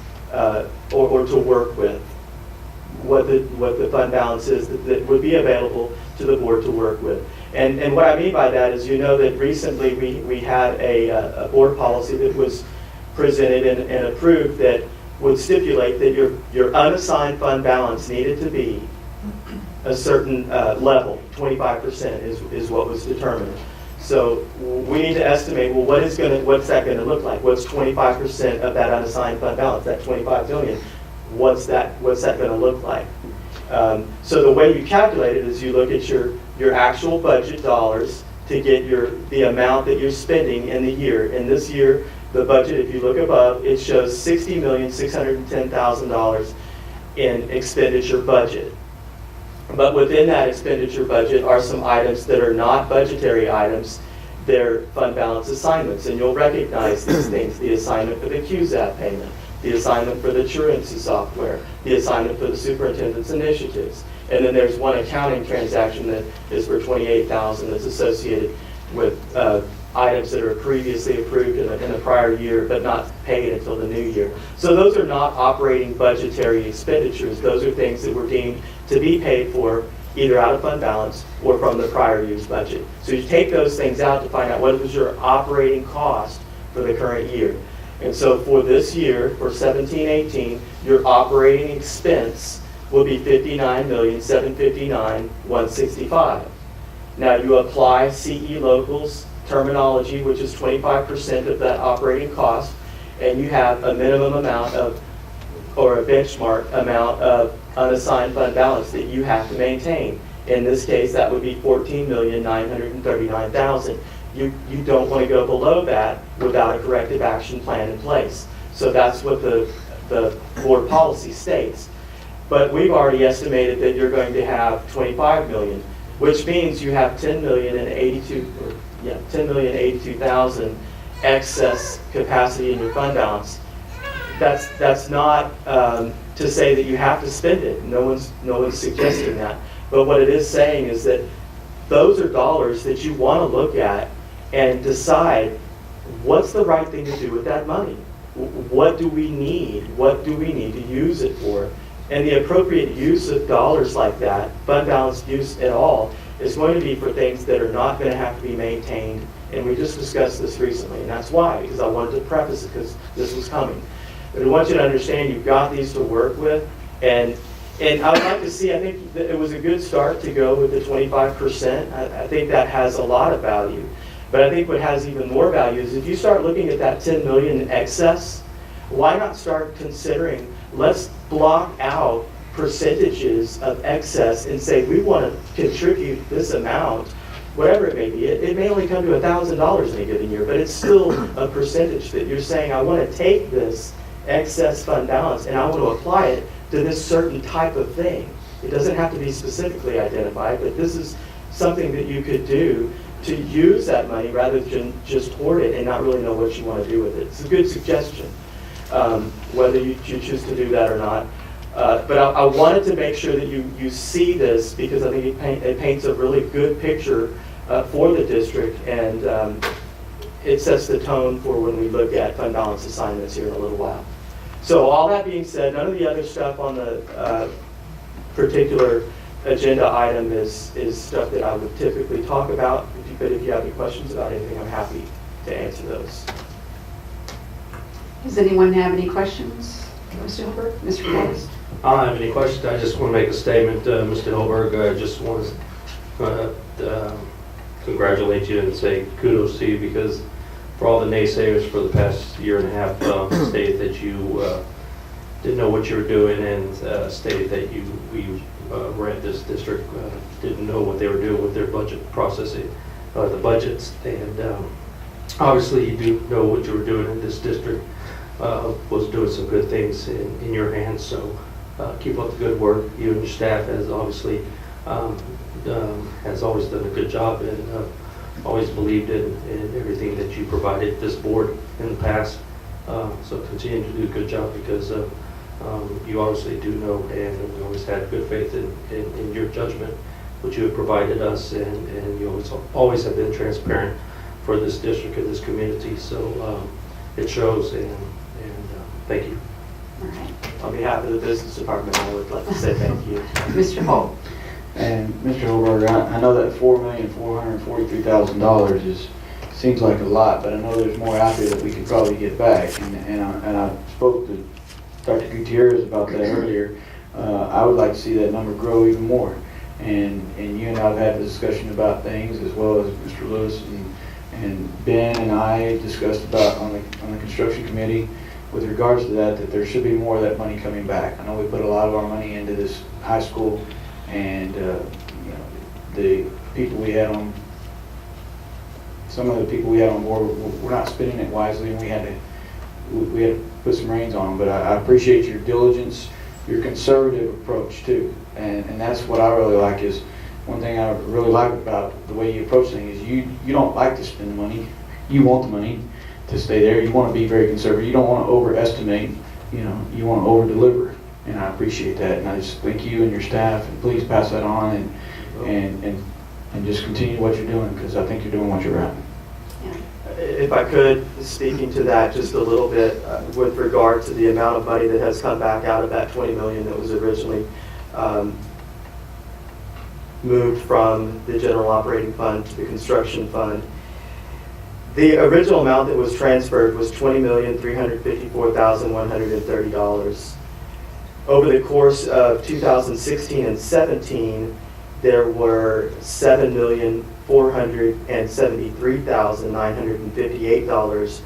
or to work with. What the fund balance is that would be available to the board to work with. And what I mean by that is, you know that recently we had a board policy that was presented and approved that would stipulate that your unassigned fund balance needed to be a certain level, 25% is what was determined. So we need to estimate, well, what's that going to look like? What's 25% of that unassigned fund balance, that 25 million? What's that going to look like? So the way you calculate it is you look at your actual budget dollars to get the amount that you're spending in the year. In this year, the budget, if you look above, it shows $60,610,000 in expenditure budget. But within that expenditure budget are some items that are not budgetary items. They're fund balance assignments, and you'll recognize these things: the assignment for the QZAP payment, the assignment for the truancy software, the assignment for the superintendent's initiatives. And then there's one accounting transaction that is for $28,000 that's associated with items that are previously approved in the prior year but not paid until the new year. So those are not operating budgetary expenditures. Those are things that were deemed to be paid for either out of fund balance or from the prior year's budget. So you take those things out to find out what was your operating cost for the current year. And so for this year, for 17-18, your operating expense will be $59,759,165. Now you apply CE Local's terminology, which is 25% of that operating cost, and you have a minimum amount of, or a benchmark amount of unassigned fund balance that you have to maintain. In this case, that would be $14,939,000. You don't want to go below that without a corrective action plan in place. So that's what the board policy states. But we've already estimated that you're going to have 25 million, which means you have 10,082,000 excess capacity in your fund balance. That's not to say that you have to spend it. No one's suggesting that. But what it is saying is that those are dollars that you want to look at and decide what's the right thing to do with that money. What do we need? What do we need to use it for? And the appropriate use of dollars like that, fund balance use at all, is going to be for things that are not going to have to be maintained. And we just discussed this recently, and that's why, because I wanted to preface it, because this was coming. But I want you to understand you've got these to work with, and I would like to see, I think that it was a good start to go with the 25%. I think that has a lot of value. But I think what has even more value is if you start looking at that 10 million excess, why not start considering, let's block out percentages of excess and say we want to contribute this amount, whatever it may be. It may only come to $1,000 in a given year, but it's still a percentage that you're saying, I want to take this excess fund balance and I want to apply it to this certain type of thing. It doesn't have to be specifically identified, but this is something that you could do to use that money rather than just hoard it and not really know what you want to do with it. It's a good suggestion, whether you choose to do that or not. But I wanted to make sure that you see this, because I think it paints a really good picture for the district, and it sets the tone for when we look at fund balance assignments here in a little while. So all that being said, none of the other stuff on the particular agenda item is stuff that I would typically talk about. But if you have any questions about anything, I'm happy to answer those. Does anyone have any questions? Mr. Hilbert? Mr. Forrest? I don't have any questions. I just want to make a statement. Mr. Hilberg, I just want to congratulate you and say kudos to you, because for all the naysayers for the past year and a half stated that you didn't know what you were doing, and stated that we ran this district, didn't know what they were doing with their budget processing, the budgets. And Obviously, you do know what you were doing in this district, was doing some good things in your hands, so keep up the good work. You and your staff has obviously has always done a good job and always believed in everything that you provided this board in the past. So continue to do a good job because you obviously do know, and we always had good faith in your judgment, what you have provided us, and you always have been transparent for this district and this community. So it shows, and thank you. All right. On behalf of the business department, I would like to say thank you. Mr. Holt. And Mr. Holberger, I know that $4,443,000 seems like a lot, but I know there's more out there that we could probably get back. And I spoke to Dr. Gutierrez about that earlier. I would like to see that number grow even more. And you and I have had a discussion about things, as well as Mr. Lewis and Ben and I discussed about on the construction committee with regards to that there should be more of that money coming back. I know we put a lot of our money into this high school, and the people we had on, some of the people we had on board, we're not spending it wisely, and we had to put some reins on them. But I appreciate your diligence, your conservative approach too, and that's what I really like. Is one thing I really like about the way you approach things is you don't like to spend the money, you want the money to stay there. You want to be very conservative. You don't want to overestimate. You want to over-deliver, and I appreciate that. And I just thank you and your staff, and please pass that on and just continue what you're doing, because I think you're doing what you're right. If I could, speaking to that just a little bit, with regard to the amount of money that has come back out of that $20 million that was originally moved from the general operating fund to the construction fund. The original amount that was transferred was $20,354,130. Over the course of 2016 and 17, there were $7,473,958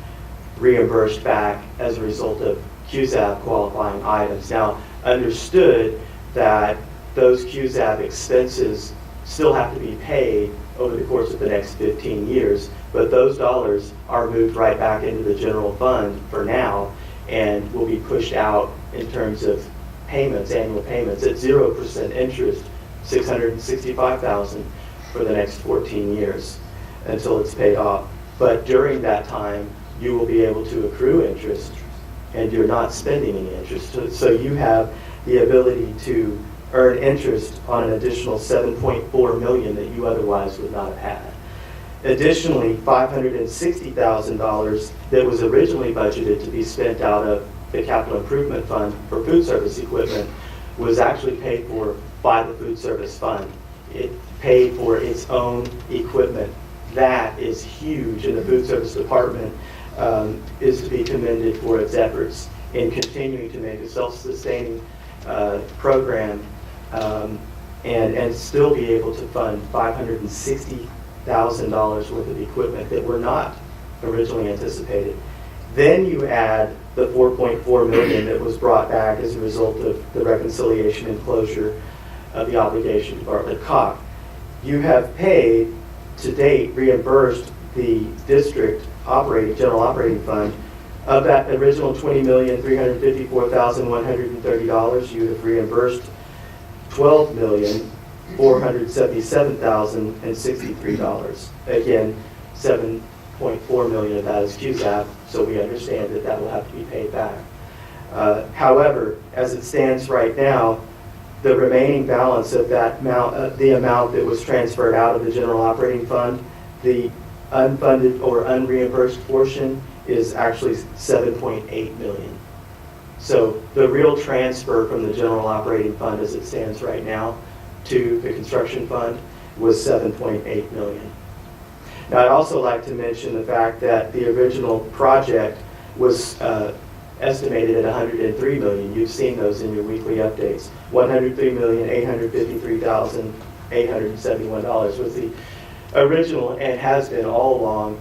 reimbursed back as a result of QZAB qualifying items. Now, understood that those QZAB expenses still have to be paid over the course of the next 15 years, but those dollars are moved right back into the general fund for now and will be pushed out in terms of payments, annual payments at 0% interest, $665,000 for the next 14 years until it's paid off. But during that time, you will be able to accrue interest, and you're not spending any interest. So you have the ability to earn interest on an additional $7.4 million that you otherwise would not have had. Additionally, $560,000 that was originally budgeted to be spent out of the capital improvement fund for food service equipment was actually paid for by the food service fund. It paid for its own equipment. That is huge, and the food service department is to be commended for its efforts in continuing to make a self-sustaining program and still be able to fund $560,000 worth of equipment that were not originally anticipated. Then you add the $4.4 million that was brought back as a result of the reconciliation and closure of the obligation to Bartlett Cock. You have paid, to date, reimbursed the district general operating fund of that original $20,354,130. You have reimbursed $12,477,063. Again, $7.4 million of that is QZAB, so we understand that that will have to be paid back. However, as it stands right now, the remaining balance of that amount, the amount that was transferred out of the general operating fund, the unfunded or unreimbursed portion is actually $7.8 million. So the real transfer from the general operating fund as it stands right now to the construction fund was $7.8 million. Now, I'd also like to mention the fact that the original project was estimated at $103 million. You've seen those in your weekly updates. $103,853,871 was the original and has been all along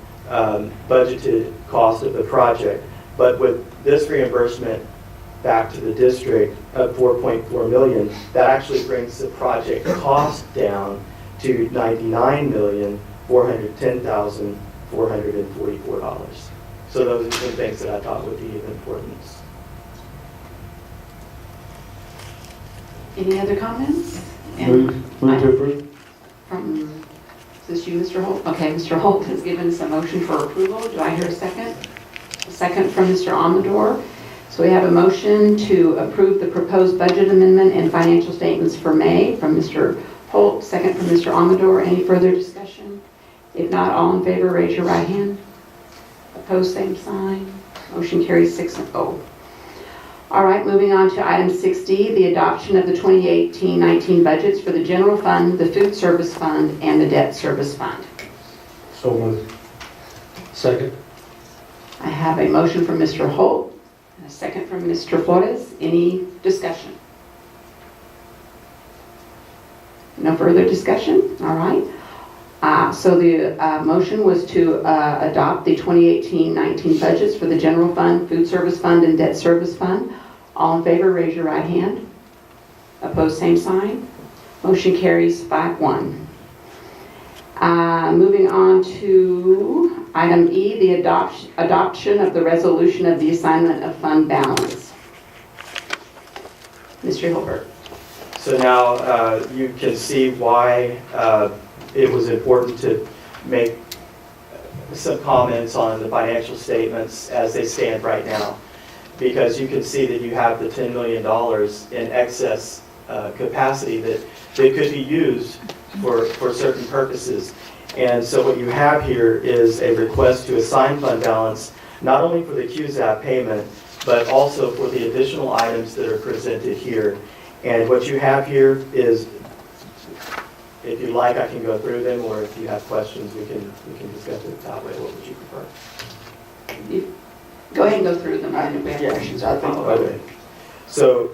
budgeted cost of the project. But with this reimbursement back to the district of $4.4 million, that actually brings the project cost down to $99,410,000 $444. So those are some things that I thought would be of importance. Any other comments? Move to approve. From, is this you, Mr. Holt? Okay, Mr. Holt has given us a motion for approval. Do I hear a second? A second from Mr. Amador. So we have a motion to approve the proposed budget amendment and financial statements for May from Mr. Holt, second from Mr. Amador. Any further discussion? If not, all in favor, raise your right hand. Opposed, same sign. Motion carries 6-0. All right, moving on to item 6D, the adoption of the 2018-19 budgets for the general fund, the food service fund, and the debt service fund. So moved. Second. I have a motion from Mr. Holt and a second from Mr. Flores. Any discussion? No further discussion? All right. So the motion was to adopt the 2018-19 budgets for the general fund, food service fund, and debt service fund. All in favor, raise your right hand. Opposed, same sign. Motion carries 5-1. Moving on to item E, the adoption of the resolution of the assignment of fund balance. Mr. Hilbert. So now you can see why it was important to make some comments on the financial statements as they stand right now. Because you can see that you have the $10 million in excess capacity that could be used for certain purposes. And so what you have here is a request to assign fund balance, not only for the QZAP payment, but also for the additional items that are presented here. And what you have here is, if you like, I can go through them, or if you have questions, we can discuss it that way. What would you prefer? Go ahead and go through them, and if we have questions, I'll follow up. Okay. So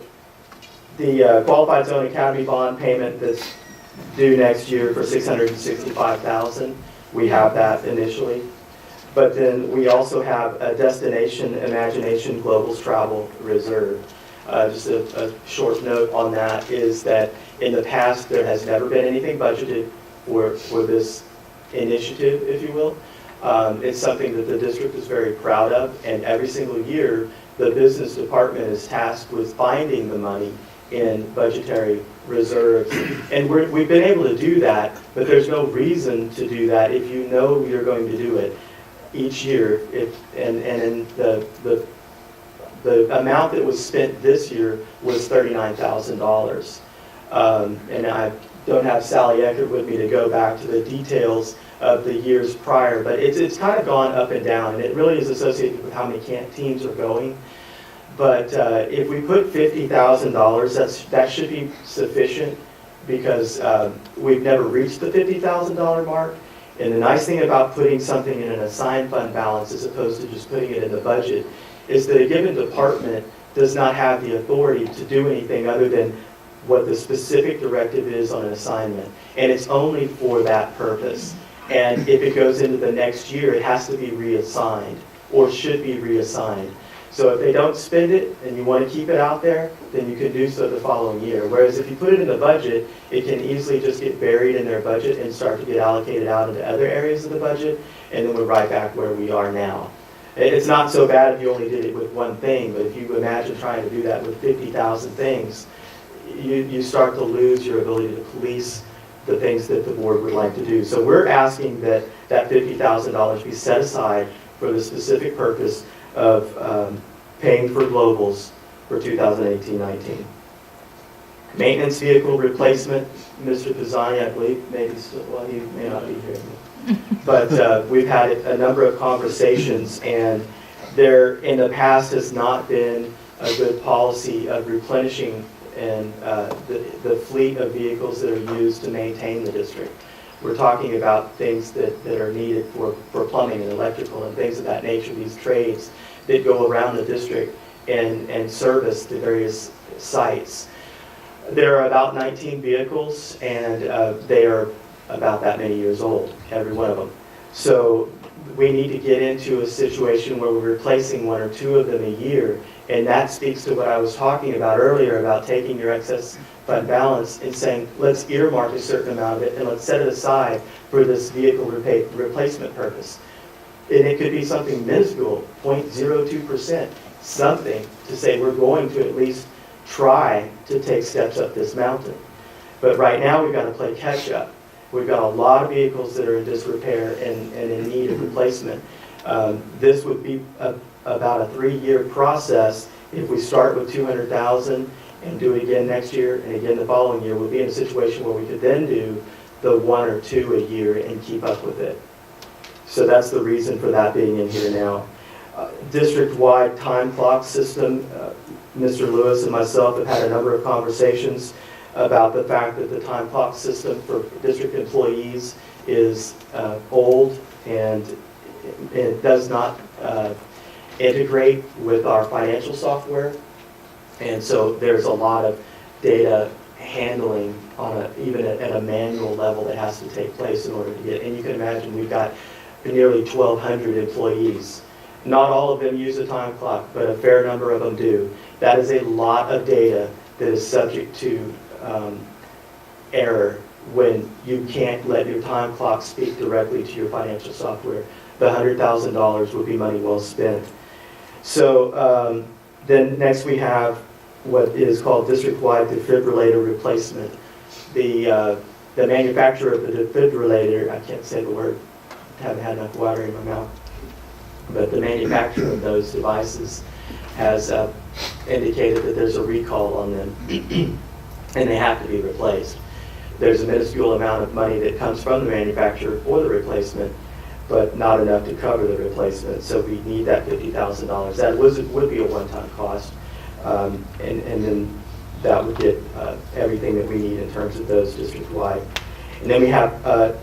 the qualified zone academy bond payment that's due next year for $665,000, we have that initially. But then we also have a Destination Imagination Global's Travel Reserve. Just a short note on that is that in the past there has never been anything budgeted for this initiative, if you will. It's something that the district is very proud of, and every single year the business department is tasked with finding the money in budgetary reserves. And we've been able to do that, but there's no reason to do that if you know you're going to do it each year. And the amount that was spent this year was $39,000. And I don't have Sally Eckert with me to go back to the details of the years prior, but it's kind of gone up and down, and it really is associated with how many teams are going. But if we put $50,000, that should be sufficient, because we've never reached the $50,000 mark. And the nice thing about putting something in an assigned fund balance as opposed to just putting it in the budget is that a given department does not have the authority to do anything other than what the specific directive is on an assignment. And it's only for that purpose. And if it goes into the next year, it has to be reassigned, or should be reassigned. So if they don't spend it and you want to keep it out there, then you can do so the following year. Whereas if you put it in the budget, it can easily just get buried in their budget and start to get allocated out into other areas of the budget, and then we're right back where we are now. It's not so bad if you only did it with one thing, but if you imagine trying to do that with 50,000 things, you start to lose your ability to police the things that the board would like to do. So we're asking that $50,000 be set aside for the specific purpose of paying for globals for 2018-19. Maintenance vehicle replacement, Mr. Pisani, I believe, maybe still, well, he may not be here. But we've had a number of conversations, and there in the past has not been a good policy of replenishing and the fleet of vehicles that are used to maintain the district. We're talking about things that are needed for plumbing and electrical and things of that nature, these trades that go around the district and service the various sites. There are about 19 vehicles, and they are about that many years old, every one of them. So we need to get into a situation where we're replacing one or two of them a year, and that speaks to what I was talking about earlier about taking your excess fund balance and saying, let's earmark a certain amount of it and let's set it aside for this vehicle replacement purpose. And it could be something minuscule, 0.02%, something to say we're going to at least try to take steps up this mountain. But right now, we've got to play catch up. We've got a lot of vehicles that are in disrepair and in need of replacement. This would be about a 3-year process. If we start with 200,000 and do it again next year and again the following year, we'll be in a situation where we could then do the 1 or 2 a year and keep up with it. So that's the reason for that being in here now. District-wide time clock system, Mr. Lewis and myself have had a number of conversations about the fact that the time clock system for district employees is old and it does not integrate with our financial software. And so there's a lot of data handling on even at a manual level that has to take place in order to get, and you can imagine we've got nearly 1,200 employees. Not all of them use a time clock, but a fair number of them do. That is a lot of data that is subject to error when you can't let your time clock speak directly to your financial software. The $100,000 would be money well spent. So then next we have what is called district-wide defibrillator replacement. The manufacturer of the defibrillator, I can't say the word, haven't had enough water in my mouth, but the manufacturer of those devices has indicated that there's a recall on them and they have to be replaced. There's a minuscule amount of money that comes from the manufacturer for the replacement, but not enough to cover the replacement. So we need that $50,000. That would be a one-time cost, and then that would get everything that we need in terms of those district-wide. And then we have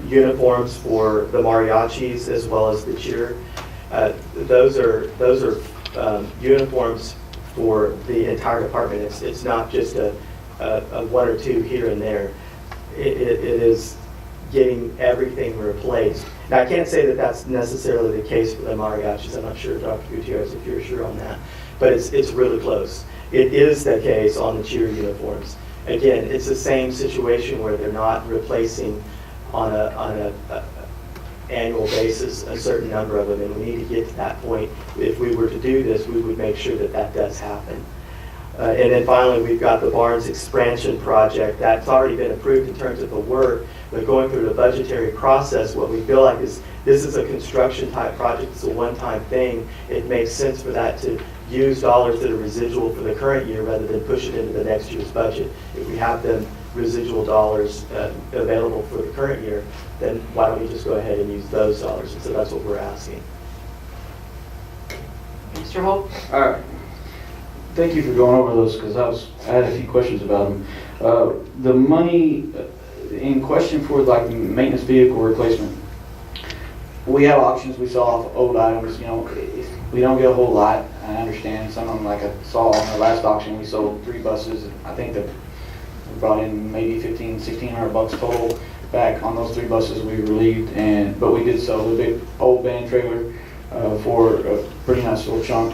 uniforms for the mariachis as well as the cheer. Those are uniforms for the entire department. It's not just a 1 or 2 here and there. It is getting everything replaced. Now, I can't say that that's necessarily the case for the mariachis. I'm not sure, Dr. Gutierrez, if you're sure on that. But it's really close. It is the case on the cheer uniforms. Again, it's the same situation where they're not replacing on a annual basis a certain number of them, and we need to get to that point. If we were to do this, we would make sure that that does happen. And then finally, we've got the Barnes expansion project. That's already been approved in terms of the work, but going through the budgetary process, what we feel like is this is a construction type project. It's a one-time thing. It makes sense for that to use dollars that are residual for the current year rather than push it into the next year's budget. If we have them residual dollars available for the current year, then why don't we just go ahead and use those dollars? And so that's what we're asking. Mr. Holt? All right. Thank you for going over those, because I had a few questions about them. The money in question for like maintenance vehicle replacement, we have options. We sell off old items. You know, we don't get a whole lot. I understand some of them, like I saw on the last auction, we sold 3 buses. I think that we brought in maybe $1,600 total back on those 3 buses we relieved, but we did sell the big old van trailer for a pretty nice little chunk.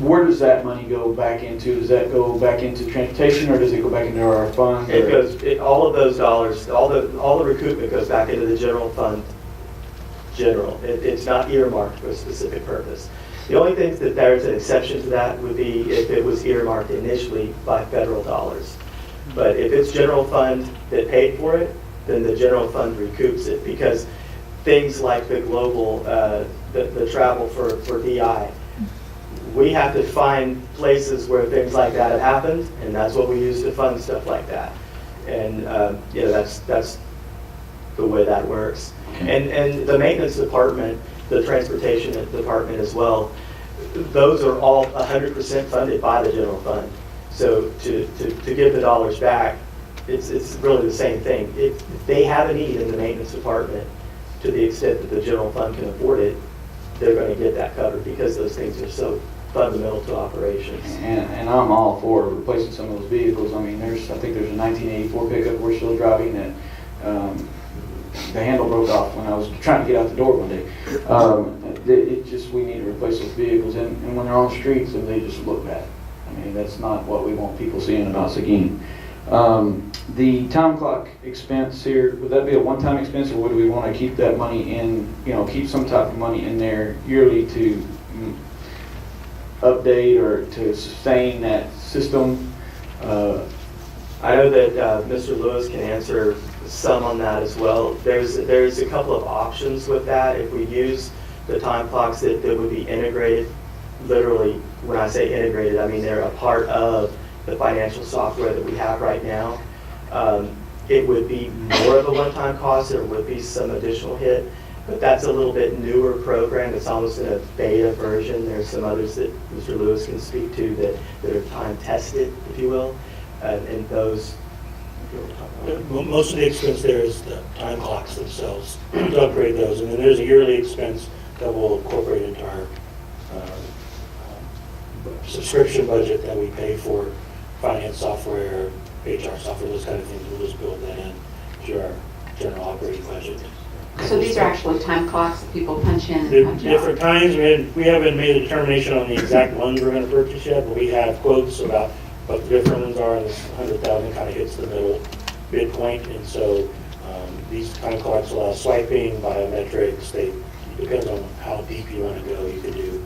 Where does that money go back into? Does that go back into transportation, or does it go back into our fund? It goes. All of those dollars, all the recoupment goes back into the general fund. It's not earmarked for a specific purpose. The only thing that there's an exception to that would be if it was earmarked initially by federal dollars. But if it's general fund that paid for it, then the general fund recoups it, because things like the global, the travel for DI, we have to find places where things like that have happened, and that's what we use to fund stuff like that. And that's the way that works. And the maintenance department, the transportation department as well, those are all 100% funded by the general fund. So to give the dollars back, it's really the same thing. If they have a need in the maintenance department, to the extent that the general fund can afford it, they're going to get that covered, because those things are so fundamental to operations. And I'm all for replacing some of those vehicles. I mean, I think there's a 1984 pickup we're still driving that the handle broke off when I was trying to get out the door one day. We need to replace those vehicles, and when they're on the streets, they just look bad. I mean, that's not what we want people seeing about Seguin. The time clock expense here, would that be a one-time expense, or would we want to keep that money in, keep some type of money in there yearly to update or to sustain that system? I know that Mr. Lewis can answer some on that as well. There's a couple of options with that. If we use the time clocks that would be integrated, literally, when I say integrated, I mean they're a part of the financial software that we have right now. It would be more of a one-time cost. There would be some additional hit, but that's a little bit newer program. It's almost in a beta version. There's some others that Mr. Lewis can speak to that are time-tested, if you will, and those. Most of the expense there is the time clocks themselves, to upgrade those, and then there's a yearly expense that we'll incorporate into our subscription budget that we pay for finance software, HR software, those kind of things. We'll just build that in to our general operating budget. So these are actually time clocks that people punch in and They're punch out? different kinds. We haven't made a determination on the exact ones we're going to purchase yet, but we have quotes about what the different ones are, and this 100,000 kind of hits the midpoint, and so these time clocks allow swiping, biometrics. It depends on how deep you want to go, you can do.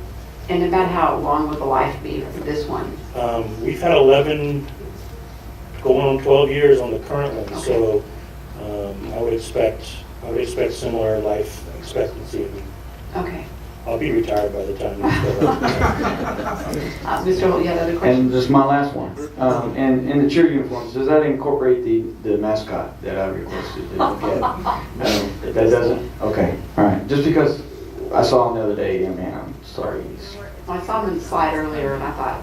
And about how long would the life be for this one? We've had 11, going on 12 years on the current one, Okay. so I would expect similar life expectancy. Okay. I'll be retired by the time this goes. Mr. Holt, you had other And questions? this is my last one. And in the cheer uniforms, does that incorporate the mascot that I requested to look at? That doesn't? Okay, all right. Just because I saw him the other day, and man, I'm sorry. I saw them in the slide earlier, and I thought,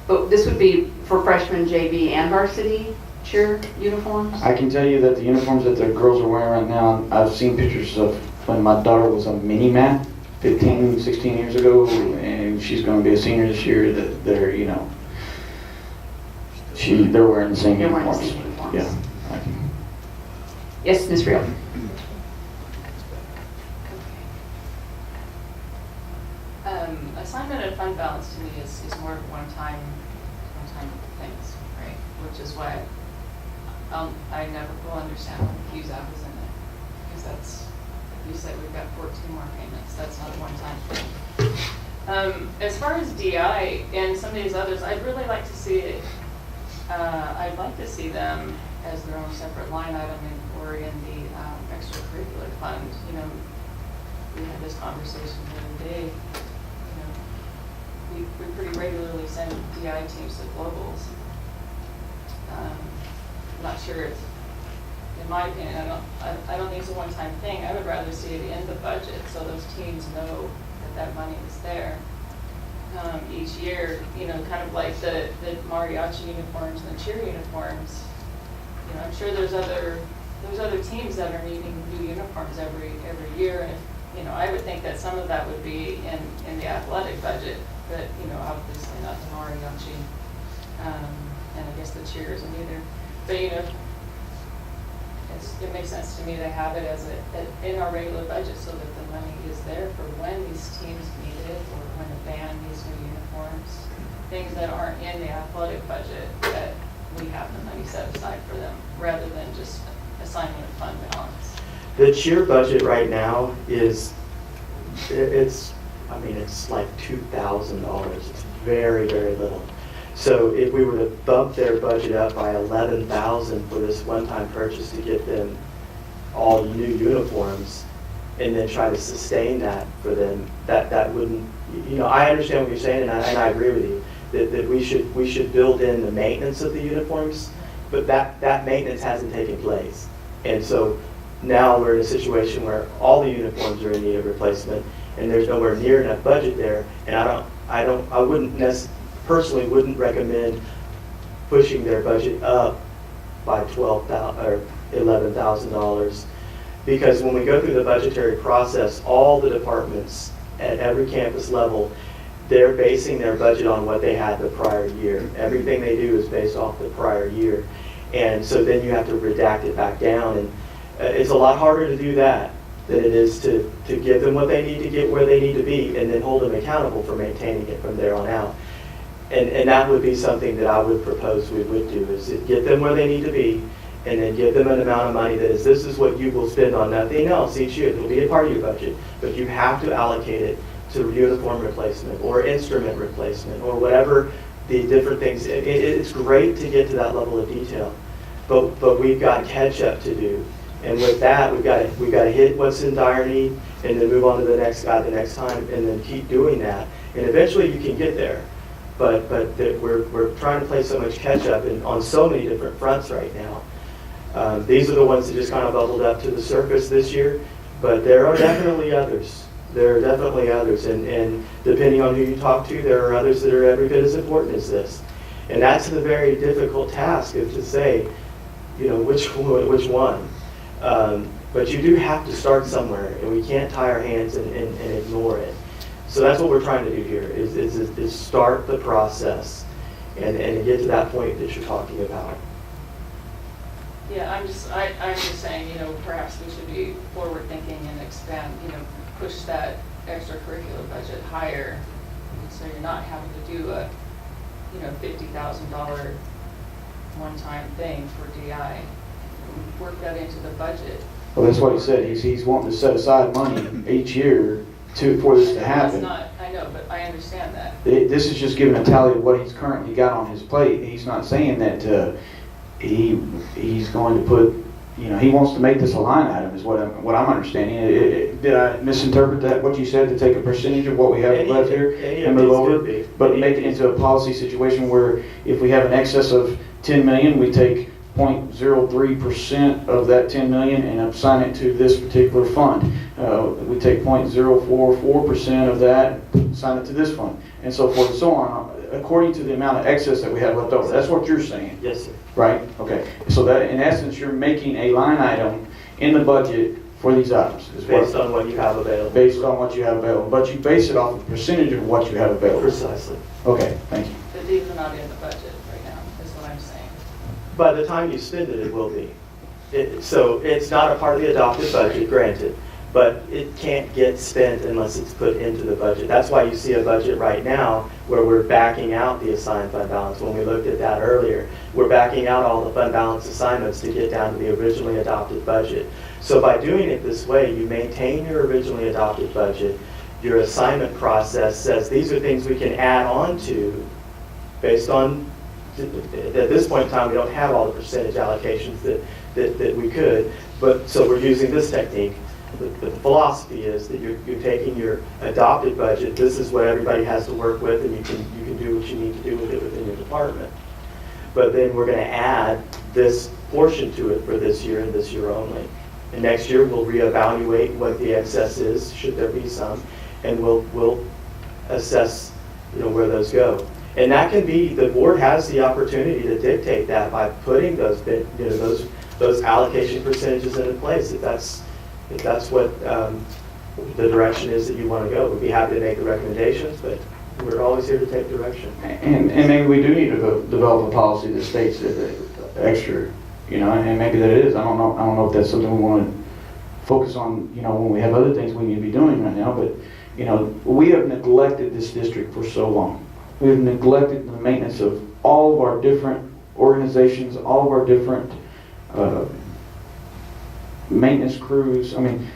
but this would be for freshman, JV, and varsity cheer uniforms? I can tell you that the uniforms that the girls are wearing right now, I've seen pictures of when my daughter was a mini-mat 15, 16 years ago, and she's going to be a senior this year, that they're, they're wearing the same They're wearing the uniforms. same uniforms. Yeah. Yes, Ms. Rio? Assignment of fund balance to me is more of one-time things, right? Which is why I never will understand when the Q's app is in it. Because that's, like you said, we've got 14 more payments. That's not a one-time thing. As far as DI and some of these others, I'd really like to see it, I'd like to see them as their own separate line item or in the extracurricular fund. We had this conversation the other day. We pretty regularly send DI teams to globals. I'm not sure it's, in my opinion, I don't think it's a one-time thing. I would rather see it in the budget so those teams know that money is there each year. Kind of like the mariachi uniforms and the cheer uniforms. I'm sure there's other teams that are needing new uniforms every year, and if, I would think that some of that would be in the athletic budget. But, obviously not the mariachi, and I guess the cheers and either. But, it makes sense to me to have it in our regular budget so that the money is there for when these teams need it or when a band needs new uniforms. Things that aren't in the athletic budget that we have the money set aside for them rather than just assignment of fund balance. The cheer budget right now is, it's like $2,000. It's very, very little. So if we were to bump their budget up by $11,000 for this one-time purchase to get them all new uniforms, and then try to sustain that for them, that wouldn't. I understand what you're saying, and I agree with you that we should build in the maintenance of the uniforms, but that maintenance hasn't taken place, and so now we're in a situation where all the uniforms are in need of replacement. And there's nowhere near enough budget there, and I wouldn't personally wouldn't recommend pushing their budget up by $12,000 or $11,000, because when we go through the budgetary process, all the departments at every campus level, they're basing their budget on what they had the prior year. Everything they do is based off the prior year, and so then you have to redact it back down, and it's a lot harder to do that than it is to give them what they need to get where they need to be and then hold them accountable for maintaining it from there on out. And that would be something that I would propose we would do, is to get them where they need to be, and then give them an amount of money that is, this is what you will spend on nothing else each year. It'll be a part of your budget, but you have to allocate it to uniform replacement or instrument replacement or whatever the different things. It's great to get to that level of detail, but we've got catch up to do. And with that, we've got to hit what's in dire need and then move on to the next guy the next time, and then keep doing that. And eventually you can get there. But we're trying to play so much catch up on so many different fronts right now. These are the ones that just kind of bubbled up to the surface this year, but there are definitely others. There are definitely others, and depending on who you talk to, there are others that are every bit as important as this. And that's the very difficult task, is to say, which one. But you do have to start somewhere, and we can't tie our hands and ignore it. So that's what we're trying to do here, is start the process and get to that point that you're talking about. Yeah, I'm just saying, perhaps we should be forward thinking and expand, push that extracurricular budget higher. So you're not having to do a, $50,000 one-time thing for DI. Work that into the budget. Well, that's what he said. He's wanting to set aside money each year for this to happen. I know, but I understand that. This is just giving a tally of what he's currently got on his plate. He's not saying that he's going to put, he wants to make this a line item, is what I'm understanding. Did I misinterpret that, what you said, to take a percentage of what we have left here and move over? But make it into a policy situation where if we have an excess of 10 million, we take 0.03% of that 10 million and assign it to this particular fund. We take 0.044% of that, assign it to this fund, and so forth and so on, according to the amount of excess that we have left over. That's what you're saying? Yes, sir. Right? Okay. So that, in essence, you're making a line item in the budget for these items. Based on what you have available. Based on what you have available. But you base it off of the percentage of what you have available. Precisely. Okay, thank you. But these are not in the budget right now, is what I'm saying. By the time you spend it, it will be. So it's not a part of the adopted budget, granted, but it can't get spent unless it's put into the budget. That's why you see a budget right now where we're backing out the assigned fund balance. When we looked at that earlier, we're backing out all the fund balance assignments to get down to the originally adopted budget. So by doing it this way, you maintain your originally adopted budget. Your assignment process says these are things we can add on to based on, at this point in time, we don't have all the percentage allocations that we could, but so we're using this technique. The philosophy is that you're taking your adopted budget, this is what everybody has to work with, and you can do what you need to do with it within your department. But then we're going to add this portion to it for this year and this year only. And next year we'll reevaluate what the excess is, should there be some, and we'll assess where those go. And that can be, the board has the opportunity to dictate that by putting those allocation percentages into place. If that's what the direction is that you want to go, we'd be happy to make the recommendations, but we're always here to take direction. And maybe we do need to develop a policy that states that extra, and maybe that it is. I don't know if that's something we want to focus on, when we have other things we need to be doing right now. But we have neglected this district for so long. We've neglected the maintenance of all of our different organizations, all of our different maintenance crews. I mean,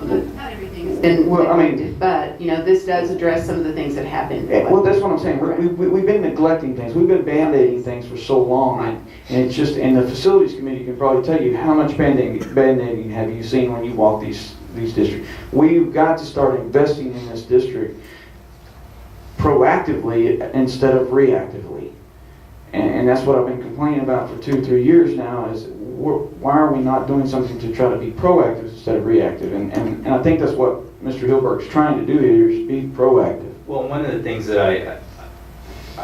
not everything has been neglected, but this does address some of the things that have been neglected. Well, that's what I'm saying. We've been neglecting things. We've been band-aiding things for so long, and it's just. And the facilities committee can probably tell you how much band-aiding have you seen when you walk these districts. We've got to start investing in this district proactively instead of reactively, and that's what I've been complaining about for 2 or 3 years now. Is why are we not doing something to try to be proactive instead of reactive? And I think that's what Mr. Hilberg's trying to do here, is be proactive. Well, one of the things that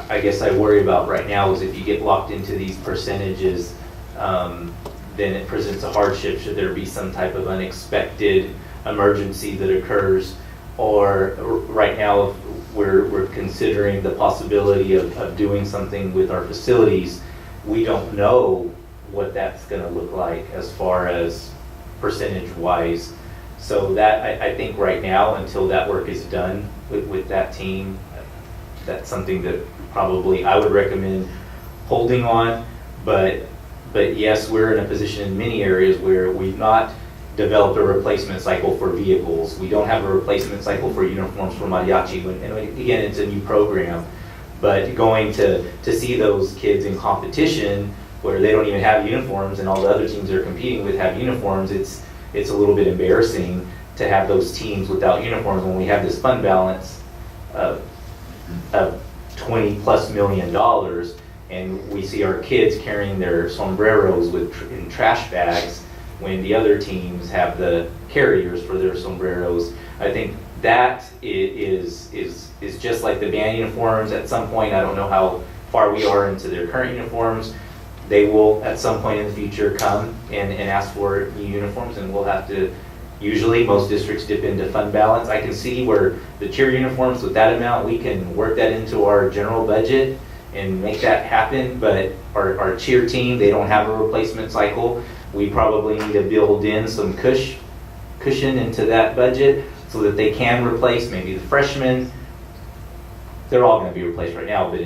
I guess I worry about right now is if you get locked into these percentages, then it presents a hardship should there be some type of unexpected emergency that occurs. Or right now we're considering the possibility of doing something with our facilities. We don't know what that's going to look like as far as percentage-wise. So that, I think right now, until that work is done with that team, that's something that probably I would recommend holding on. But yes, we're in a position in many areas where we've not developed a replacement cycle for vehicles. We don't have a replacement cycle for uniforms for mariachi. And again, it's a new program. But going to see those kids in competition where they don't even have uniforms and all the other teams they're competing with have uniforms, it's a little bit embarrassing to have those teams without uniforms when we have this fund balance of $20+ million, and we see our kids carrying their sombreros in trash bags when the other teams have the carriers for their sombreros. I think that is just like the band uniforms. At some point, I don't know how far we are into their current uniforms, they will at some point in the future come and ask for new uniforms, and we'll have to, usually most districts dip into fund balance. I can see where the cheer uniforms with that amount, we can work that into our general budget and make that happen, but our cheer team, they don't have a replacement cycle. We probably need to build in some cushion into that budget so that they can replace maybe the freshmen. They're all going to be replaced right now, but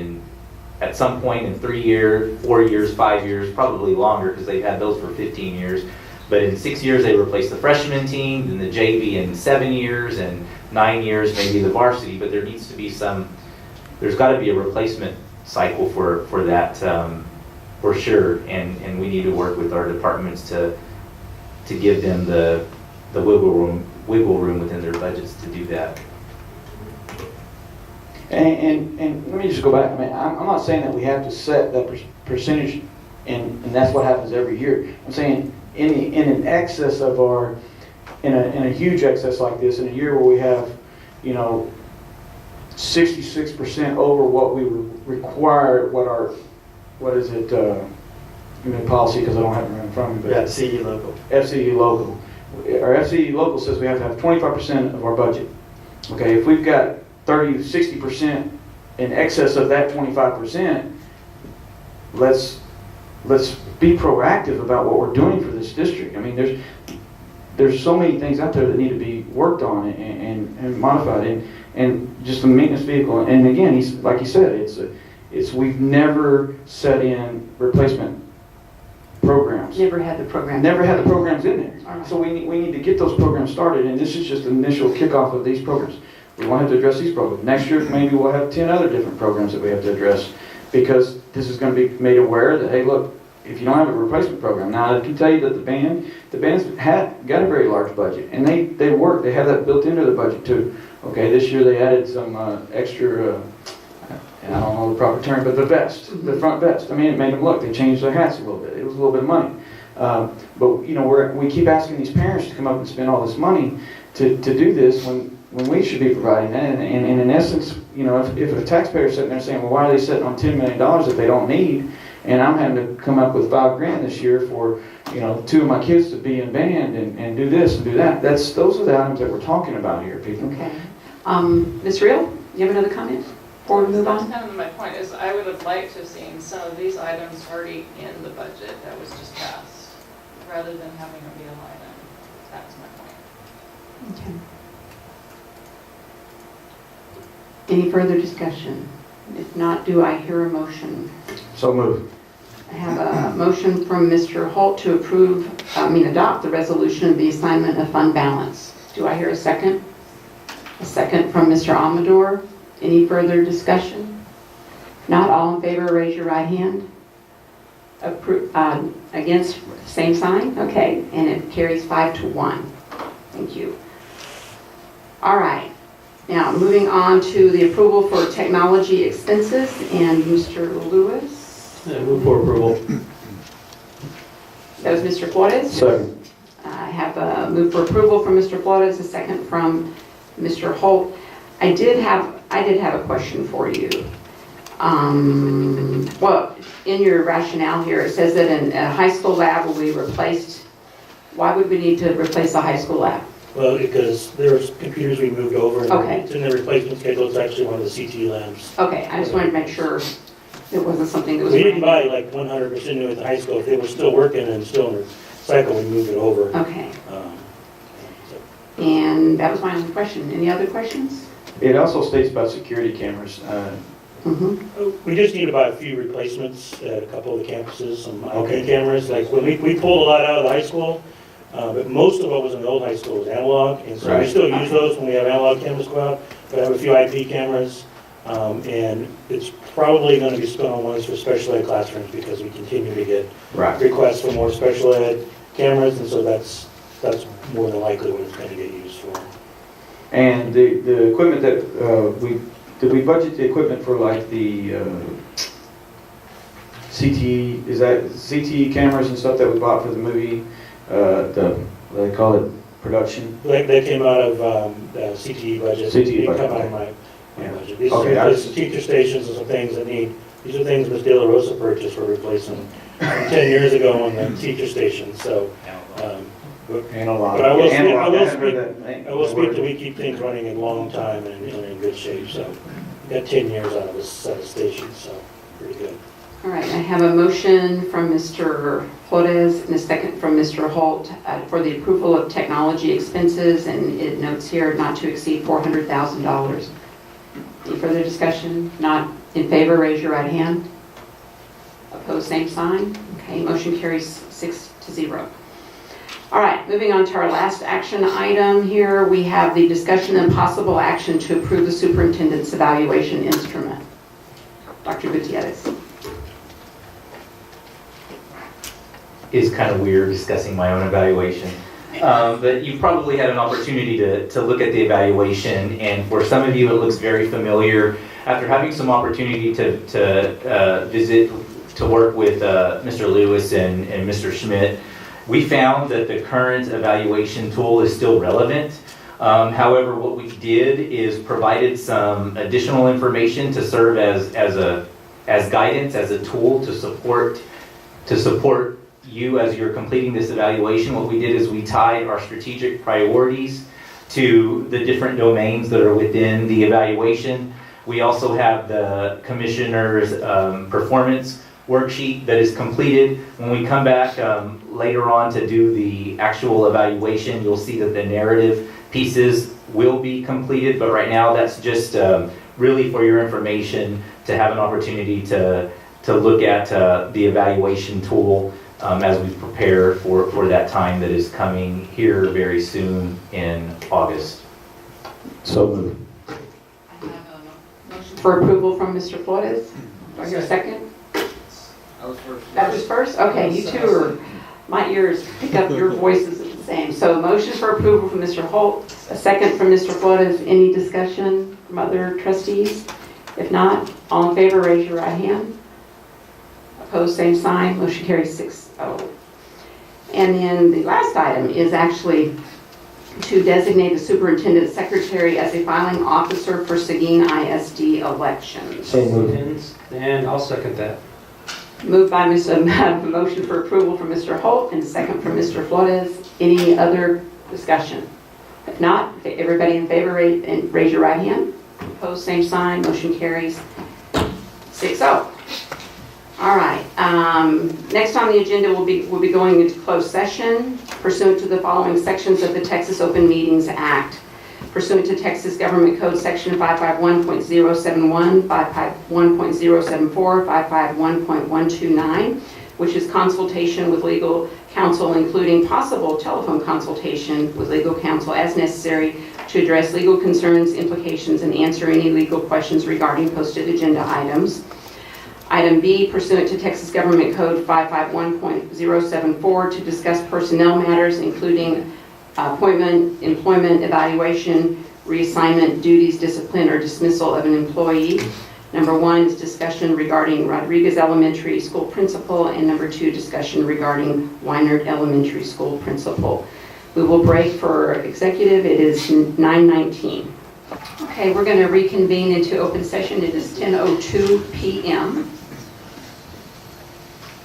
at some point in 3 years, 4 years, 5 years, probably longer because they've had those for 15 years. But in 6 years, they replace the freshman team, then the JV in 7 years, and 9 years, maybe the varsity. But there needs to be there's got to be a replacement cycle for that, for sure. And we need to work with our departments to give them the wiggle room within their budgets to do that. And let me just go back. I mean, I'm not saying that we have to set that percentage, and that's what happens every year. I'm saying in an excess of in a huge excess like this, in a year where we have, 66% over what we would require, what is it, policy, because I don't have it right in front of me. But FCE local. FCE local. Our FCE local says we have to have 25% of our budget. Okay, if we've got 60% in excess of that 25%, let's be proactive about what we're doing for this district. I mean, there's so many things out there that need to be worked on and modified, and just the maintenance vehicle. And again, like you said, we've never set in replacement programs. Never had the program. Never had the programs in there. All right. So we need to get those programs started, and this is just the initial kickoff of these programs. We want to have to address these programs. Next year, maybe we'll have 10 other different programs that we have to address, because this is going to be made aware that, hey, look, if you don't have a replacement program. Now, I can tell you that the band's got a very large budget, and they work. They have that built into the budget too. Okay, this year they added some extra, I don't know the proper term, but the vest, the front vest. I mean, it made them look. They changed their hats a little bit. It was a little bit of money. But we keep asking these parents to come up and spend all this money to do this when we should be providing that. And in essence, if a taxpayer is sitting there saying, well, why are they sitting on $10 million that they don't need? And I'm having to come up with $5,000 this year for, 2 of my kids to be in band and do this and do that. Those are the items that we're talking about here, people. Okay. Ms. Reel, you have another comment before we move on? Kind of my point is, I would have liked to have seen some of these items already in the budget that was just passed, rather than having them be a line item. That's my point. Okay. Any further discussion? If not, do I hear a motion? So moved. I have a motion from Mr. Holt to adopt the resolution of the assignment of fund balance. Do I hear a second? A second from Mr. Amador. Any further discussion? Not all in favor, raise your right hand. Against, same sign? Okay, and it carries 5-1. Thank you. All right. Now, moving on to the approval for technology expenses, and Mr. Lewis. Yeah, move for approval. That was Mr. Flores? Second. I have a move for approval from Mr. Flores, a second from Mr. Holt. I did have a question for you. Well, in your rationale here, it says that in a high school lab will be replaced. Why would we need to replace the high school lab? Well, because there's computers we moved over, and Okay. it's in the replacement schedule. It's actually one of the CT labs. Okay, I just wanted to make sure it wasn't something that was. We didn't buy like 100% new at the high school. If they were still working and still in their cycle, we moved it over. Okay. And that was my only question. Any other questions? It also states about security cameras. We just need about a few replacements at a couple of the campuses, some IP cameras. Like when we pulled a lot out of the high school, but most of what was in the old high school was analog, and so we Right. still use those when we have analog cameras go out. But I have a few IP cameras, and it's probably going to be spent on ones for special ed classrooms because we continue to get Right. requests for more special ed cameras, and so that's more than likely what it's going to get used for. And the equipment that did we budget the equipment for like the CTE, is that CTE cameras and stuff that we bought for the movie? What they call it, production? That came out of the CTE budget. CTE It didn't budget, come out of okay. my budget. These Okay, are just teacher stations and some things that these are things Ms. De La Rosa purchased for replacing 10 years ago on the teacher station, so. Analog. But I will Analog, speak that we keep things running a long time and in good shape, so. We got 10 years out of this set of stations, so pretty good. All right, I have a motion from Mr. Flores and a second from Mr. Holt for the approval of technology expenses, and it notes here not to exceed $400,000. Any further discussion? Not in favor, raise your right hand. Opposed, same sign. Okay, motion carries 6-0. All right, moving on to our last action item here, we have the discussion and possible action to approve the superintendent's evaluation instrument. Dr. Gutierrez. Is kind of weird discussing my own evaluation. But you've probably had an opportunity to look at the evaluation, and for some of you it looks very familiar. After having some opportunity to visit, to work with Mr. Lewis and Mr. Schmidt, we found that the current evaluation tool is still relevant. However, what we did is provided some additional information to serve as guidance, as a tool to support you as you're completing this evaluation. What we did is we tied our strategic priorities to the different domains that are within the evaluation. We also have the commissioner's performance worksheet that is completed. When we come back later on to do the actual evaluation, you'll see that the narrative pieces will be completed, but right now that's just really for your information to have an opportunity to look at the evaluation tool as we prepare for that time that is coming here very soon in August. So moved. Motion for approval from Mr. Flores. Do I hear a second? I was first. That was first? Okay, you two are, my ears pick up your voices at the same. So motion for approval from Mr. Holt, a second from Mr. Flores. Any discussion from other trustees? If not, all in favor, raise your right hand. Opposed, same sign. Motion carries 6-0. And then the last item is actually to designate the superintendent secretary as a filing officer for Seguin ISD elections. So moved. And I'll second that. Moved by motion for approval from Mr. Holt and second from Mr. Flores. Any other discussion? If not, everybody in favor, raise your right hand. Opposed, same sign. Motion carries 6-0. All right. Next on the agenda, we'll be going into closed session pursuant to the following sections of the Texas Open Meetings Act. Pursuant to Texas Government Code Section 551.071, 551.074, 551.129, which is consultation with legal counsel, including possible telephone consultation with legal counsel as necessary to address legal concerns, implications, and answer any legal questions regarding posted agenda items. Item B, pursuant to Texas Government Code 551.074, to discuss personnel matters, including appointment, employment, evaluation, reassignment, duties, discipline, or dismissal of an employee. Number 1 is discussion regarding Rodriguez Elementary School principal, and number 2, discussion regarding Weinert Elementary School principal. We will break for executive. It is 9:19. Okay, we're going to reconvene into open session. It is 10:02 p.m.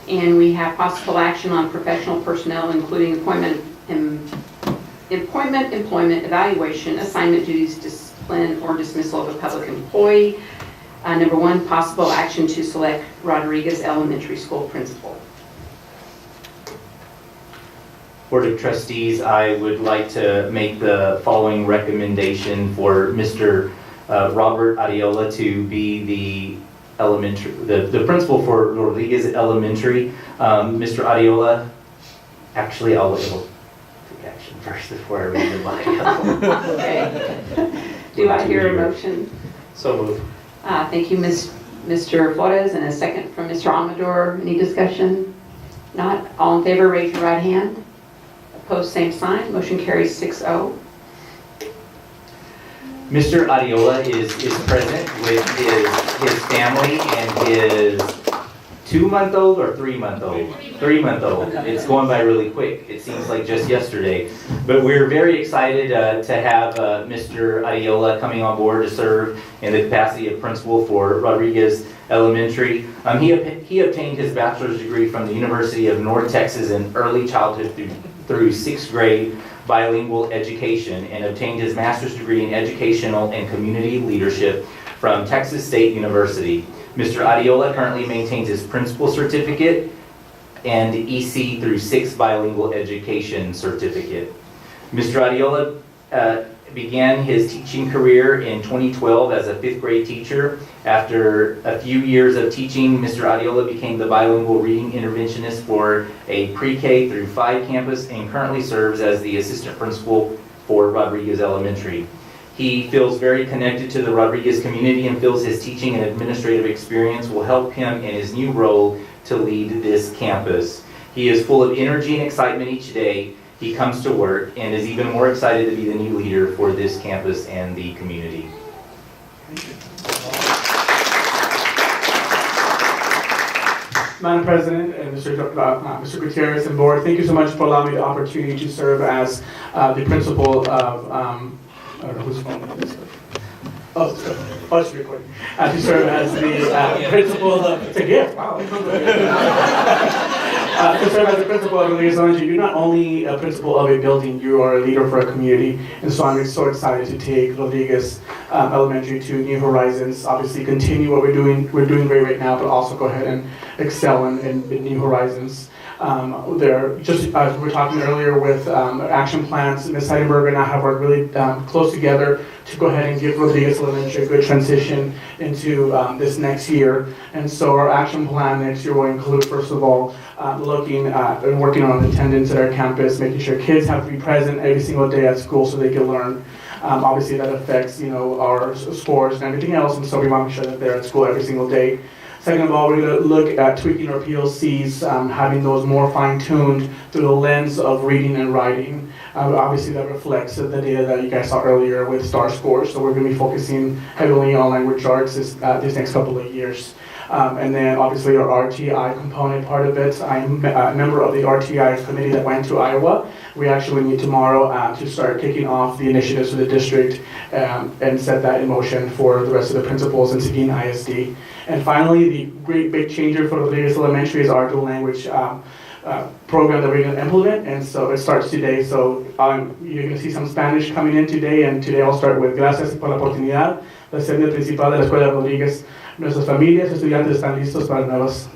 And we have possible action on professional personnel, including employment, employment, evaluation, assignment duties, discipline, or dismissal of a public employee. Number 1, possible action to select Rodriguez Elementary School principal. Board of Trustees, I would like to make the following recommendation for Mr. Robert Ariola to be the principal for Rodriguez Elementary. Mr. Ariola, actually, I'll take action first before I read the bio. Okay. Do I hear a motion? So moved. Thank you, Mr. Flores, and a second from Mr. Amador. Any discussion? Not. All in favor, raise your right hand. Opposed, same sign. Motion carries 6-0. Mr. Ariola is present with his family and his 2-month-old or 3-month-old? 3-month-old. It's going by really quick. It seems like just yesterday. But we're very excited to have Mr. Ariola coming on board to serve in the capacity of principal for Rodriguez Elementary. He obtained his bachelor's degree from the University of North Texas in early childhood through 6th grade bilingual education, and obtained his master's degree in educational and community leadership from Texas State University. Mr. Ariola currently maintains his principal certificate and EC through 6 bilingual education certificate. Mr. Ariola began his teaching career in 2012 as a 5th grade teacher. After a few years of teaching, Mr. Ariola became the bilingual reading interventionist for a pre-K through 5 campus and currently serves as the assistant principal for Rodriguez Elementary. He feels very connected to the Rodriguez community and feels his teaching and administrative experience will help him in his new role to lead this campus. He is full of energy and excitement each day he comes to work and is even more excited to be the new leader for this campus and the community. Madam President and Mr. Gutierrez and Board, thank you so much for allowing me the opportunity to serve as the principal of, I don't know whose phone it is. It's recording. To serve as the principal of, it's a gift, wow. To serve as the principal of Rodriguez Elementary, you're not only a principal of a building, you are a leader for a community. And so I'm so excited to take Rodriguez Elementary to new horizons. Obviously continue what we're doing great right now, but also go ahead and excel in new horizons. There, just as we were talking earlier with action plans, Ms. Heidenberger and I have worked really close together to go ahead and give Rodriguez Elementary a good transition into this next year. And so our action plan next year will include, first of all, looking at and working on attendance at our campus, making sure kids have to be present every single day at school so they can learn. Obviously that affects, our scores and everything else, and so we want to make sure that they're at school every single day. Second of all, we're going to look at tweaking our PLCs, having those more fine-tuned through the lens of reading and writing. Obviously, that reflects the data that you guys saw earlier with STAR scores. So we're going to be focusing heavily on language arts this next couple of years. And then obviously our RTI component part of it. I'm a member of the RTI committee that went to Iowa. We actually meet tomorrow to start kicking off the initiatives for the district and set that in motion for the rest of the principals in Seguin ISD. And finally, the great big changer for Rodriguez Elementary is our dual language program that we're going to implement, and so it starts today. So you're going to see some Spanish coming in today, and today I'll start with gracias por la oportunidad. La sede principal de la Escuela Rodriguez. Nuestras familias, estudiantes están listos para nuevas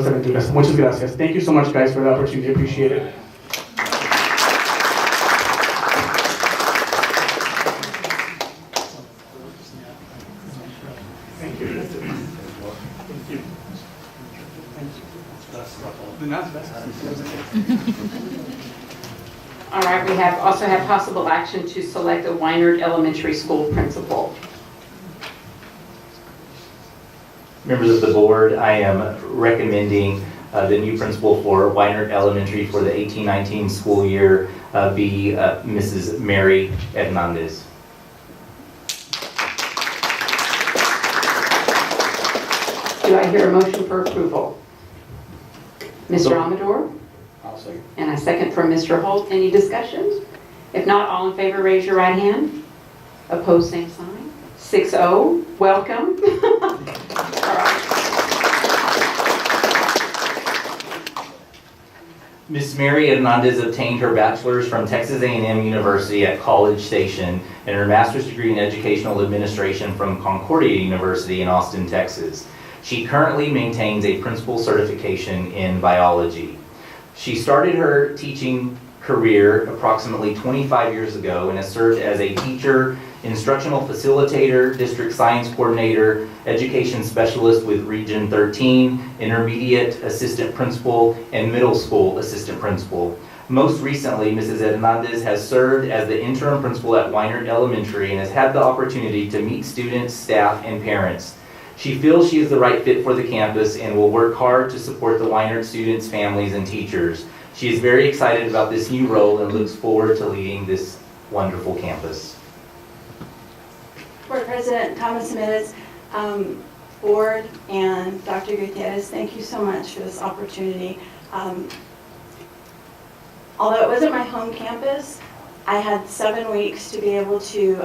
aventuras. Muchas gracias. Thank you so much, guys, for the opportunity. Appreciate it. All right, we also have possible action to select a Weinert Elementary School principal. Members of the board, I am recommending the new principal for Weinert Elementary for the 18-19 school year be Mrs. Mary Hernandez. Do I hear a motion for approval? Mr. Amador? I'll second. And a second from Mr. Holt. Any discussion? If not, all in favor, raise your right hand. Opposed, same sign. 6-0. Welcome. All right. Ms. Mary Hernandez obtained her bachelor's from Texas A&M University at College Station and her master's degree in educational administration from Concordia University in Austin, Texas. She currently maintains a principal certification in biology. She started her teaching career approximately 25 years ago and has served as a teacher instructional facilitator, district science coordinator, education specialist with Region 13, intermediate assistant principal, and middle school assistant principal. Most recently, Mrs. Hernandez has served as the interim principal at Weinert Elementary and has had the opportunity to meet students, staff, and parents. She feels she is the right fit for the campus and will work hard to support the Weinert students, families, and teachers. She is very excited about this new role and looks forward to leading this wonderful campus. Board President Thomas Jimenez, Board, and Dr. Gutierrez, thank you so much for this opportunity. Although it wasn't my home campus, I had 7 weeks to be able to,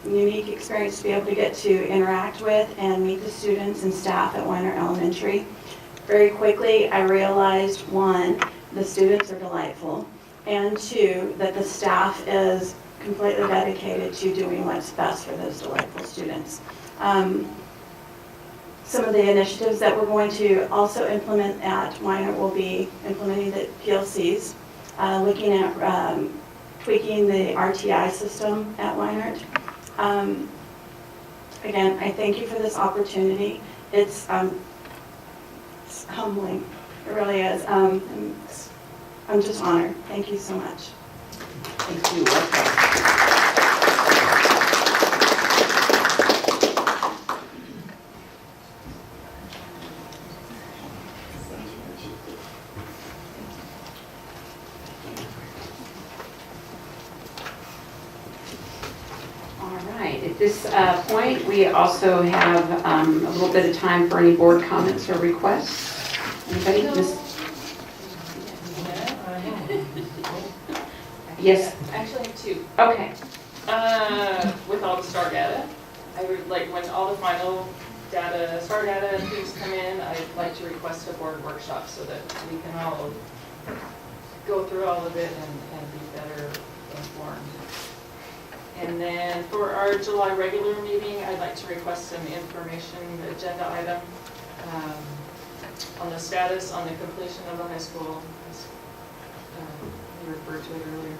unique experience to be able to get to interact with and meet the students and staff at Weinert Elementary. Very quickly, I realized, 1, the students are delightful, and 2, that the staff is completely dedicated to doing what's best for those delightful students. Some of the initiatives that we're going to also implement at Weinert will be implementing the PLCs, looking at tweaking the RTI system at Weinert. Again, I thank you for this opportunity. It's humbling. It really is. I'm just honored. Thank you so much. Thank you. Welcome. At this point, we also have a little bit of time for any board comments or requests. Anybody? Yes? Actually, I have 2. Okay. With all the STAR data, I would like, when all the final data, STAR data and things come in, I'd like to request a board workshop so that we can all go through all of it and be better informed. And then for our July regular meeting, I'd like to request some information, agenda item on the status on the completion of the high school. You referred to it earlier.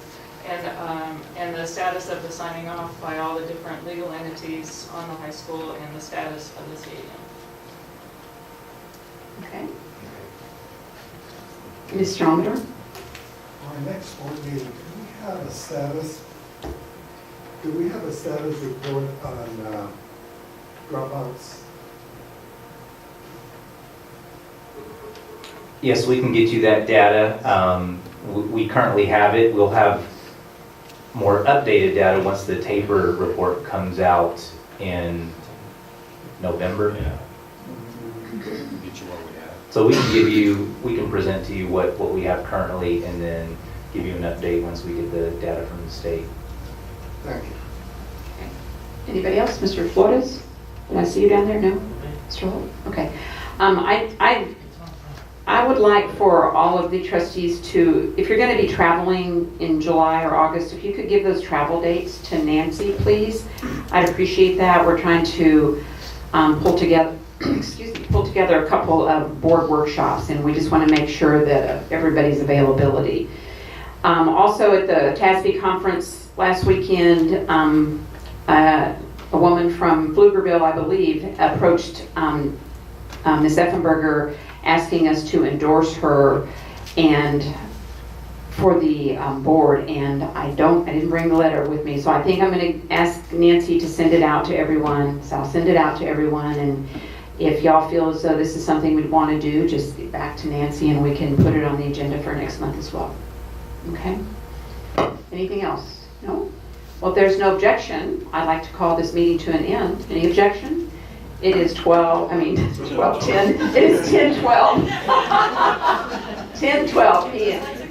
And the status of the signing off by all the different legal entities on the high school and the status of the stadium. Okay. Ms. Stronger? Our next board meeting, do we have a status? Do we have a status report on dropouts? Yes, we can get you that data. We currently have it. We'll have more updated data once the taper report comes out in November. Yeah. Get you what we have. So we can present to you what we have currently and then give you an update once we get the data from the state. Thank you. Okay. Anybody else? Mr. Flores? Did I see you down there? No? Mr. Holt? Okay. I would like for all of the trustees to, if you're going to be traveling in July or August, if you could give those travel dates to Nancy, please. I'd appreciate that. We're trying to pull together a couple of board workshops, and we just want to make sure that everybody's availability. Also at the TASB conference last weekend, a woman from Pflugerville, I believe, approached Ms. Effenberger asking us to endorse her and for the board, and I didn't bring the letter with me, so I think I'm going to ask Nancy to send it out to everyone. So I'll send it out to everyone, and if y'all feel as though this is something we'd want to do, just get back to Nancy and we can put it on the agenda for next month as well. Okay? Anything else? No? Well, if there's no objection, I'd like to call this meeting to an end. Any objection? It is 12:10. It is 10:12. 10:12 p.m.